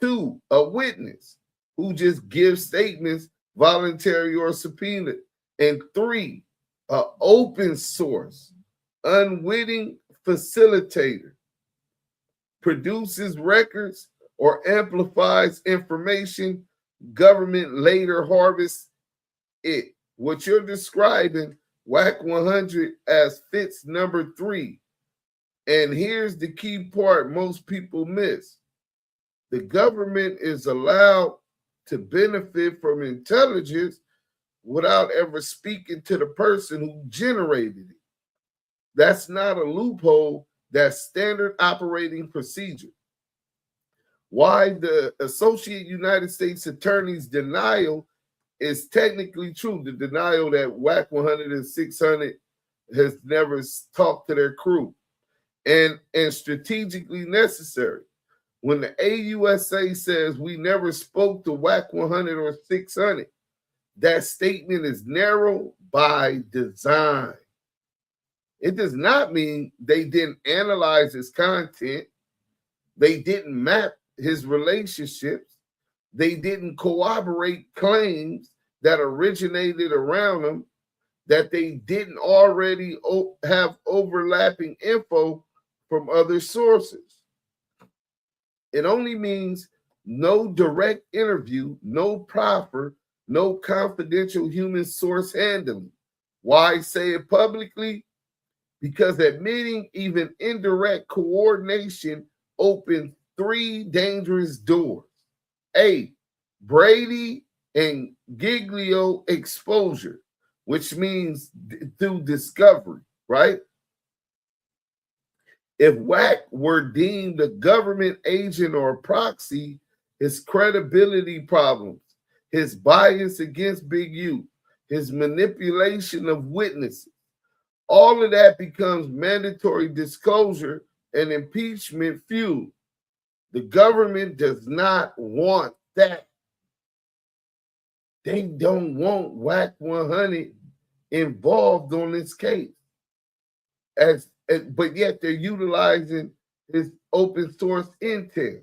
S4: 2, a witness who just gives statements, voluntary or subpoenaed. And 3, an open source, unwitting facilitator, produces records or amplifies information, government later harvests it. What you're describing, Wack100 as fits number 3. And here's the key part most people miss. The government is allowed to benefit from intelligence without ever speaking to the person who generated it. That's not a loophole, that's standard operating procedure. Why the Associate United States Attorney's denial is technically true, the denial that Wack100 and Six Hunnet has never talked to their crew, and strategically necessary. When the AUSA says we never spoke to Wack100 or Six Hunnet, that statement is narrow by design. It does not mean they didn't analyze his content. They didn't map his relationships. They didn't corroborate claims that originated around him, that they didn't already have overlapping info from other sources. It only means no direct interview, no proffer, no confidential human source handling. Why say it publicly? because admitting even indirect coordination opened 3 dangerous doors. A, Brady and Giglio exposure, which means through discovery, right? If Wack were deemed a government agent or a proxy, his credibility problems, his bias against Big U, his manipulation of witnesses, all of that becomes mandatory disclosure and impeachment fuel. The government does not want that. They don't want Wack100 involved on this case. But yet they're utilizing his open source intel.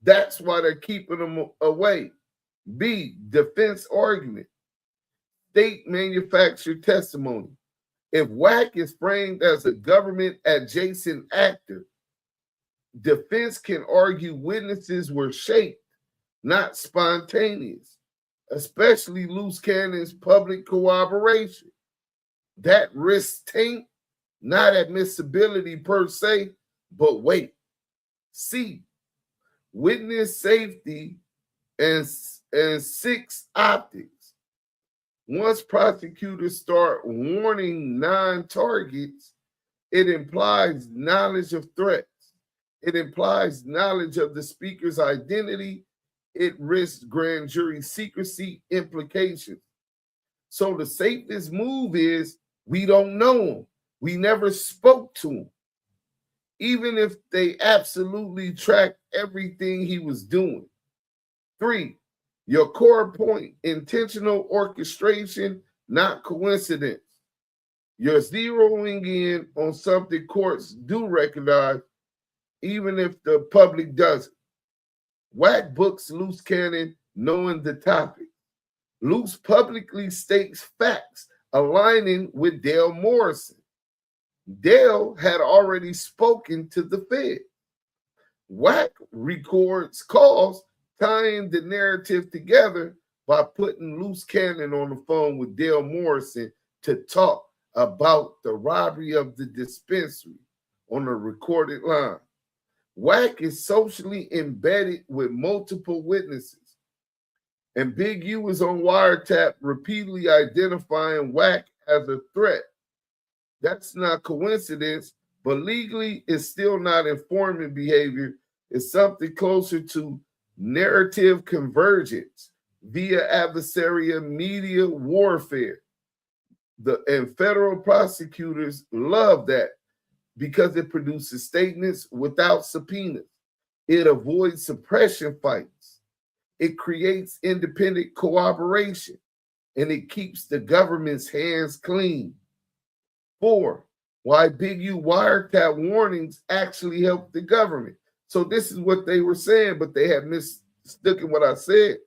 S4: That's why they're keeping them away. B, defense argument. State manufactured testimony. If Wack is framed as a government adjacent actor, defense can argue witnesses were shaped, not spontaneous, especially loose cannon's public corroboration. That risks taint, not admissibility per se, but wait. C, witness safety and 6 optics. Once prosecutors start warning non-targets, it implies knowledge of threats. It implies knowledge of the speaker's identity. It risks grand jury secrecy implications. So the safest move is we don't know him. We never spoke to him. Even if they absolutely tracked everything he was doing. 3, your core point, intentional orchestration, not coincidence. You're zeroing in on something courts do recognize, even if the public doesn't. Wack books loose cannon knowing the topic. Loose publicly states facts aligning with Dale Morrison. Dale had already spoken to the Fed. Wack records calls tying the narrative together by putting loose cannon on the phone with Dale Morrison to talk about the robbery of the dispensary on a recorded line. Wack is socially embedded with multiple witnesses, and Big U is on wiretap repeatedly identifying Wack as a threat. That's not coincidence, but legally it's still not informant behavior. It's something closer to narrative convergence via adversarial media warfare. And federal prosecutors love that because it produces statements without subpoenas. It avoids suppression fights. It creates independent cooperation, and it keeps the government's hands clean. 4, why Big U wiretap warnings actually help the government. So this is what they were saying, but they had mistaken what I said.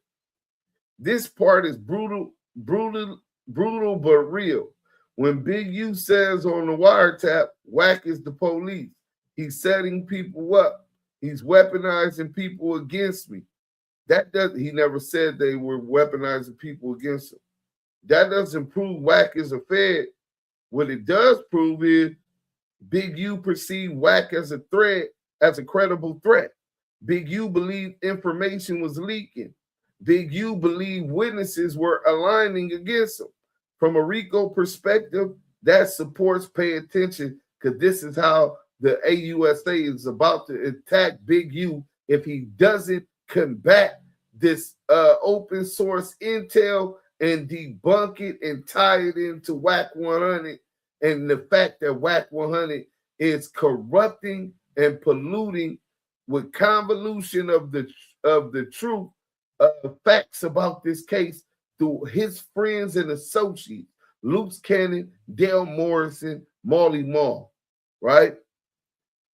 S4: This part is brutal, but real. When Big U says on the wiretap, Wack is the police, he's setting people up. He's weaponizing people against me. He never said they were weaponizing people against him. That doesn't prove Wack is a Fed. What it does prove is Big U perceived Wack as a threat, as a credible threat. Big U believed information was leaking. Big U believed witnesses were aligning against him. From a RICO perspective, that supports pay attention, because this is how the AUSA is about to attack Big U if he doesn't combat this open source intel and debunk it and tie it into Wack100 and the fact that Wack100 is corrupting and polluting with convolution of the truth, facts about this case through his friends and associates, Luke Cannon, Dale Morrison, Molly Mall, right?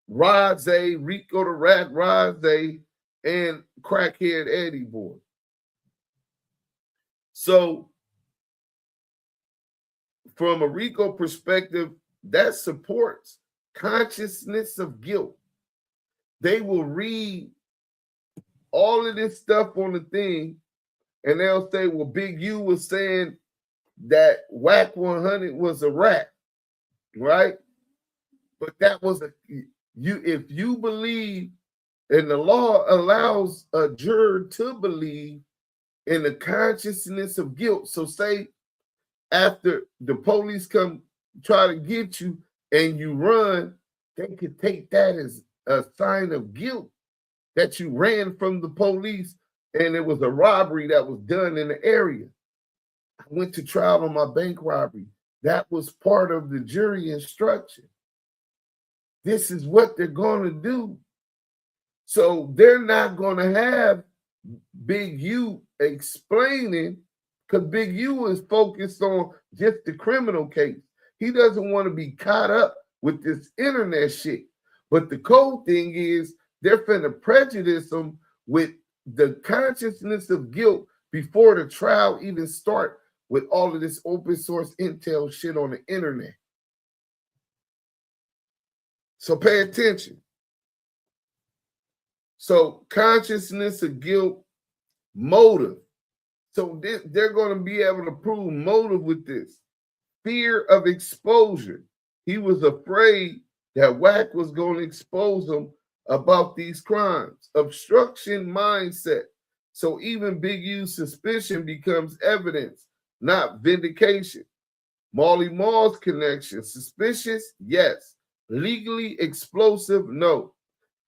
S4: Rod Zay, Rico the Rat, Rod Zay, and Crackhead Eddie Boy. So from a RICO perspective, that supports consciousness of guilt. They will read all of this stuff on the thing, and they'll say, well, Big U was saying that Wack100 was a rat, right? But that was if you believe, and the law allows a juror to believe in the consciousness of guilt. So say after the police come try to get you and you run, they could take that as a sign of guilt that you ran from the police and it was a robbery that was done in the area. I went to trial on my bank robbery. That was part of the jury instruction. This is what they're going to do. So they're not going to have Big U explaining, because Big U is focused on just the criminal case. He doesn't want to be caught up with this internet shit. But the cold thing is they're finna prejudice him with the consciousness of guilt before the trial even start with all of this open source intel shit on the internet. So pay attention. So consciousness of guilt, motive. So they're going to be able to prove motive with this. Fear of exposure. He was afraid that Wack was going to expose him about these crimes. Obstruction mindset. So even Big U's suspicion becomes evidence, not vindication. Marley Marl's connection. Suspicious? Yes. Legally explosive? No.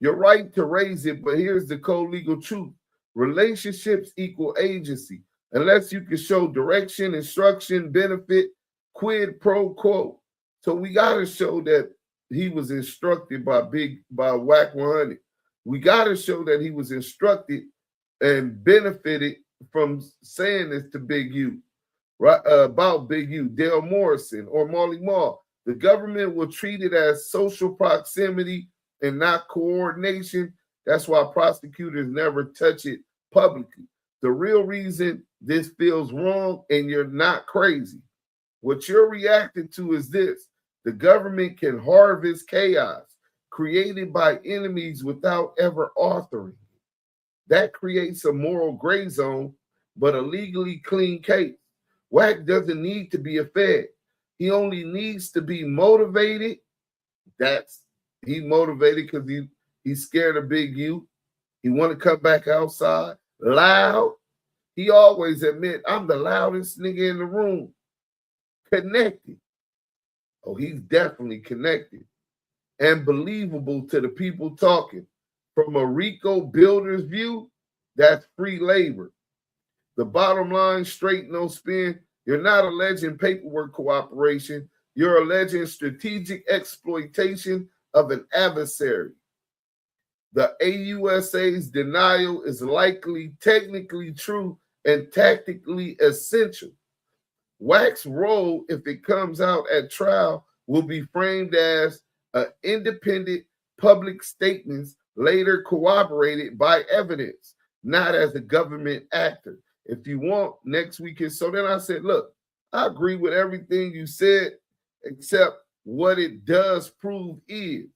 S4: You're right to raise it, but here's the co-legal truth. Relationships equal agency. Unless you can show direction, instruction, benefit, quid pro quo. So we got to show that he was instructed by Wack100. We got to show that he was instructed and benefited from saying this to Big U, right? About Big U, Dale Morrison or Marley Marl. The government will treat it as social proximity and not coordination. That's why prosecutors never touch it publicly. The real reason this feels wrong, and you're not crazy, what you're reacting to is this: the government can harvest chaos created by enemies without ever authoring. That creates a moral gray zone, but a legally clean case. Wack doesn't need to be a fed. He only needs to be motivated. He motivated because he's scared of Big U. He want to come back outside. Loud. He always admit, I'm the loudest nigga in the room. Connected. Oh, he's definitely connected. And believable to the people talking. From a RICO builder's view, that's free labor. The bottom line, straight, no spin. You're not alleging paperwork cooperation. You're alleging strategic exploitation of an adversary. The AUSA's denial is likely technically true and tactically essential. Wack's role, if it comes out at trial, will be framed as an independent public statements later corroborated by evidence, not as a government actor. If you want, next weekend. So then I said, look, I agree with everything you said, except what it does prove is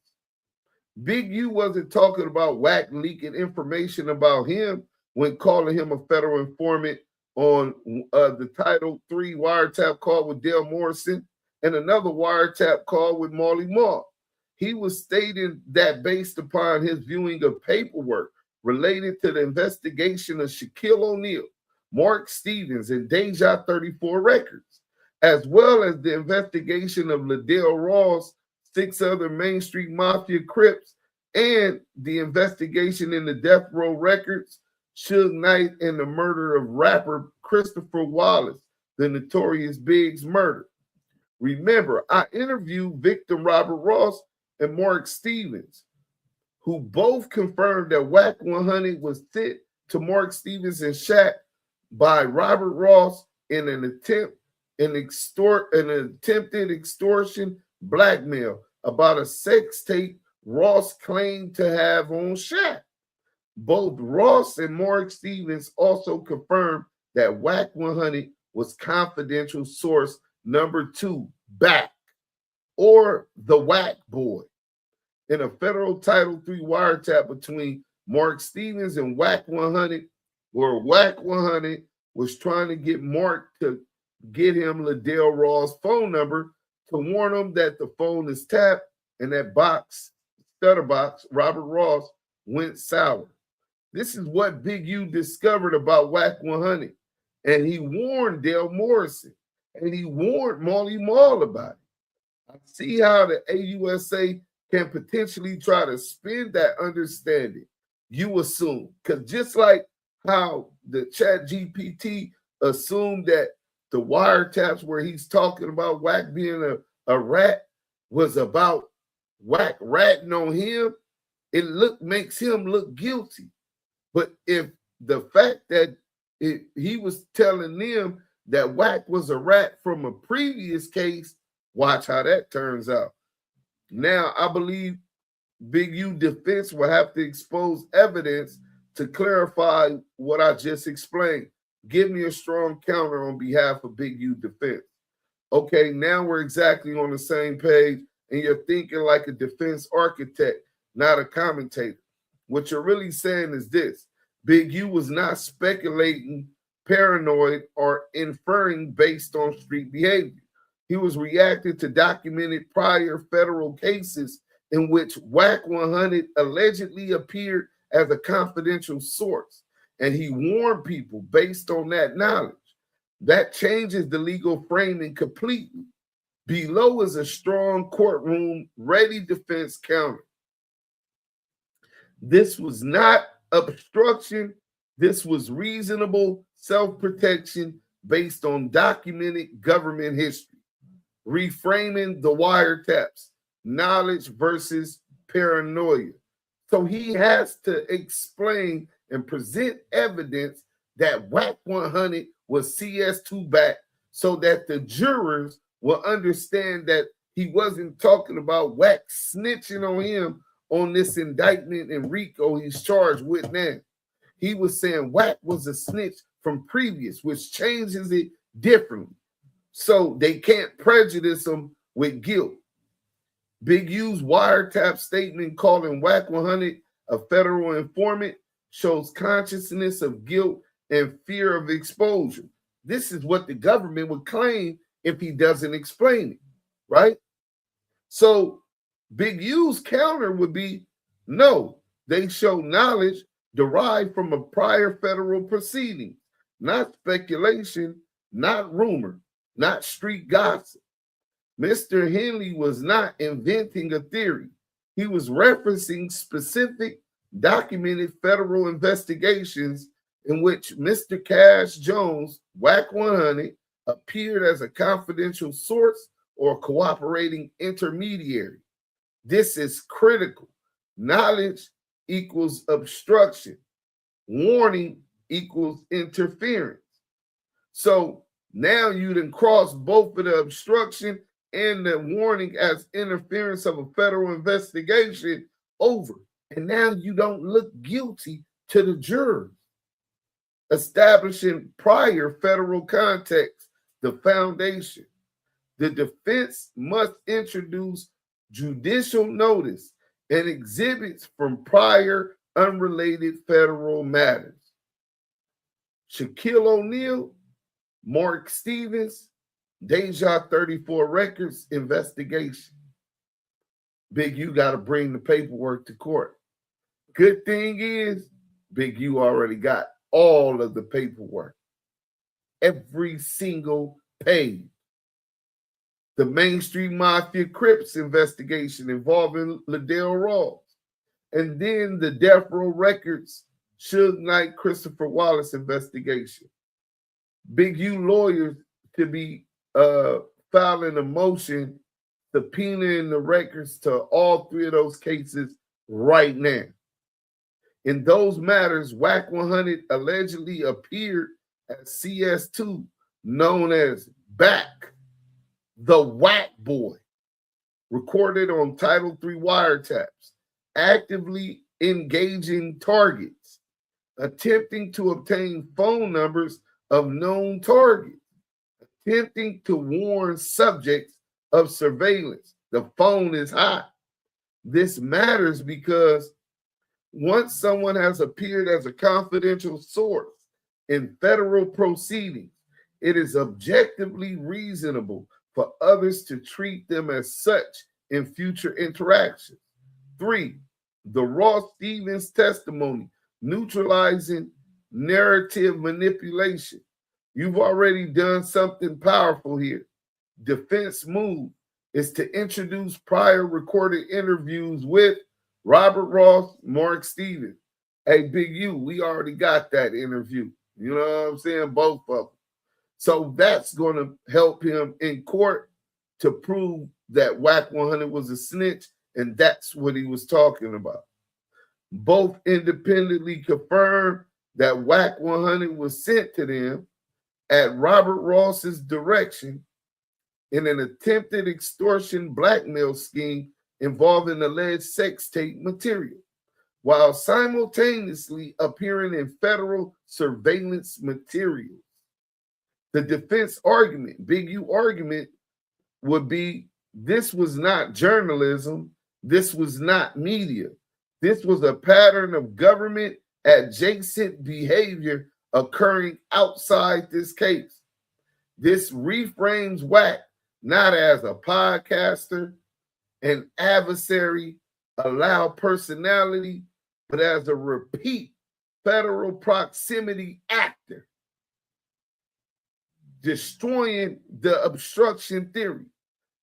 S4: Big U wasn't talking about Wack leaking information about him when calling him a federal informant on the Title III wiretap call with Dale Morrison and another wiretap call with Marley Marl. He was stating that based upon his viewing of paperwork related to the investigation of Shaquille O'Neal, Mark Stevens, and Deja 34 records, as well as the investigation of Liddell Ross, 6 other Main Street Mafia Crips, and the investigation in the Death Row records, Suge Knight, and the murder of rapper Christopher Wallace, the Notorious Big's murder. Remember, I interviewed victim Robert Ross and Mark Stevens, who both confirmed that Wack100 was sent to Mark Stevens and Shaq by Robert Ross in an attempted extortion blackmail about a sex tape Ross claimed to have on Shaq. Both Ross and Mark Stevens also confirmed that Wack100 was confidential source number 2 back, or the Wack boy, in a federal Title III wiretap between Mark Stevens and Wack100, where Wack100 was trying to get Mark to get him Liddell Ross' phone number to warn him that the phone is tapped and that box, stutter box, Robert Ross, went sour. This is what Big U discovered about Wack100. And he warned Dale Morrison. And he warned Marley Marl about it. I see how the AUSA can potentially try to spin that understanding. You assume. Because just like how the Chat GPT assumed that the wiretaps where he's talking about Wack being a rat was about Wack ratting on him, it makes him look guilty. But if the fact that he was telling them that Wack was a rat from a previous case, watch how that turns out. Now, I believe Big U defense will have to expose evidence to clarify what I just explained. Give me a strong counter on behalf of Big U defense. Okay, now we're exactly on the same page, and you're thinking like a defense architect, not a commentator. What you're really saying is this: Big U was not speculating, paranoid, or inferring based on street behavior. He was reacting to documented prior federal cases in which Wack100 allegedly appeared as a confidential source, and he warned people based on that knowledge. That changes the legal framing completely. Below is a strong courtroom ready defense counter. This was not obstruction. This was reasonable self-protection based on documented government history. Reframing the wiretaps, knowledge versus paranoia. So he has to explain and present evidence that Wack100 was CS2 back so that the jurors will understand that he wasn't talking about Wack snitching on him on this indictment in RICO he's charged with now. He was saying Wack was a snitch from previous, which changes it differently. So they can't prejudice him with guilt. Big U's wiretap statement calling Wack100 a federal informant shows consciousness of guilt and fear of exposure. This is what the government would claim if he doesn't explain it, right? So Big U's counter would be, no, they show knowledge derived from a prior federal proceeding, not speculation, not rumor, not street gossip. Mr. Henley was not inventing a theory. He was referencing specific documented federal investigations in which Mr. Cash Jones, Wack100, appeared as a confidential source or cooperating intermediary. This is critical. Knowledge equals obstruction. Warning equals interference. So now you done cross both of the obstruction and the warning as interference of a federal investigation over. And now you don't look guilty to the jurors. Establishing prior federal context, the foundation. The defense must introduce judicial notice and exhibits from prior unrelated federal matters. Shaquille O'Neal, Mark Stevens, Deja 34 Records investigation. Big U got to bring the paperwork to court. Good thing is, Big U already got all of the paperwork. Every single page. The Main Street Mafia Crips investigation involving Liddell Rawls. And then the Death Row Records Suge Knight Christopher Wallace investigation. Big U lawyers to be filing a motion subpoenaing the records to all three of those cases right now. In those matters, Wack100 allegedly appeared as CS2, known as Back, the Wack Boy, recorded on Title III wiretaps, actively engaging targets, attempting to obtain phone numbers of known targets, attempting to warn subjects of surveillance. The phone is hot. This matters because once someone has appeared as a confidential source in federal proceedings, it is objectively reasonable for others to treat them as such in future interactions. 3, the Ross Stevens testimony, neutralizing narrative manipulation. You've already done something powerful here. Defense move is to introduce prior recorded interviews with Robert Ross, Mark Stevens. Hey, Big U, we already got that interview. You know what I'm saying? Both of them. So that's going to help him in court to prove that Wack100 was a snitch, and that's what he was talking about. Both independently confirmed that Wack100 was sent to them at Robert Ross's direction in an attempted extortion blackmail scheme involving alleged sex tape material, while simultaneously appearing in federal surveillance materials. The defense argument, Big U argument, would be this was not journalism, this was not media. This was a pattern of government adjacent behavior occurring outside this case. This reframes Wack not as a podcaster, an adversary, a loud personality, but as a repeat federal proximity actor, destroying the obstruction theory.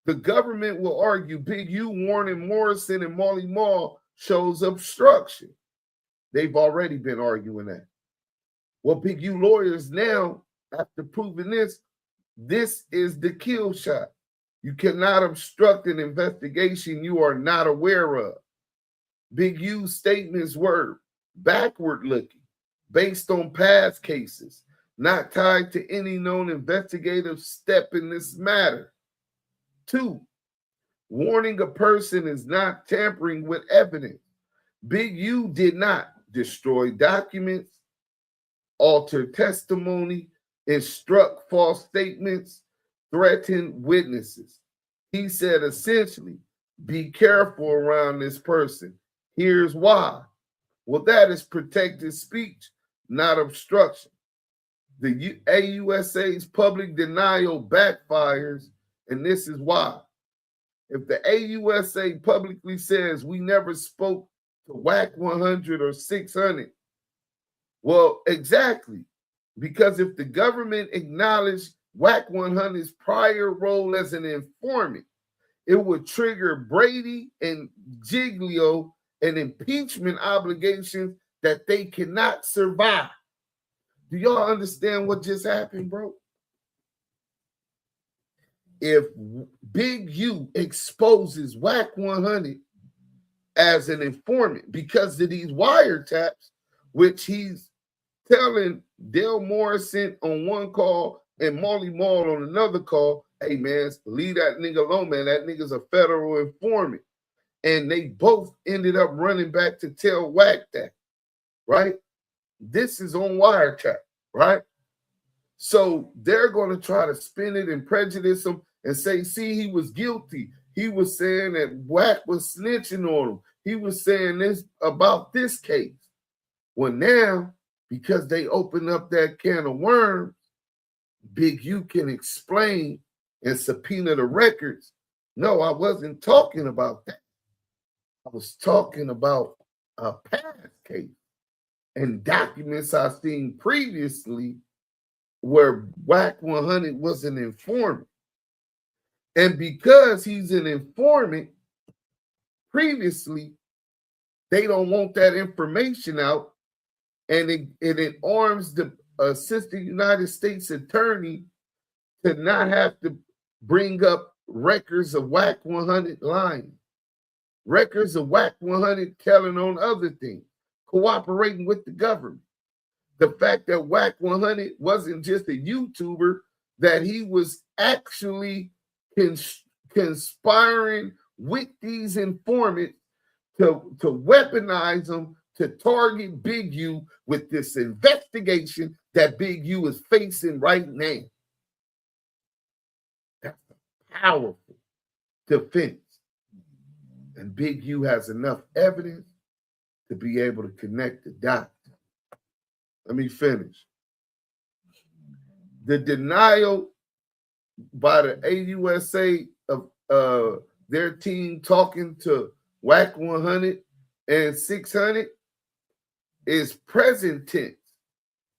S4: The government will argue Big U, Warren Morrison, and Molly Mall shows obstruction. They've already been arguing that. Well, Big U lawyers now, after proving this is the kill shot. You cannot obstruct an investigation you are not aware of. Big U's statements were backward looking, based on past cases, not tied to any known investigative step in this matter. 2, warning a person is not tampering with evidence. Big U did not destroy documents, alter testimony, instruct false statements, threaten witnesses. He said essentially, be careful around this person. Here's why. Well, that is protected speech, not obstruction. The AUSA's public denial backfires, and this is why. If the AUSA publicly says we never spoke to Wack100 or 600, well, exactly. Because if the government acknowledged Wack100's prior role as an informant, it would trigger Brady and Giglio an impeachment obligation that they cannot survive. Do y'all understand what just happened, bro? If Big U exposes Wack100 as an informant because of these wiretaps, which he's telling Dale Morrison on one call and Molly Mall on another call, hey man, leave that nigga alone, man. That nigga's a federal informant. And they both ended up running back to tell Wack that, right? This is on wiretap, right? So they're going to try to spin it and prejudice him and say, see, he was guilty. He was saying that Wack was snitching on him. He was saying this about this case. Well, now, because they opened up that can of worms, Big U can explain and subpoena the records. No, I wasn't talking about that. I was talking about a past case and documents I've seen previously where Wack100 was an informant. And because he's an informant previously, they don't want that information out. And it arms the Assistant United States Attorney to not have to bring up records of Wack100 lying, records of Wack100 telling on other things, cooperating with the government. The fact that Wack100 wasn't just a YouTuber, that he was actually conspiring with these informants to weaponize them, to target Big U with this investigation that Big U is facing right now. That's a powerful defense. And Big U has enough evidence to be able to connect the dots. Let me finish. The denial by the AUSA of their team talking to Wack100 and 600 is present tense.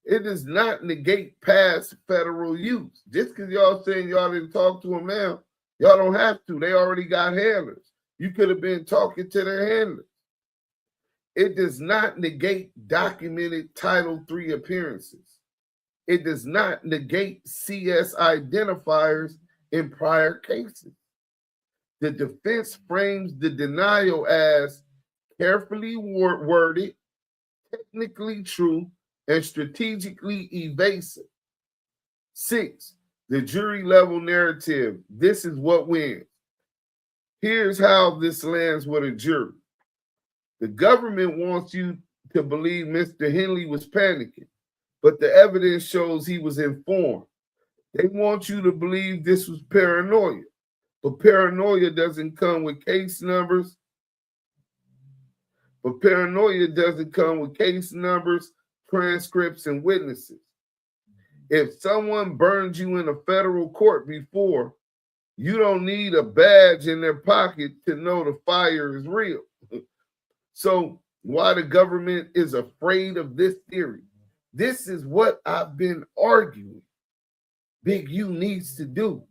S4: It does not negate past federal use. Just because y'all saying y'all didn't talk to them now, y'all don't have to. They already got handlers. You could have been talking to their handlers. It does not negate documented Title III appearances. It does not negate CS identifiers in prior cases. The defense frames the denial as carefully worded, technically true, and strategically evasive. 6, the jury level narrative. This is what wins. Here's how this lands with a jury. The government wants you to believe Mr. Henley was panicking, but the evidence shows he was informed. They want you to believe this was paranoia, but paranoia doesn't come with case numbers. Transcripts, and witnesses. If someone burns you in a federal court before, you don't need a badge in their pocket to know the fire is real. So why the government is afraid of this theory? This is what I've been arguing Big U needs to do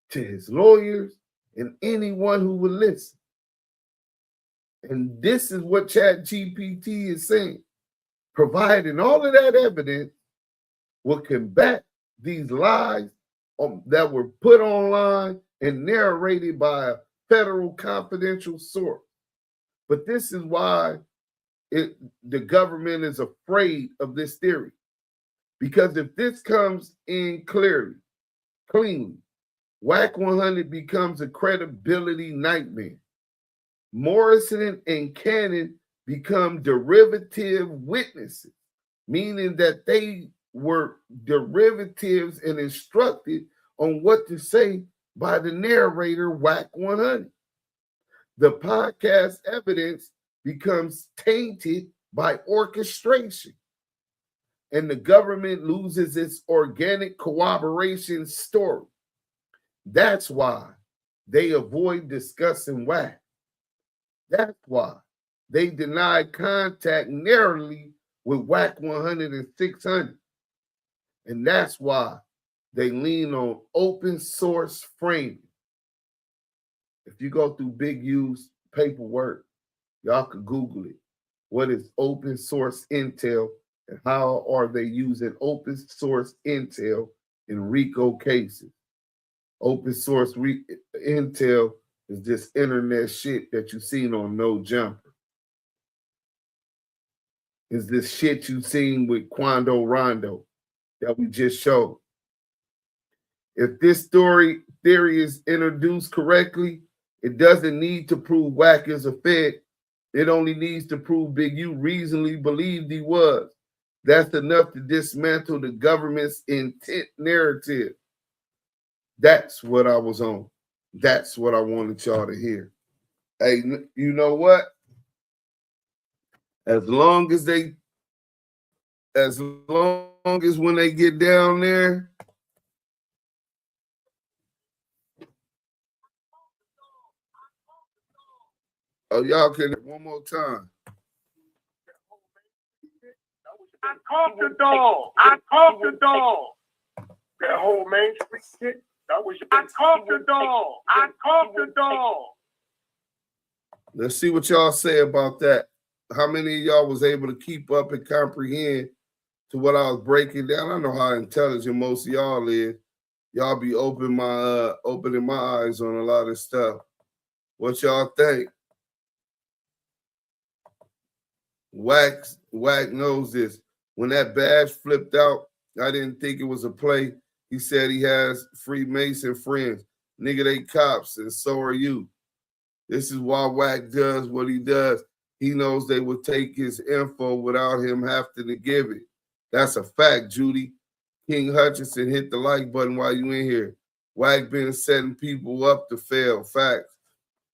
S4: to his lawyers and anyone who will listen. And this is what ChatGPT is saying. Providing all of that evidence will combat these lies that were put online and narrated by a federal confidential source. But this is why the government is afraid of this theory. Because if this comes in cleanly, Wack100 becomes a credibility nightmare. Morrison and Cannon become derivative witnesses, meaning that they were derivatives and instructed on what to say by the narrator Wack100. The podcast evidence becomes tainted by orchestration, and the government loses its organic corroboration story. That's why they avoid discussing Wack. That's why they denied contact narrowly with Wack100 and 600. And that's why they lean on open source framing. If you go through Big U's paperwork, y'all could Google it. What is open source intel and how are they using open source intel in RICO cases? Open source intel is this internet shit that you seen on No Jumper. Is this shit you seen with Quando Rondo that we just showed. If this theory is introduced correctly, it doesn't need to prove Wack is a Fed. It only needs to prove Big U reasonably believed he was. That's enough to dismantle the government's intent narrative. That's what I was on. That's what I wanted y'all to hear. Hey, you know what? As long as when they get down there, oh, y'all can one more time.
S5: I caught the dog. I caught the dog. That whole Main Street shit. That was. I caught the dog. I caught the dog.
S4: Let's see what y'all say about that. How many of y'all was able to keep up and comprehend to what I was breaking down? I know how intelligent most of y'all is. Y'all be opening my eyes on a lot of stuff. What y'all think? Wack knows this. When that badge flipped out, I didn't think it was a play. He said he has Freemason friends. Nigga, they cops, and so are you. This is why Wack does what he does. He knows they will take his info without him having to give it. That's a fact, Judy. King Hutchinson, hit the like button while you in here. Wack been setting people up to fail. Facts.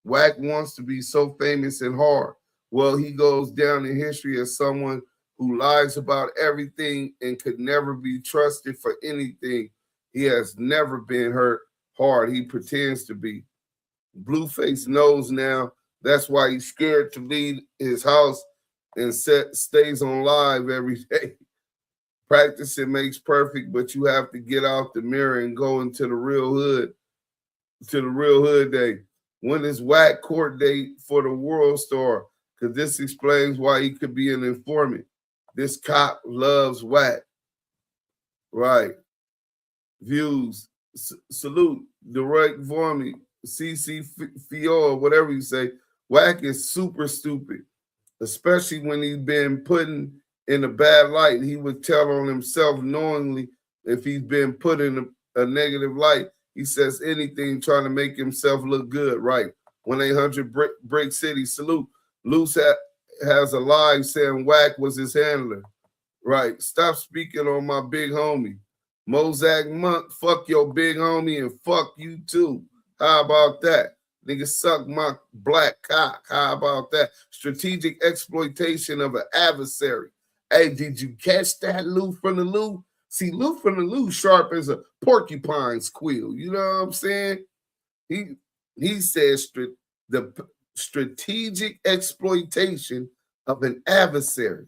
S4: Wack wants to be so famous and hard. Well, he goes down in history as someone who lies about everything and could never be trusted for anything. He has never been hurt hard. He pretends to be. Blueface knows now. That's why he's scared to leave his house and stays on live every day. Practicing makes perfect, but you have to get out the mirror and go into the real hood, to the real hood day. When is Wack court date for the World Star? Because this explains why he could be an informant. This cop loves Wack. Right. Views. Salute. Direct Vormy. CC Fior, whatever you say. Wack is super stupid, especially when he's been put in a bad light. He would tell on himself knowingly if he's been put in a negative light. He says anything trying to make himself look good. Right. 1-800 Brick City. Salute. Luce has a live saying Wack was his handler. Right. Stop speaking on my big homie. Mozak Monk, fuck your big homie and fuck you too. How about that? Nigga suck my black cock. How about that? Strategic exploitation of an adversary. Hey, did you catch that, Lou from the Lou? See, Lou from the Lou sharp as a porcupine squeal. You know what I'm saying? He says the strategic exploitation of an adversary.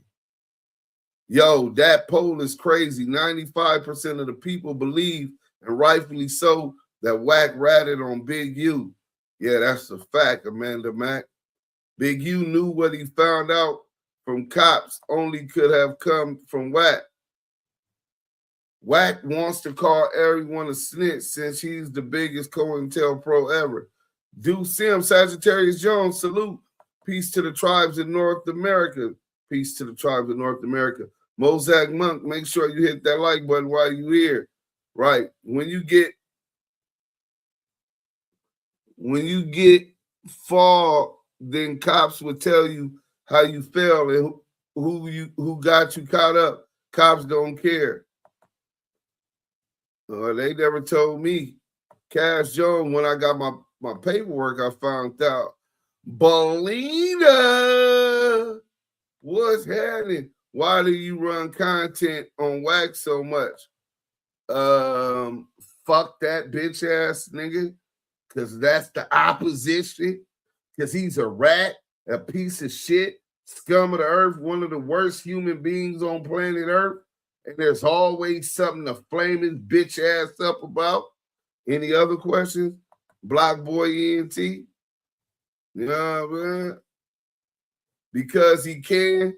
S4: Yo, that poll is crazy. 95% of the people believe, and rightfully so, that Wack ratted on Big U. Yeah, that's a fact, Amanda Mack. Big U knew what he found out from cops only could have come from Wack. Wack wants to call everyone a snitch since he's the biggest COINTELPRO ever. Duse M, Sagittarius Jones, salute. Peace to the tribes in North America. Peace to the tribes in North America. Mozak Monk, make sure you hit that like button while you're here. Right. When you get fall, then cops will tell you how you fell and who got you caught up. Cops don't care. They never told me. Cash Jones, when I got my paperwork, I found out. Belina, what's happening? Why do you run content on Wack so much? Fuck that bitch ass nigga. Because that's the opposition. Because he's a rat, a piece of shit, scum of the earth, one of the worst human beings on planet Earth. And there's always something to flame his bitch ass up about. Any other questions? Block Boy ENT. You know what I mean? Because he can.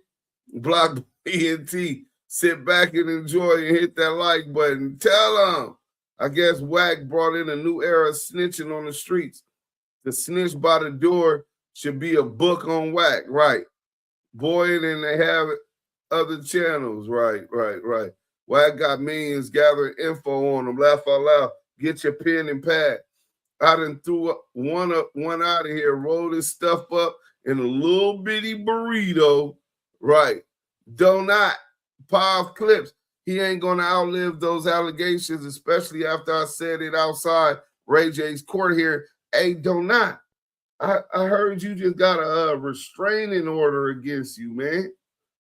S4: Block Boy ENT. Sit back and enjoy and hit that like button. Tell him. I guess Wack brought in a new era of snitching on the streets. The snitch by the door should be a book on Wack. Right. Boy, and they have other channels. Right. Wack got millions gathering info on them. Laugh out loud. Get your pen and pad. I done threw one out of here, rolled his stuff up in a little bitty burrito. Right. Do not pop clips. He ain't going to outlive those allegations, especially after I said it outside Ray J's court here. Hey, do not. I heard you just got a restraining order against you, man.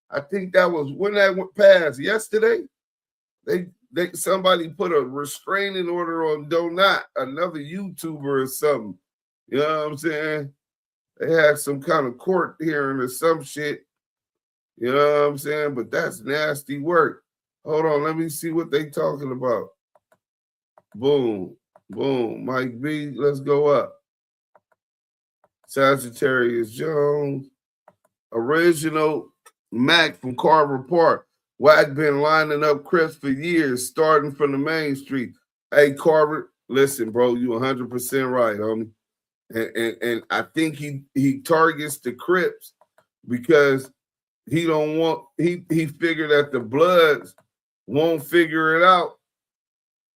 S4: I think that was when that went past yesterday. Somebody put a restraining order on Do Not, another YouTuber or something. You know what I'm saying? They had some kind of court hearing or some shit. You know what I'm saying? But that's nasty work. Hold on, let me see what they talking about. Boom. Mike B, let's go up. Sagittarius Jones. Original Mac from Carver Park. Wack been lining up Crips for years, starting from the main street. Hey, Carver, listen, bro, you 100% right, homie. And I think he targets the Crips because he figured that the Bloods won't figure it out.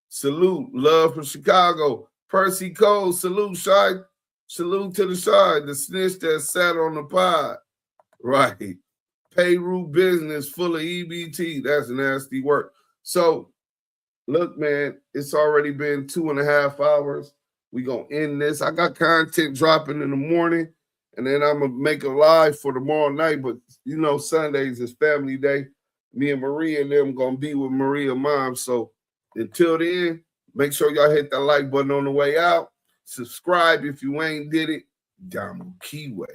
S4: Salute. Love from Chicago. Percy Cole. Salute, Shy. Salute to the Shy. The snitch that sat on the pod. Right. Payroll business full of EBT. That's nasty work. So, look, man, it's already been 2.5 hours. We going to end this. I got content dropping in the morning, and then I'm going to make a live for tomorrow night. But, you know, Sundays is family day. Me and Maria and them going to be with Maria's mom. So, until then, make sure y'all hit that like button on the way out. Subscribe if you ain't did it. DAMU KIWE.